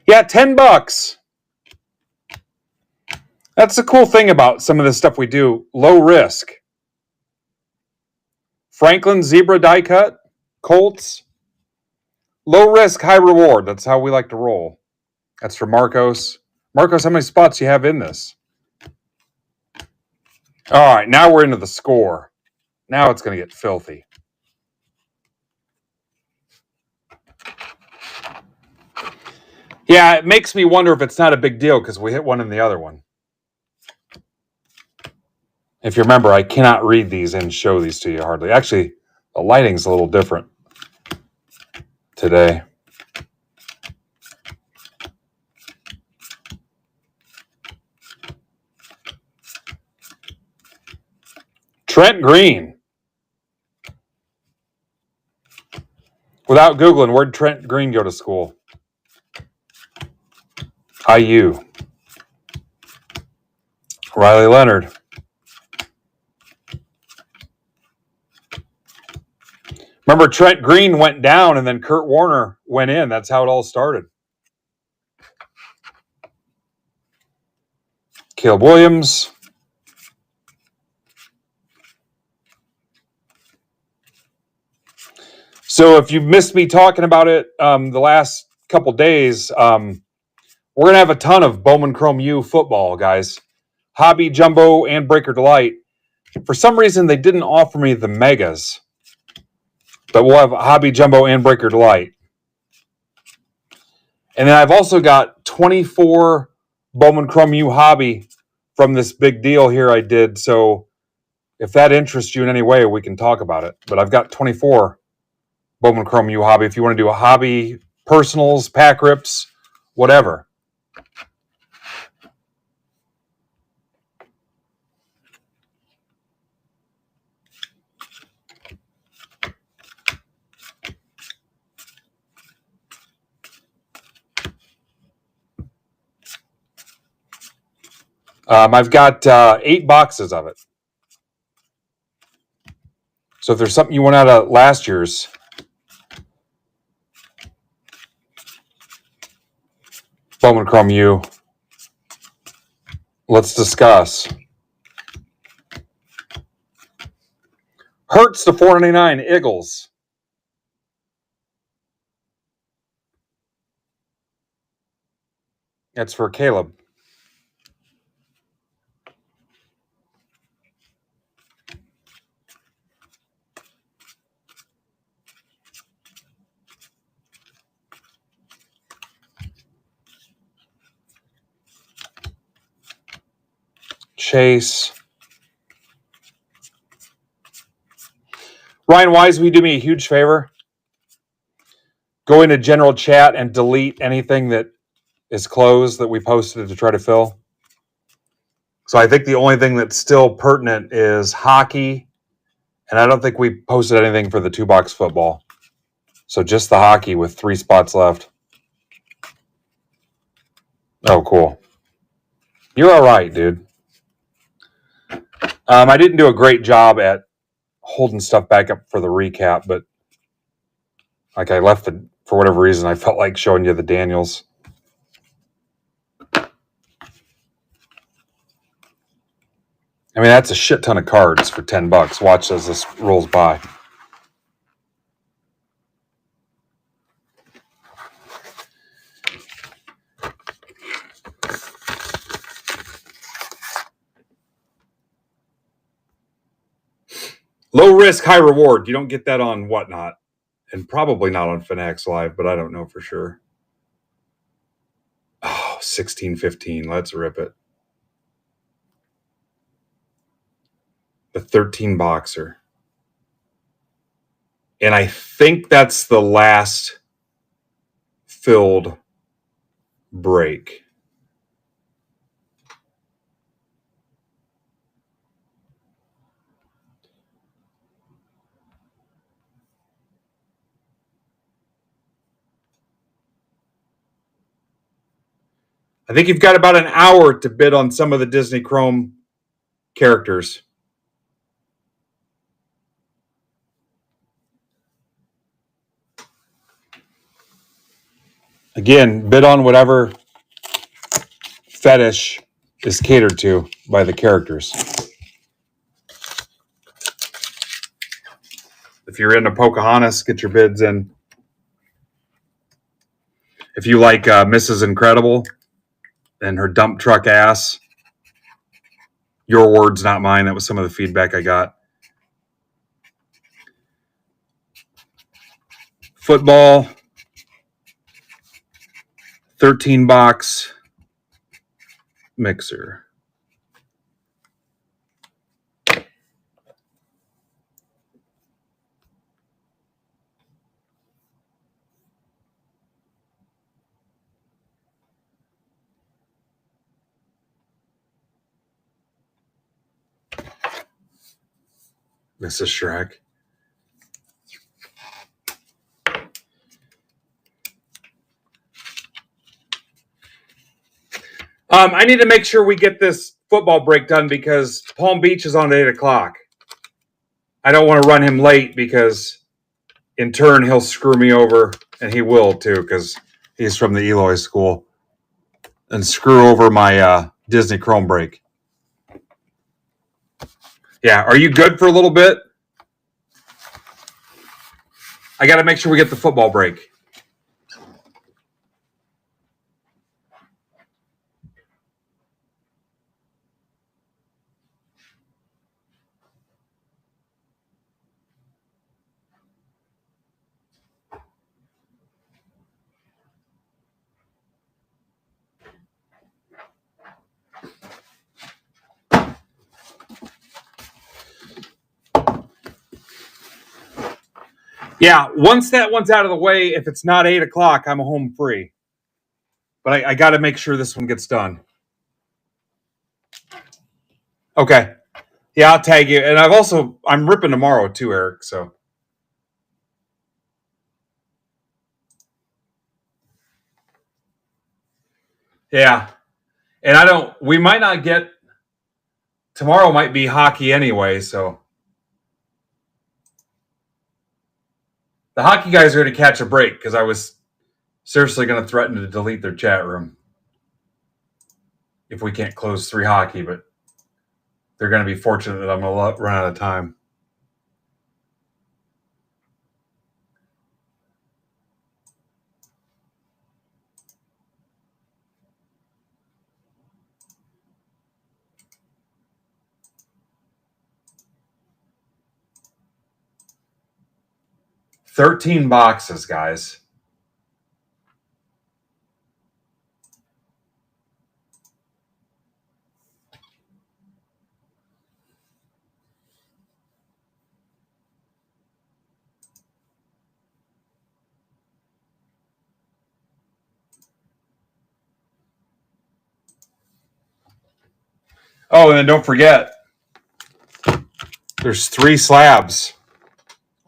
Yeah, $10. That's the cool thing about some of the stuff we do. Low risk. Franklin Zebra die cut. Colts. Low risk, high reward. That's how we like to roll. That's for Marcos. Marcos, how many spots do you have in this? All right, now we're into the score. Now it's going to get filthy. Yeah, it makes me wonder if it's not a big deal because we hit one in the other one. If you remember, I cannot read these and show these to you hardly. Actually, the lighting's a little different today. Trent Green. Without Googling, where'd Trent Green go to school? IU. Riley Leonard. Remember, Trent Green went down and then Kurt Warner went in. That's how it all started. Caleb Williams. So if you missed me talking about it the last couple days, we're going to have a ton of Bowman Chrome U football, guys. Hobby, Jumbo, and Breaker Delight. For some reason, they didn't offer me the Megas. But we'll have Hobby, Jumbo, and Breaker Delight. And then I've also got 24 Bowman Chrome U Hobby from this big deal here I did. So if that interests you in any way, we can talk about it. But I've got 24 Bowman Chrome U Hobby. If you want to do a hobby, personals, pack rips, whatever. I've got 8 boxes of it. So if there's something you want out of last year's, Bowman Chrome U, let's discuss. Hurts to $4.99, Eagles. That's for Caleb. Chase. Ryan Wise, will you do me a huge favor? Go into general chat and delete anything that is closed that we posted to try to fill. So I think the only thing that's still pertinent is hockey, and I don't think we posted anything for the 2-box football. So just the hockey with 3 spots left. Oh, cool. You're all right, dude. I didn't do a great job at holding stuff back up for the recap, but like I left the, for whatever reason, I felt like showing you the Daniels. I mean, that's a shit ton of cards for $10. Watch as this rolls by. Low risk, high reward. You don't get that on Whatnot. And probably not on Fanatics Live, but I don't know for sure. Oh, 16-15. Let's rip it. The 13 boxer. And I think that's the last filled break. I think you've got about an hour to bid on some of the Disney Chrome characters. Again, bid on whatever fetish is catered to by the characters. If you're into Pocahontas, get your bids in. If you like Mrs. Incredible and her dump truck ass, your words, not mine. That was some of the feedback I got. Football, 13 box mixer. Mrs. Shrek. I need to make sure we get this football break done because Palm Beach is on at 8 o'clock. I don't want to run him late because in turn he'll screw me over, and he will too because he's from the Eloy school, and screw over my Disney Chrome break. Yeah, are you good for a little bit? I got to make sure we get the football break. Yeah, once that one's out of the way, if it's not 8 o'clock, I'm home free. But I got to make sure this one gets done. Okay. Yeah, I'll tag you. And I'm ripping tomorrow too, Eric. So. Yeah. And we might not get, tomorrow might be hockey anyway. So. The hockey guys are going to catch a break because I was seriously going to threaten to delete their chat room if we can't close 3 hockey, but they're going to be fortunate that I'm going to run out of time. $13 boxes, guys. Oh, and then don't forget, there's 3 slabs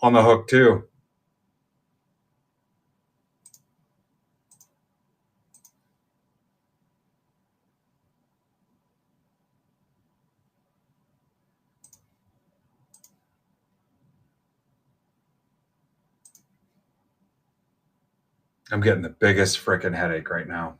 on the hook too. I'm getting the biggest freaking headache right now.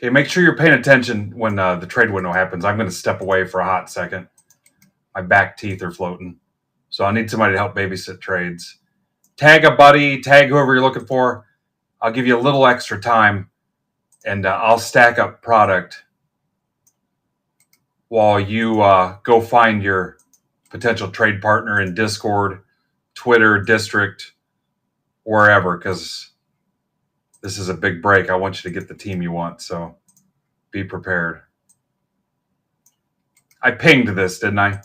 Okay, make sure you're paying attention when the trade window happens. I'm going to step away for a hot second. My back teeth are floating. So I need somebody to help babysit trades. Tag a buddy, tag whoever you're looking for. I'll give you a little extra time, and I'll stack up product while you go find your potential trade partner in Discord, Twitter, District, wherever, because this is a big break. I want you to get the team you want, so be prepared. I pinged this, didn't I?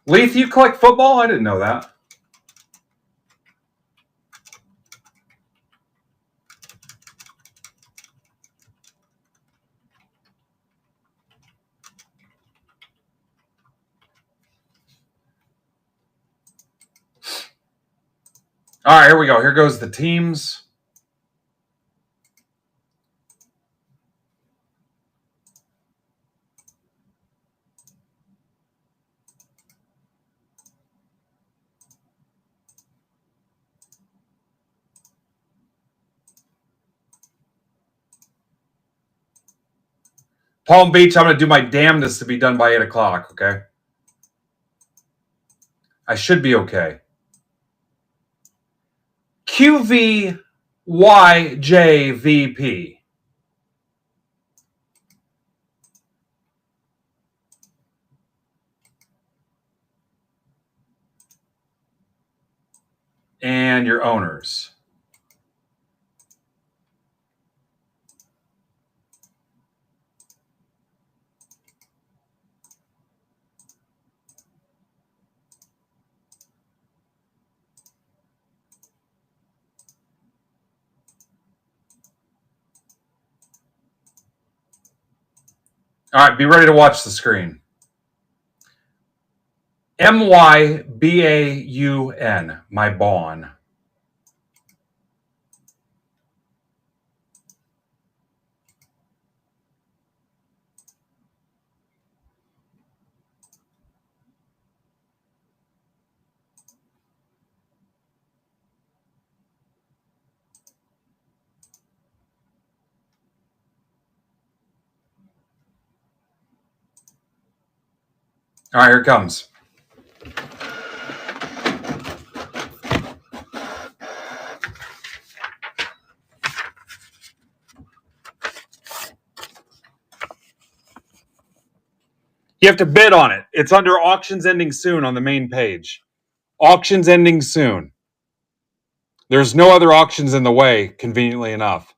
Leith, you collect football? I didn't know that. All right, here we go. Here goes the teams. Palm Beach, I'm going to do my damnedest to be done by 8 o'clock, okay? I should be okay. QVYJVP. And your owners. All right, be ready to watch the screen. MYBAUN, my Bawn. All right, here it comes. You have to bid on it. It's under auctions ending soon on the main page. Auctions ending soon. There's no other auctions in the way, conveniently enough.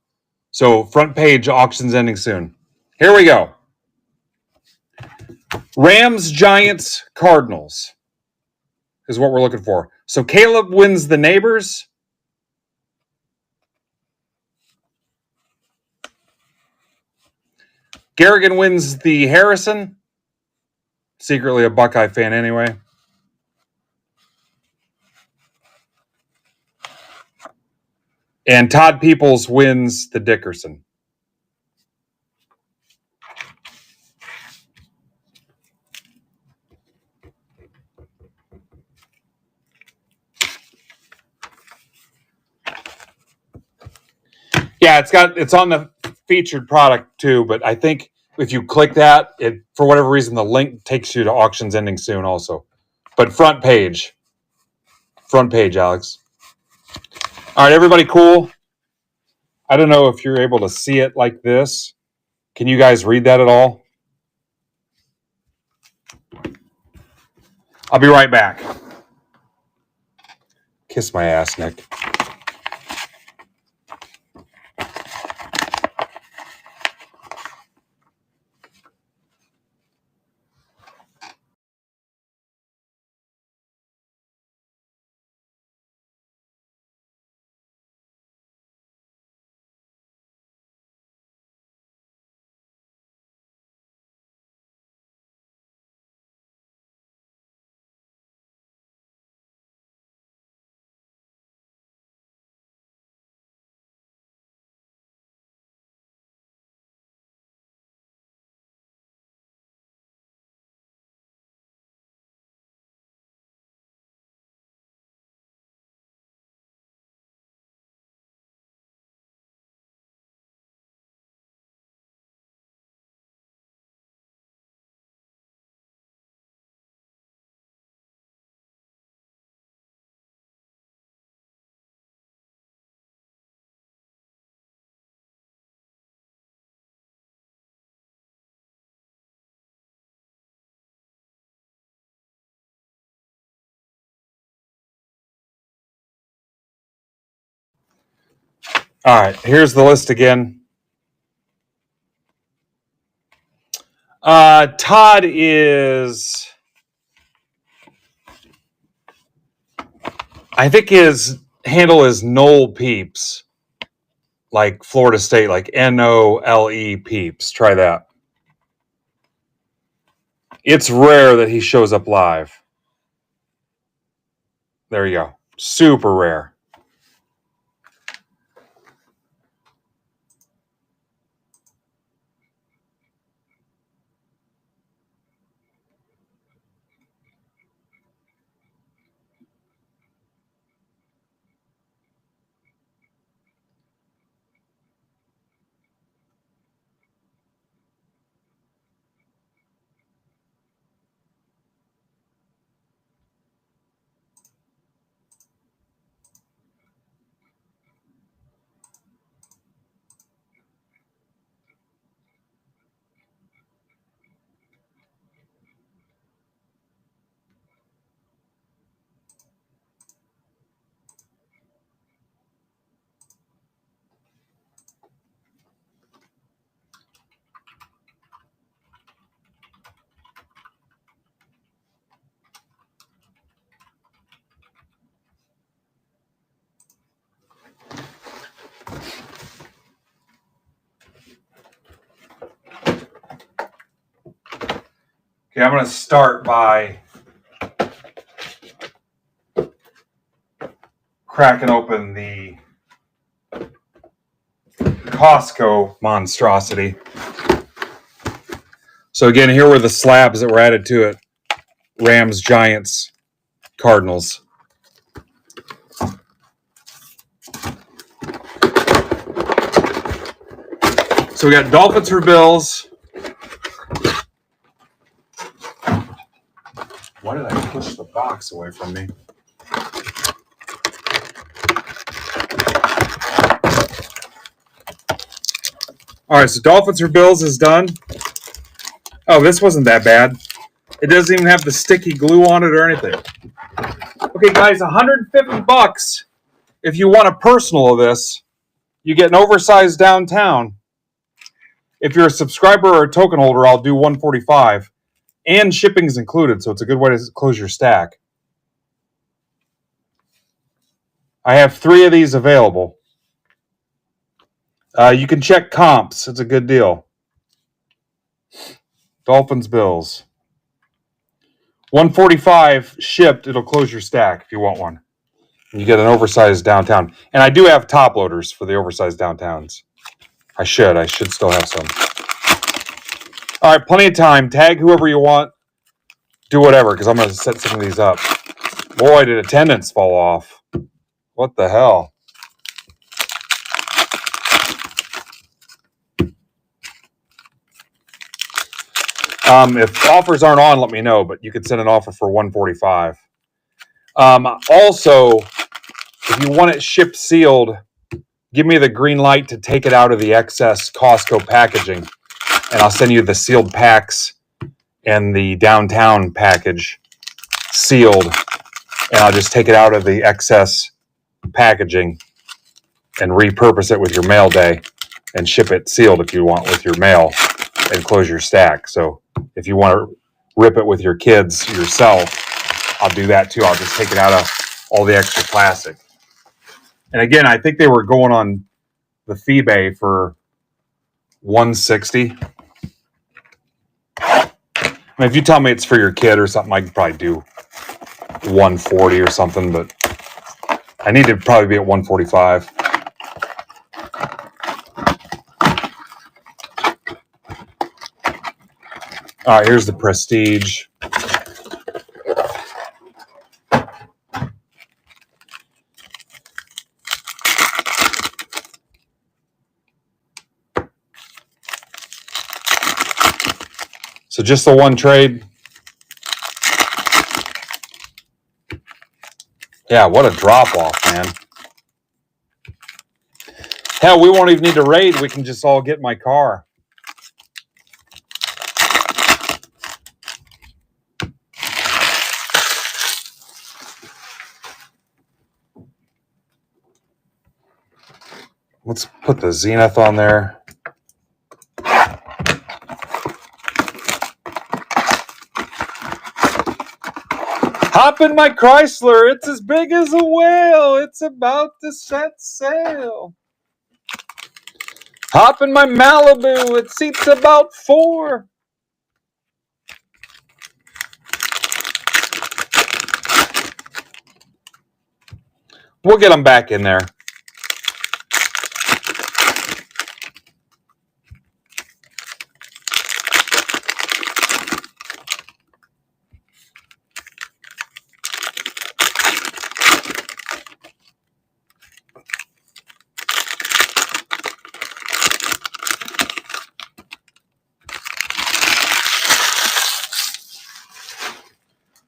So front page, auctions ending soon. Here we go. Rams, Giants, Cardinals is what we're looking for. So Caleb wins the neighbors. Garrigan wins the Harrison. Secretly a Buckeye fan anyway. And Todd Peoples wins the Dickerson. Yeah, it's on the featured product too, but I think if you click that, it for whatever reason the link takes you to auctions ending soon also. But front page, Alex. All right, everybody cool? I don't know if you're able to see it like this. Can you guys read that at all? I'll be right back. Kiss my ass, Nick. All right, here's the list again. Todd is, I think his handle is Noel Peeps, like Florida State, like Nole Peeps. Try that. It's rare that he shows up live. There you go. Super rare. Okay, I'm going to start by cracking open the Costco monstrosity. So again, here were the slabs that were added to it. Rams, Giants, Cardinals. So we got Dolphins for Bills. Why did I push the box away from me? All right, so Dolphins for Bills is done. Oh, this wasn't that bad. It doesn't even have the sticky glue on it or anything. Okay, guys, $150. If you want a personal of this, you get an oversized downtown. If you're a subscriber or a token holder, I'll do $145. And shipping's included, so it's a good way to close your stack. I have 3 of these available. You can check comps. It's a good deal. Dolphins, Bills. $145 shipped. It'll close your stack if you want one. You get an oversized downtown. And I do have top loaders for the oversized downtowns. I should still have some. All right, plenty of time. Tag whoever you want. Do whatever, because I'm going to set some of these up. Boy, did attendance fall off. What the hell? If offers aren't on, let me know, but you could send an offer for $145. Also, if you want it shipped sealed, give me the green light to take it out of the excess Costco packaging, and I'll send you the sealed packs and the downtown package sealed, and I'll just take it out of the excess packaging and repurpose it with your mail day and ship it sealed if you want with your mail and close your stack. So if you want to rip it with your kids yourself, I'll do that too. I'll just take it out of all the extra plastic. And again, I think they were going on the eBay for $160. I mean, if you tell me it's for your kid or something, I could probably do $140 or something, but I need to probably be at $145. All right, here's the Prestige. So just the one trade. Yeah, what a drop off, man. Hell, we won't even need to raid. We can just all get in my car. Let's put the Zenith on there. Hop in my Chrysler. It's as big as a whale. It's about to set sail. Hop in my Malibu. It seats about 4. We'll get them back in there.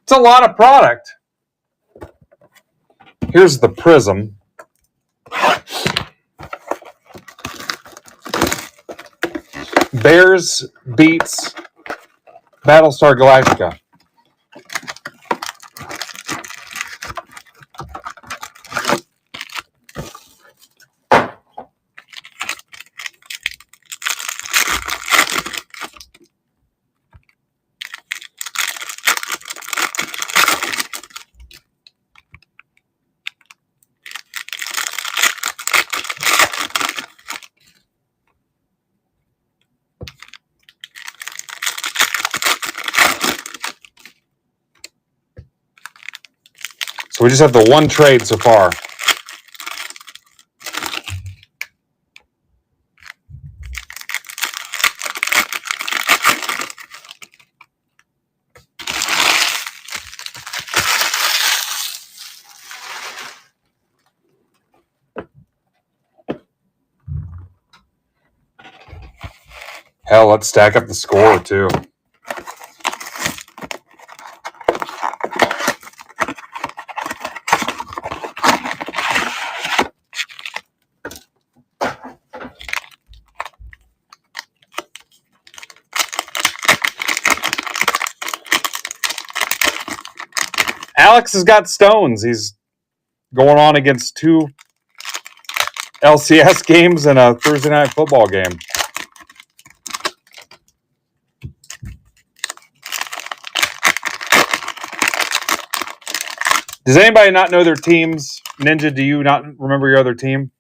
It's a lot of product. Here's the Prism. Bears beats Battlestar Galactica. So we just have the one trade so far. Hell, let's stack up the score too. Alex has got stones. He's going on against 2 LCS games and a Thursday night football game. Does anybody not know their teams? Ninja, do you not remember your other team?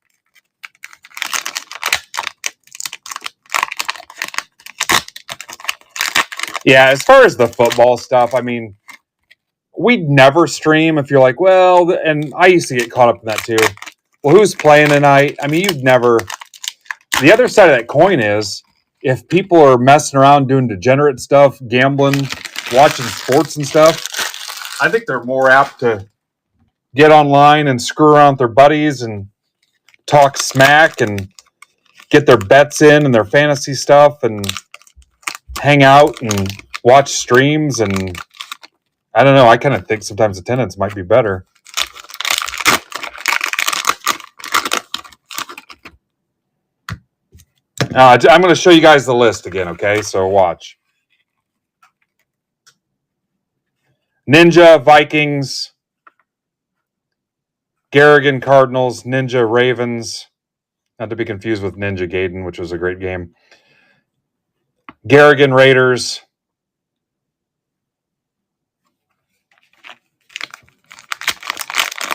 Yeah, as far as the football stuff, I mean, we'd never stream if you're like, well, and I used to get caught up in that too. Well, who's playing tonight? I mean, you'd never. The other side of that coin is if people are messing around doing degenerate stuff, gambling, watching sports and stuff, I think they're more apt to get online and screw around with their buddies and talk smack and get their bets in and their fantasy stuff and hang out and watch streams. And I don't know, I kind of think sometimes attendance might be better. I'm going to show you guys the list again, okay? So watch. Ninja, Vikings, Garrigan, Cardinals, Ninja, Ravens. Not to be confused with Ninja Gaiden, which was a great game. Garrigan, Raiders.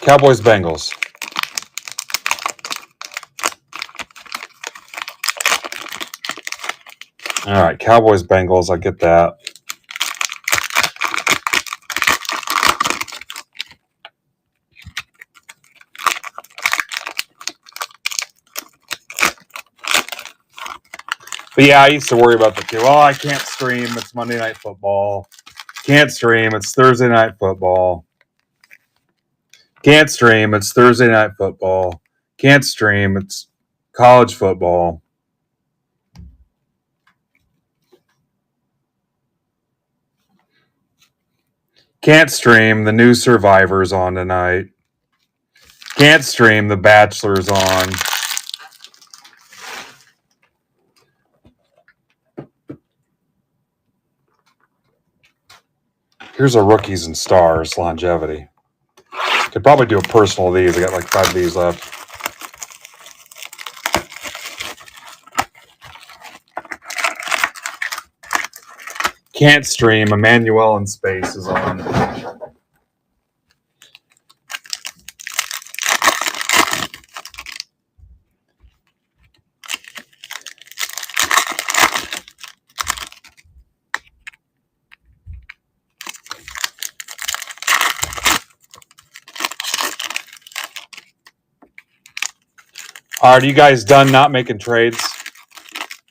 Cowboys, Bengals. All right, Cowboys, Bengals. I get that. But yeah, I used to worry about the too. Oh, I can't stream. It's Monday Night Football. Can't stream. It's Thursday Night Football. Can't stream. It's Thursday Night Football. Can't stream. It's college football. Can't stream. The new Survivor's on tonight. Can't stream. The Bachelor's on. Here's a Rookies and Stars longevity. Could probably do a personal of these. I got like 5 of these left. Can't stream. Emmanuel in Space is on. All right, are you guys done not making trades?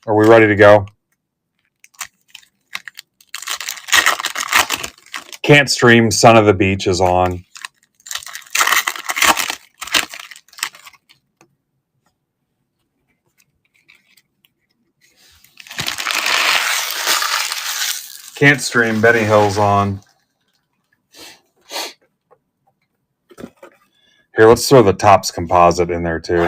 Are we ready to go? Can't stream. Son of the Beach is on. Can't stream. Benny Hill's on. Here, let's throw the Topps composite in there too.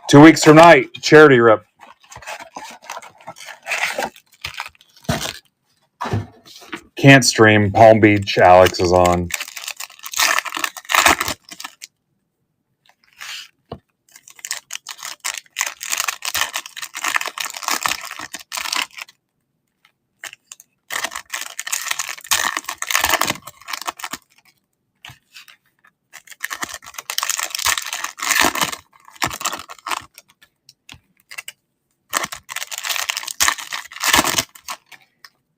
Two weeks from tonight, charity rip. Can't stream. Palm Beach. Alex is on.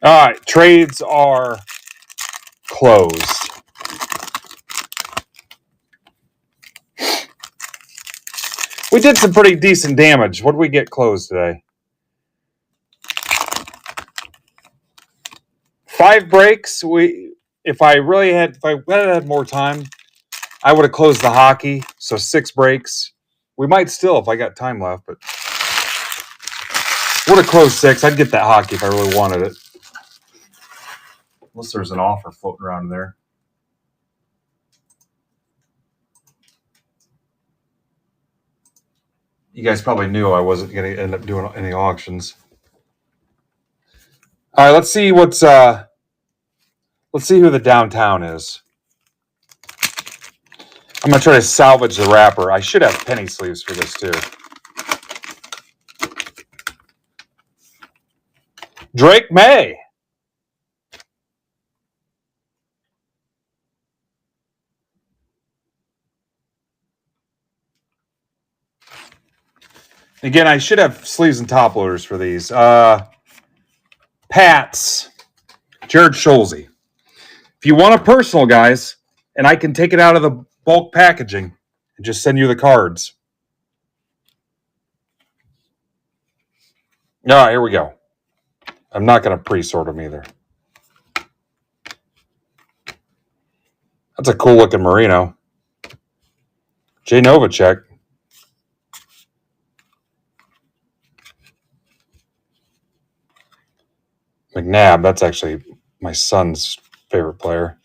All right, trades are closed. We did some pretty decent damage. What did we get closed today? 5 breaks. If I had more time, I would have closed the hockey. So 6 breaks. We might still if I got time left, but would have closed 6. I'd get that hockey if I really wanted it. Unless there's an offer floating around there. You guys probably knew I wasn't going to end up doing any auctions. All right, let's see let's see who the downtown is. I'm going to try to salvage the wrapper. I should have penny sleeves for this too. Drake May. Again, I should have sleeves and top loaders for these. Pats. Jared Scholze. If you want a personal, guys, and I can take it out of the bulk packaging and just send you the cards. All right, here we go. I'm not going to pre-sort them either. That's a cool looking merino. Jay Novacek. McNabb, that's actually my son's favorite player.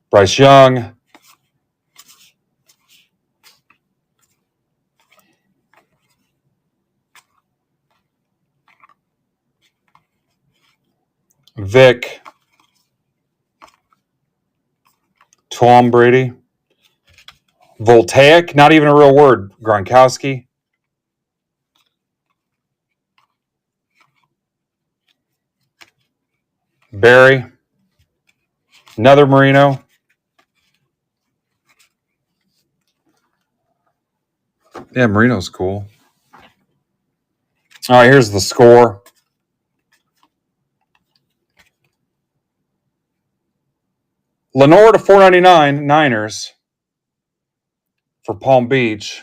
Bryce Young. Vic. Tom Brady. Voltaic, not even a real word. Gronkowski. Barry. Another merino. Yeah, merino's cool. All right, here's the score. Lenore to 499, Niners for Palm Beach.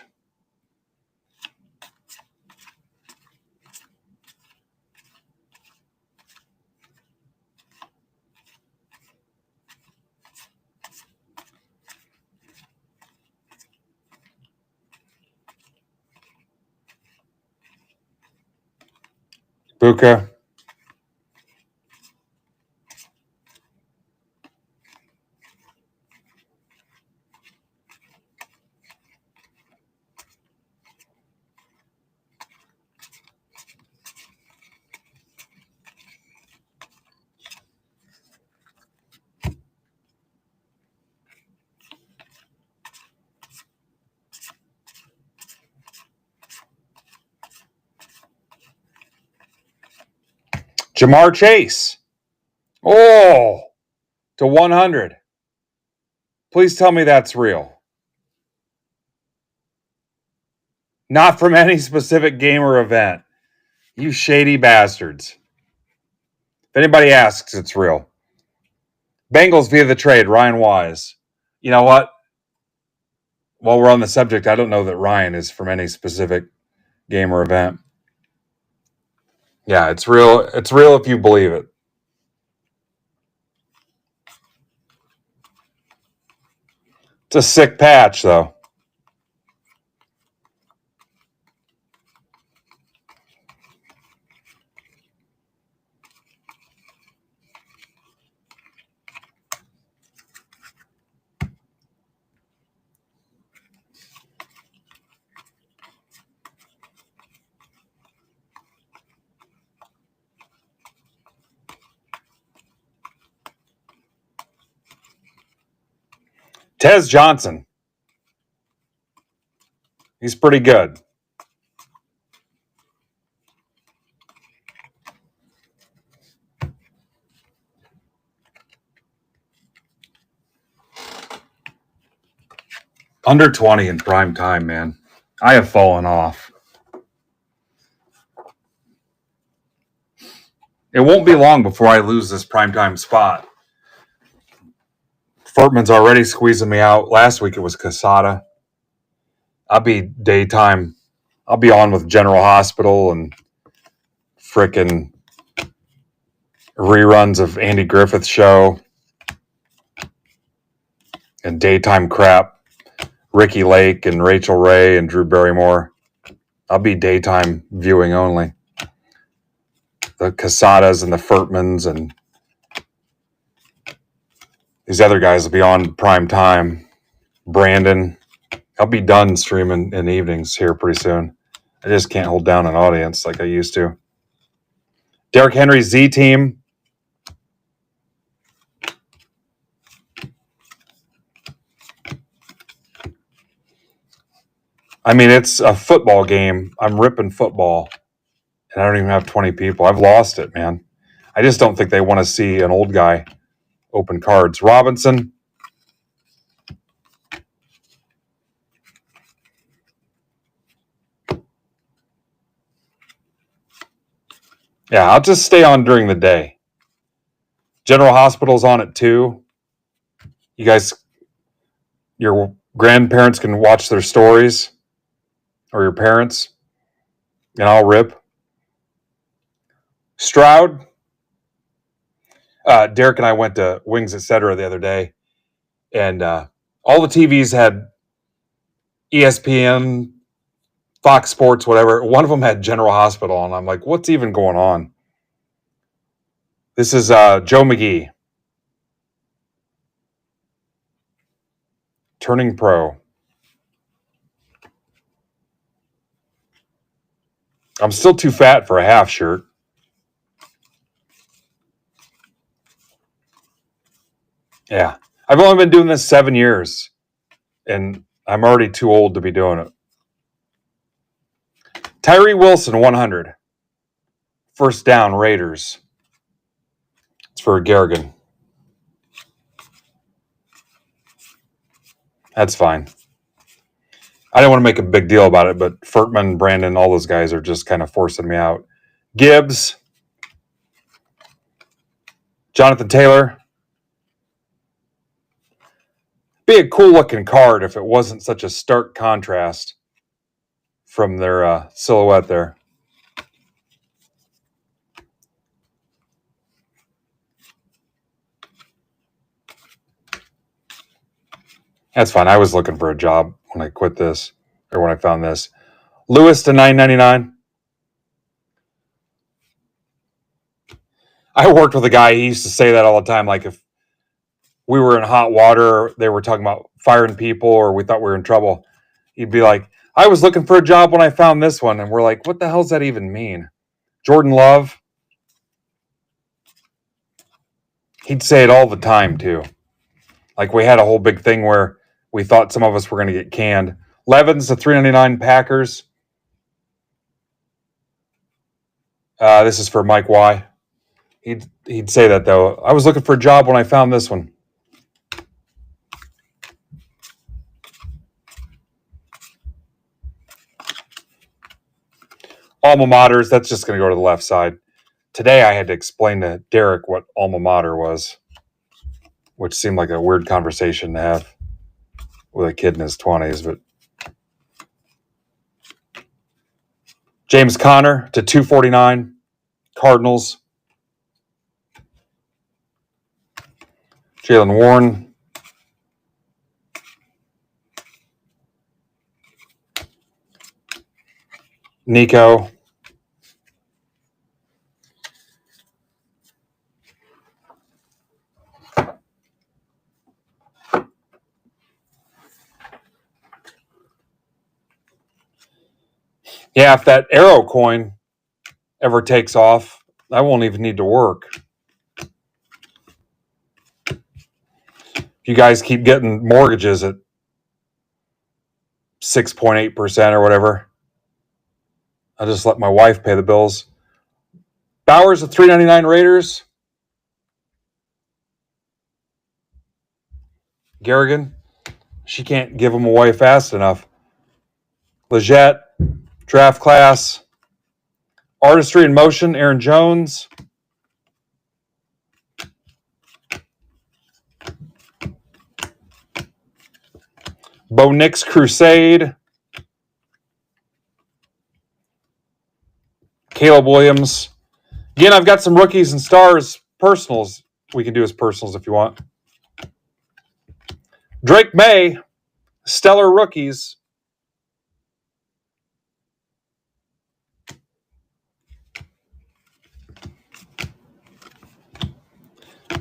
Buka. Jamar Chase. Oh, to 100. Please tell me that's real. Not from any specific game or event. You shady bastards. If anybody asks, it's real. Bengals via the trade, Ryan Wise. You know what? While we're on the subject, I don't know that Ryan is from any specific game or event. Yeah, it's real. It's real if you believe it. It's a sick patch, though. Tez Johnson. He's pretty good. Under 20 in prime time, man. I have fallen off. It won't be long before I lose this primetime spot. Furtman's already squeezing me out. Last week it was Casada. I'll be daytime. I'll be on with General Hospital and frickin' reruns of Andy Griffith's show and daytime crap. Ricky Lake and Rachel Ray and Drew Barrymore. I'll be daytime viewing only. The Casadas and the Furtmans and these other guys will be on prime time. Brandon. I'll be done streaming in the evenings here pretty soon. I just can't hold down an audience like I used to. Derrick Henry's Z team. I mean, it's a football game. I'm ripping football, and I don't even have 20 people. I've lost it, man. I just don't think they want to see an old guy open cards. Robinson. Yeah, I'll just stay on during the day. General Hospital's on at 2. You guys, your grandparents can watch their stories, or your parents, and I'll rip. Stroud. Derek and I went to Wings Etc. the other day, and all the TVs had ESPN, Fox Sports, whatever. One of them had General Hospital, and I'm like, what's even going on? This is Joe McGee, turning pro. I'm still too fat for a half shirt. Yeah. I've only been doing this 7 years, and I'm already too old to be doing it. Tyree Wilson, 100. First down, Raiders. It's for Garrigan. That's fine. I didn't want to make a big deal about it, but Furtman, Brandon, all those guys are just kind of forcing me out. Gibbs. Jonathan Taylor. Be a cool looking card if it wasn't such a stark contrast from their silhouette there. That's fine. I was looking for a job when I quit this, or when I found this. Lewis to $9.99. I worked with a guy, he used to say that all the time, like if we were in hot water, they were talking about firing people, or we thought we were in trouble, he'd be like, I was looking for a job when I found this one. And we're like, what the hell does that even mean? Jordan Love. He'd say it all the time, too. Like we had a whole big thing where we thought some of us were going to get canned. Levens to $3.99 Packers. This is for Mike Y. He'd say that, though. I was looking for a job when I found this one. Alma maters, that's just going to go to the left side. Today I had to explain to Derek what alma mater was, which seemed like a weird conversation to have with a kid in his 20s. But James Conner to $2.49, Cardinals. Jalen Warren. Nico. Yeah, if that Arrow coin ever takes off, I won't even need to work. If you guys keep getting mortgages at 6.8% or whatever, I'll just let my wife pay the bills. Bowers at $3.99 Raiders. Garrigan, she can't give them away fast enough. Leggett, draft class. Artistry in motion, Aaron Jones. Bo Nix Crusade. Caleb Williams. Again, I've got some rookies and stars personals we can do as personals if you want. Drake May, stellar rookies.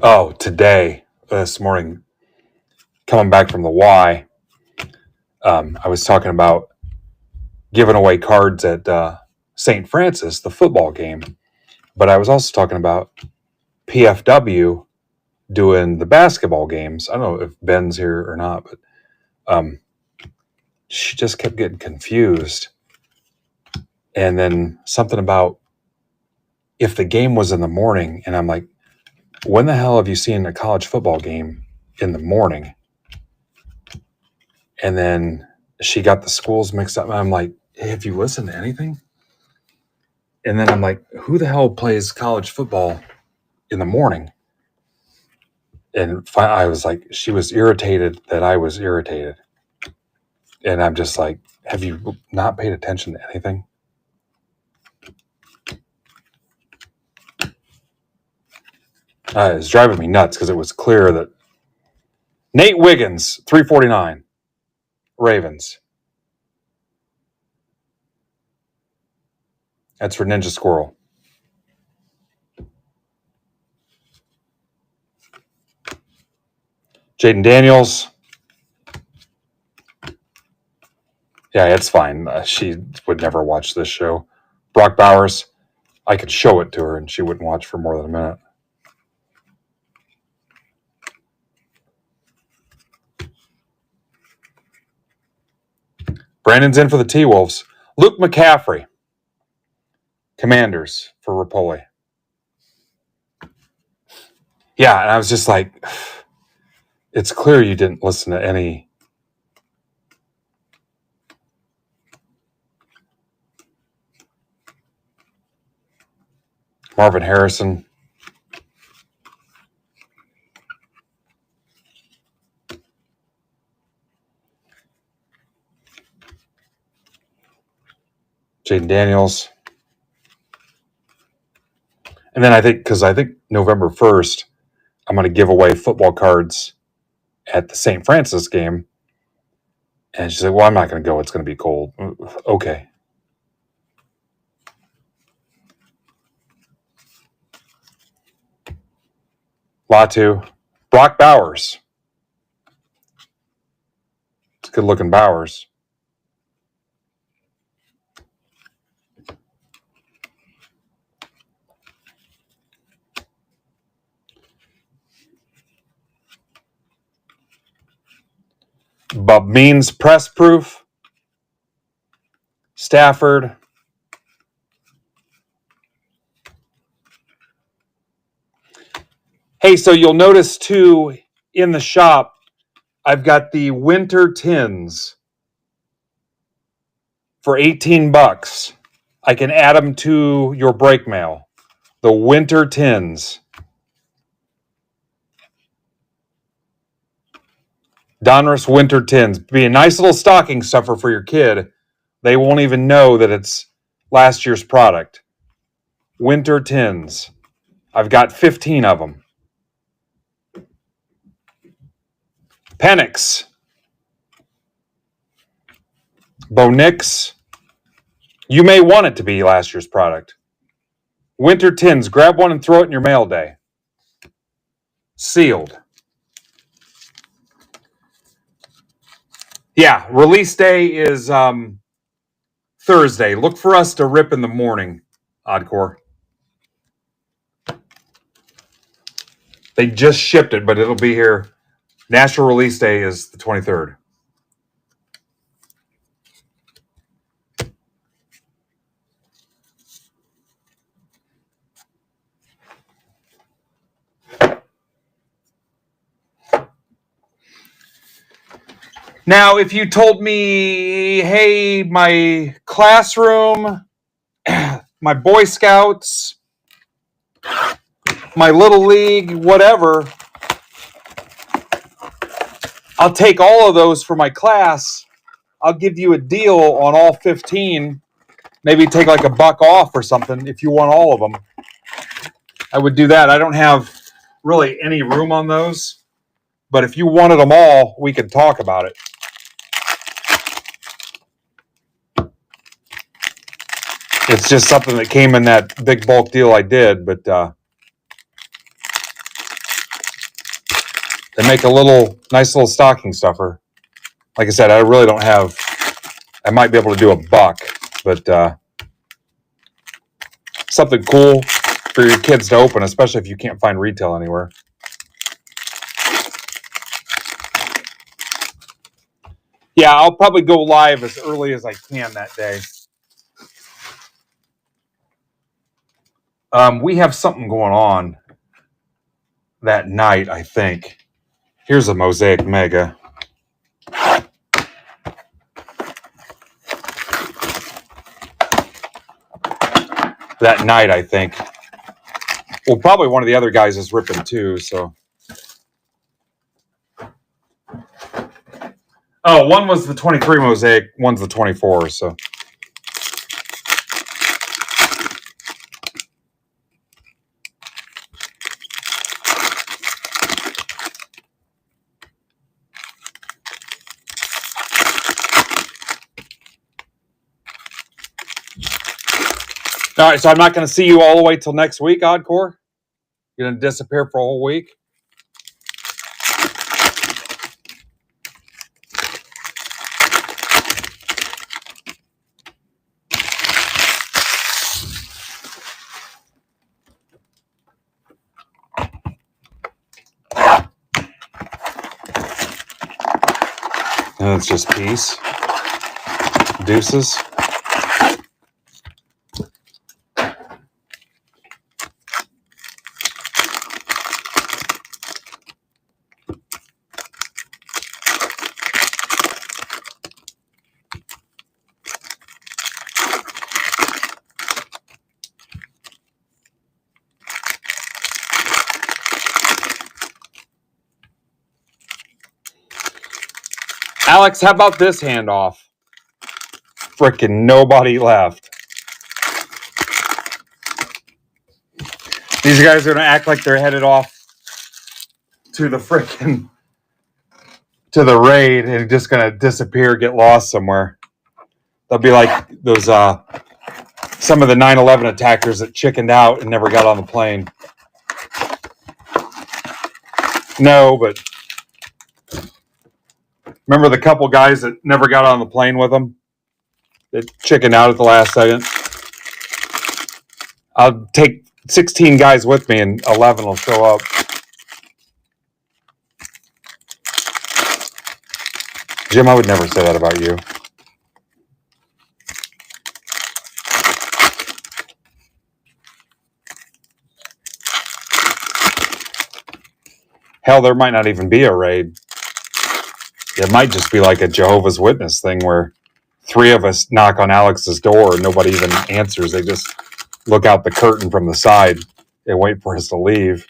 Oh, today, this morning, coming back from the Y, I was talking about giving away cards at St. Francis, the football game. But I was also talking about PFW doing the basketball games. I don't know if Ben's here or not, but she just kept getting confused. And then something about if the game was in the morning, and I'm like, when the hell have you seen a college football game in the morning? And then she got the schools mixed up. And I'm like, hey, have you listened to anything? And then I'm like, who the hell plays college football in the morning? And I was like, she was irritated that I was irritated. And I'm just like, have you not paid attention to anything? It's driving me nuts because it was clear that Nate Wiggins, 349, Ravens. That's for Ninja Squirrel. Jaden Daniels. Yeah, it's fine. She would never watch this show. Brock Bowers. I could show it to her and she wouldn't watch for more than a minute. Brandon's in for the T-Wolves. Luke McCaffrey. Commanders for Rapoli. Yeah, and I was just like, it's clear you didn't listen to any. Marvin Harrison. Jaden Daniels. And then I think November 1st, I'm going to give away football cards at the St. Francis game. And she said, well, I'm not going to go. It's going to be cold. Okay. Latu. Brock Bowers. It's good looking Bowers. Bob Means press proof. Stafford. Hey, so you'll notice too in the shop, I've got the winter tins for $18. I can add them to your break mail. The winter tins. Donruss winter tins. Be a nice little stocking stuffer for your kid. They won't even know that it's last year's product. Winter tins. I've got 15 of them. Penix. Bo Nix. You may want it to be last year's product. Winter tins. Grab one and throw it in your mail day. Sealed. Yeah, release day is Thursday. Look for us to rip in the morning, Oddcore. They just shipped it, but it'll be here. National release day is the 23rd. Now, if you told me, hey, my classroom, my Boy Scouts, my Little League, whatever, I'll take all of those for my class. I'll give you a deal on all 15. Maybe take like $1 off or something if you want all of them. I would do that. I don't have really any room on those. But if you wanted them all, we could talk about it. It's just something that came in that big bulk deal I did, but they make a nice little stocking stuffer. Like I said, I really don't have, I might be able to do $1, but something cool. for your kids to open, especially if you can't find retail anywhere. Yeah, I'll probably go live as early as I can that day. We have something going on that night, I think. Here's a Mosaic Mega. That night, I think. Well, probably one of the other guys is ripping too, so. Oh, one was the 23 Mosaic, one's the 24, so. All right, so I'm not going to see you all the way till next week, Oddcore? You're going to disappear for a whole week? And it's just peace. Deuces. Alex, how about this handoff? Frickin' nobody left. These guys are going to act like they're headed off to the frickin' to the raid and just going to disappear, get lost somewhere. They'll be like those some of the 9/11 attackers that chickened out and never got on the plane. No, but remember the couple guys that never got on the plane with them? That chickened out at the last second? I'll take 16 guys with me and 11 will show up. Jim, I would never say that about you. Hell, there might not even be a raid. It might just be like a Jehovah's Witness thing where 3 of us knock on Alex's door and nobody even answers. They just look out the curtain from the side and wait for us to leave.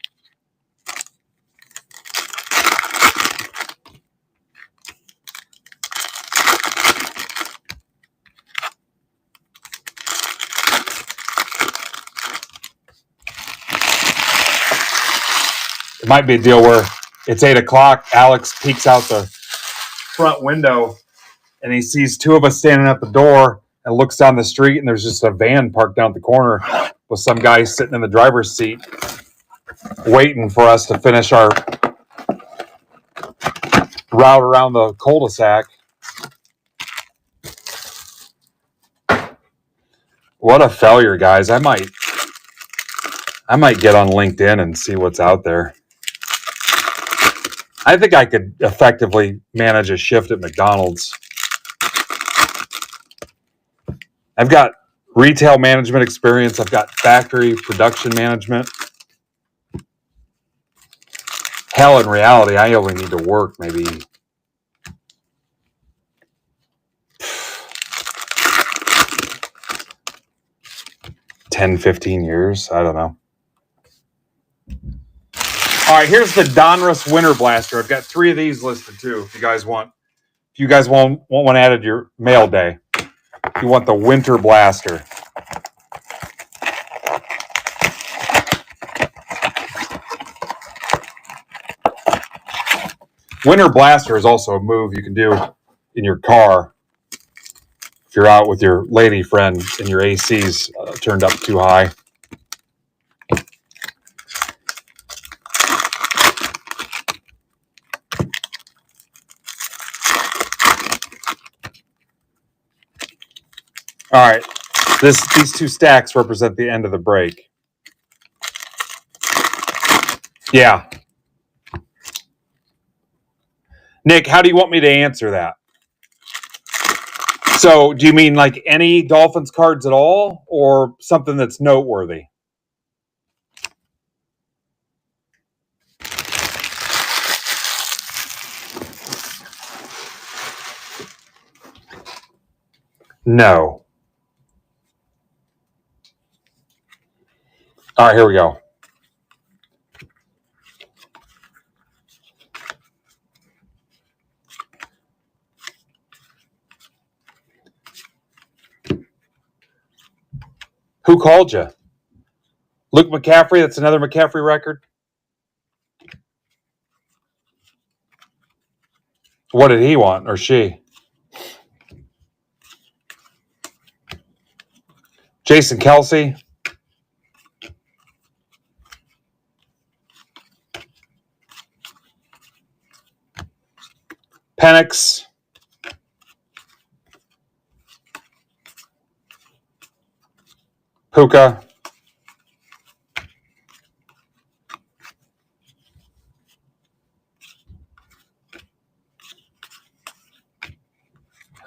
It might be a deal where it's 8 o'clock. Alex peeks out the front window and he sees 2 of us standing at the door and looks down the street and there's just a van parked down at the corner with some guy sitting in the driver's seat waiting for us to finish our route around the cul-de-sac. What a failure, guys. I might get on LinkedIn and see what's out there. I think I could effectively manage a shift at McDonald's. I've got retail management experience. I've got factory production management. Hell, in reality, I only need to work maybe 10, 15 years. I don't know. All right, here's the Donruss Winter Blaster. I've got 3 of these listed too. If you guys want one added to your mail day. If you want the Winter Blaster. Winter Blaster is also a move you can do in your car if you're out with your lady friend and your AC's turned up too high. All right, these 2 stacks represent the end of the break. Yeah. Nick, how do you want me to answer that? So, do you mean like any Dolphins cards at all, or something that's noteworthy? No. All right, here we go. Who called you? Luke McCaffrey? That's another McCaffrey record? What did he want, or she? Jason Kelsey? Penix? Puka?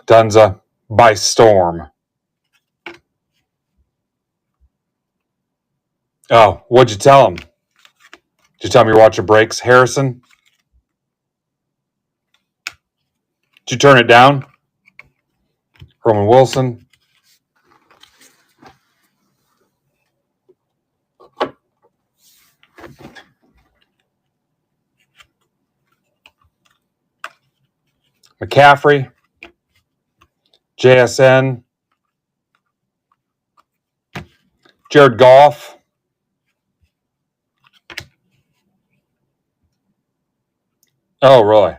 Dunza? By storm. Oh, what'd you tell him? Did you tell him you're watching breaks? Harrison? Did you turn it down? Roman Wilson? McCaffrey? JSN? Jared Goff? Oh, really?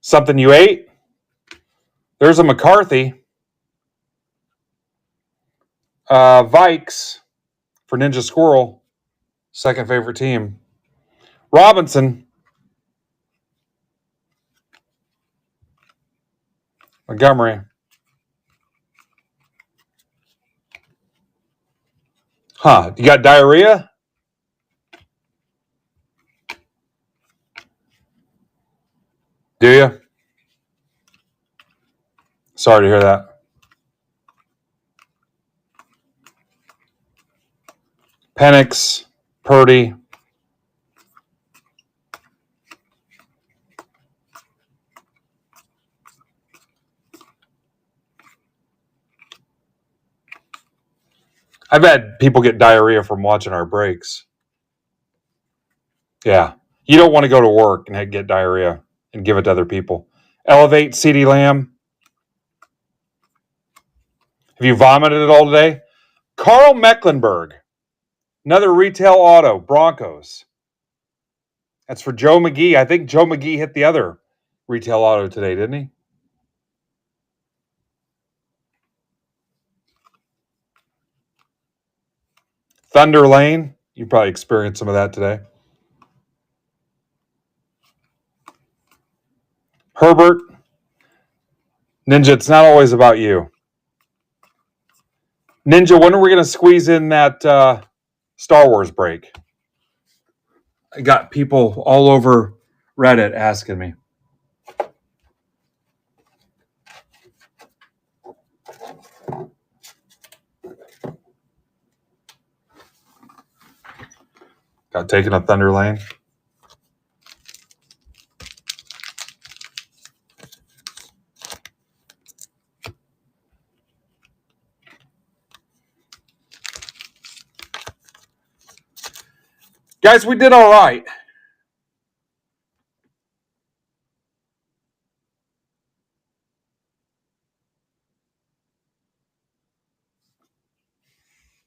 Something you ate? There's a McCarthy. Vikes for Ninja Squirrel. Second favorite team. Robinson. Montgomery. Huh. You got diarrhea? Do you? Sorry to hear that. Penix. Purdy. I've had people get diarrhea from watching our breaks. Yeah. You don't want to go to work and get diarrhea and give it to other people. Elevate, CeeDee Lamb. Have you vomited it all today? Carl Mecklenburg. Another retail auto. Broncos. That's for Joe McGee. I think Joe McGee hit the other retail auto today, didn't he? Thunder Lane. You probably experienced some of that today. Herbert. Ninja, it's not always about you. Ninja, when are we going to squeeze in that Star Wars break? I got people all over Reddit asking me. Got taken up Thunder Lane. Guys, we did all right.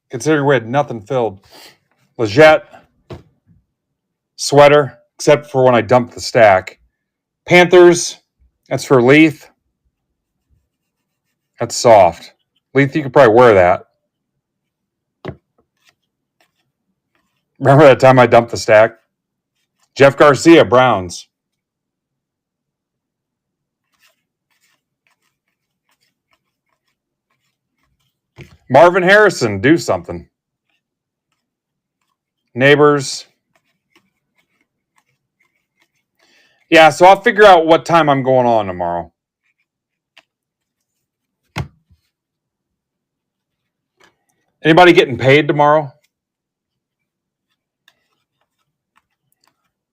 Considering we had nothing filled. Leggett. Sweater, except for when I dumped the stack. Panthers. That's for Leith. That's soft. Leith, you could probably wear that. Remember that time I dumped the stack? Jeff Garcia, Browns. Marvin Harrison, do something. Neighbors. Yeah, so I'll figure out what time I'm going on tomorrow. Anybody getting paid tomorrow?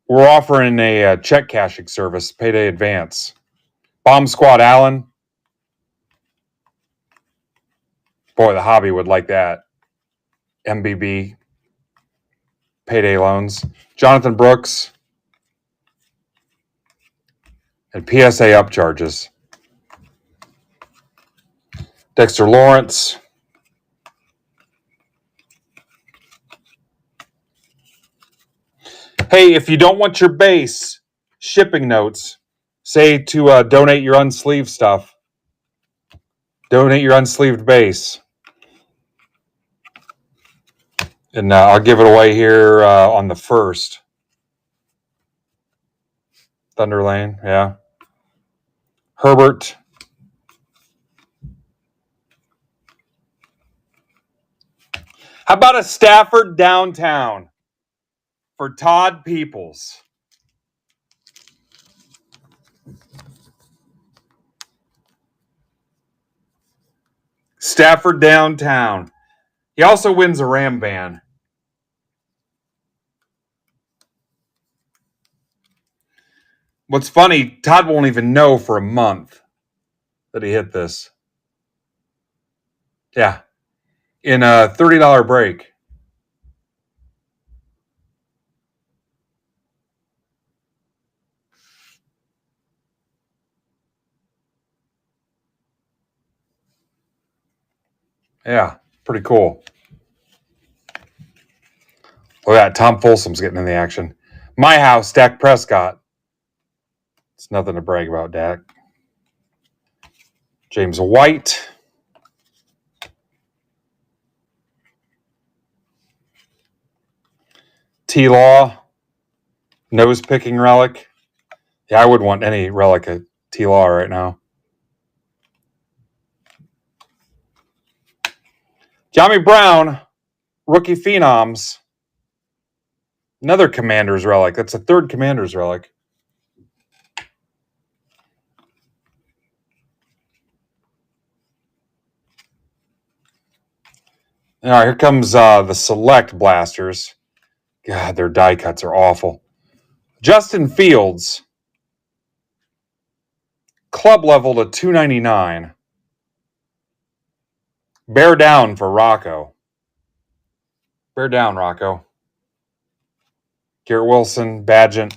We're offering a check cashing service, payday advance. Bomb Squad Allen. Boy, the hobby would like that. MBB, payday loans. Jonathan Brooks. And PSA upcharges. Dexter Lawrence. Hey, if you don't want your base shipping notes, say to donate your unsleeved stuff. Donate your unsleeved base. And I'll give it away here on the 1st. Thunder Lane, yeah. Herbert. How about a Stafford downtown for Todd Peoples? Stafford downtown. He also wins a Ram ban. What's funny, Todd won't even know for a month that he hit this. Yeah. In a $30 break. Yeah, pretty cool. Look at that. Tom Folsom's getting in the action. My house, Dak Prescott. It's nothing to brag about, Dak. James White. T-Law. Nose-picking relic. Yeah, I wouldn't want any relic of T-Law right now. Jamie Brown. Rookie Phenoms. Another Commander's relic. That's a third Commander's relic. All right, here comes the Select Blasters. God, their die cuts are awful. Justin Fields. Club level to $299. Bear down for Rocco. Bear down, Rocco. Garrett Wilson, Badgett.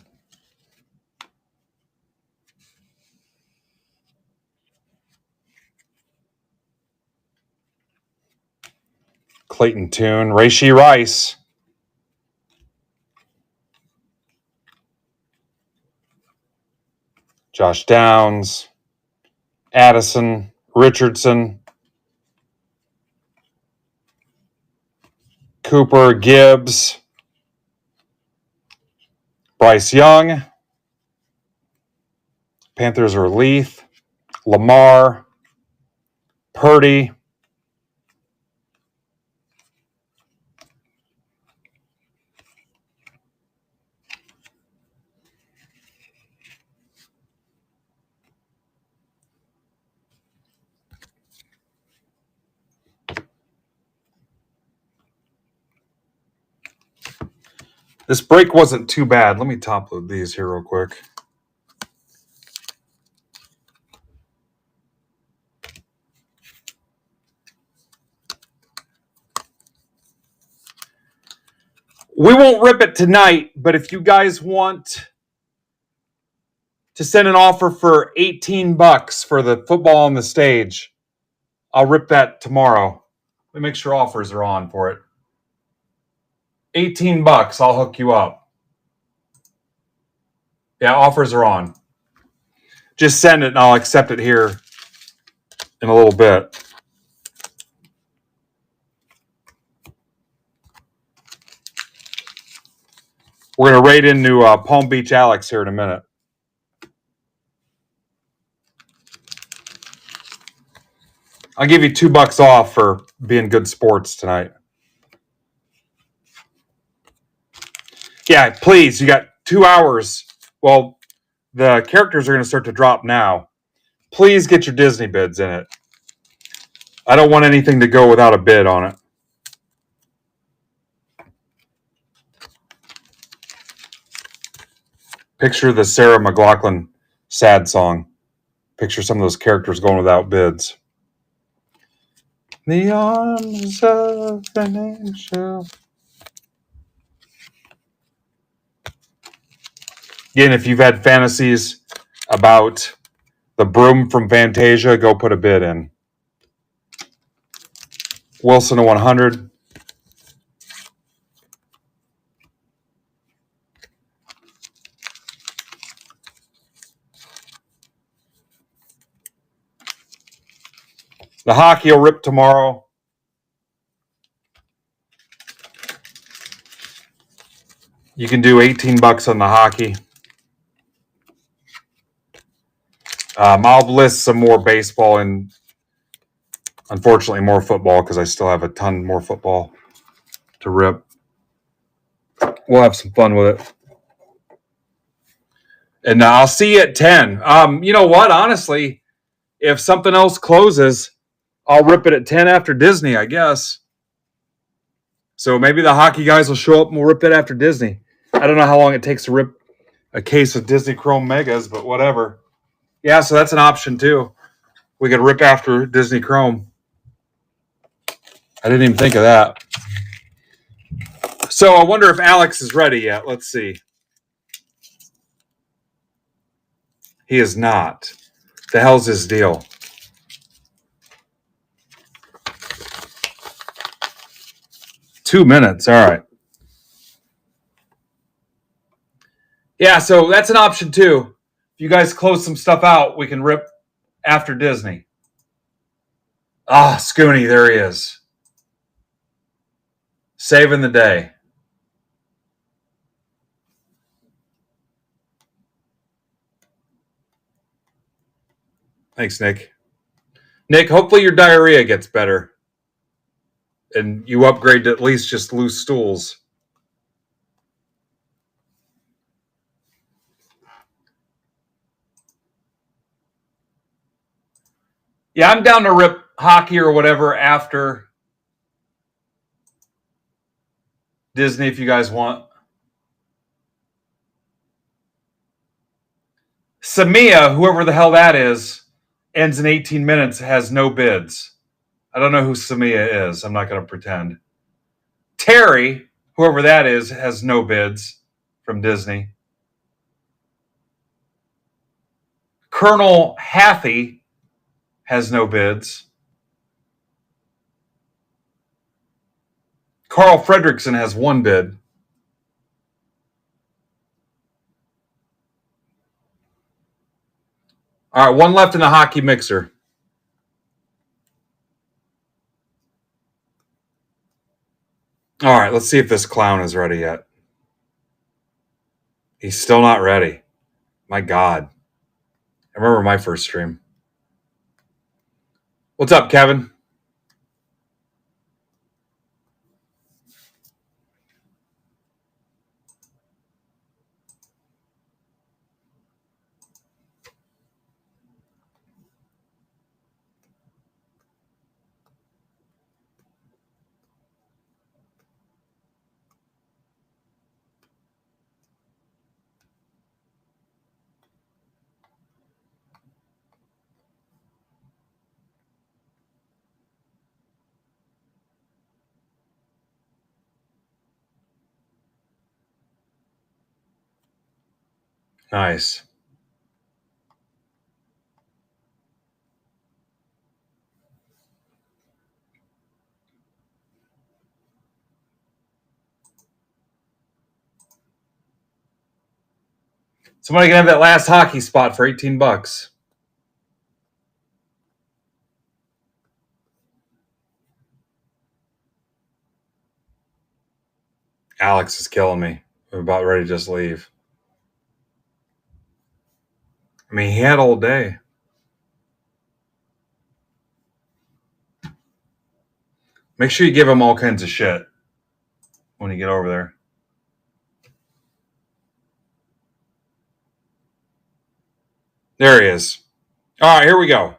Clayton Tune, Rashee Rice. Josh Downs. Addison, Richardson. Cooper, Gibbs. Bryce Young. Panthers are Leaf. Lamar. Purdy. This break wasn't too bad. Let me top load these here real quick. We won't rip it tonight, but if you guys want to send an offer for $18 for the football on the stage, I'll rip that tomorrow. Let me make sure offers are on for it. $18, I'll hook you up. Yeah, offers are on. Just send it and I'll accept it here in a little bit. We're going to raid into Palm Beach Alex here in a minute. I'll give you $2 off for being good sports tonight. Yeah, please. You got 2 hours. Well, The characters are going to start to drop now. Please get your Disney bids in it. I don't want anything to go without a bid on it. Picture the Sarah McLachlan sad song. Picture some of those characters going without bids. The arms of an angel. Again, if you've had fantasies about the broom from Fantasia, go put a bid in. Wilson to 100. The hockey will rip tomorrow. You can do $18 on the hockey. I'll list some more baseball and unfortunately more football because I still have a ton more football to rip. We'll have some fun with it. And I'll see you at 10. You know what? Honestly, if something else closes, I'll rip it at 10 after Disney, I guess. So maybe the hockey guys will show up and we'll rip it after Disney. I don't know how long it takes to rip a case of Disney Chrome Megas, but whatever. Yeah, so that's an option too. We could rip after Disney Chrome. I didn't even think of that. So I wonder if Alex is ready yet. Let's see. He is not. The hell's his deal? Two minutes. All right. Yeah, so that's an option too. If you guys close some stuff out, we can rip after Disney. Ah, Scooney, there he is. Saving the day. Thanks, Nick. Nick, hopefully your diarrhea gets better. And you upgrade to at least just loose stools. Yeah, I'm down to rip hockey or whatever after Disney if you guys want. Samia, whoever the hell that is, ends in 18 minutes, has no bids. I don't know who Samia is. I'm not going to pretend. Terry, whoever that is, has no bids from Disney. Colonel Hathy has no bids. Carl Fredrickson has one bid. All right, one left in the hockey mixer. All right, let's see if this clown is ready yet. He's still not ready. My God. I remember my first stream. What's up, Kevin? Nice. Somebody can have that last hockey spot for $18. Alex is killing me. I'm about ready to just leave. I mean, he had all day. Make sure you give him all kinds of shit when you get over there. There he is. All right, here we go.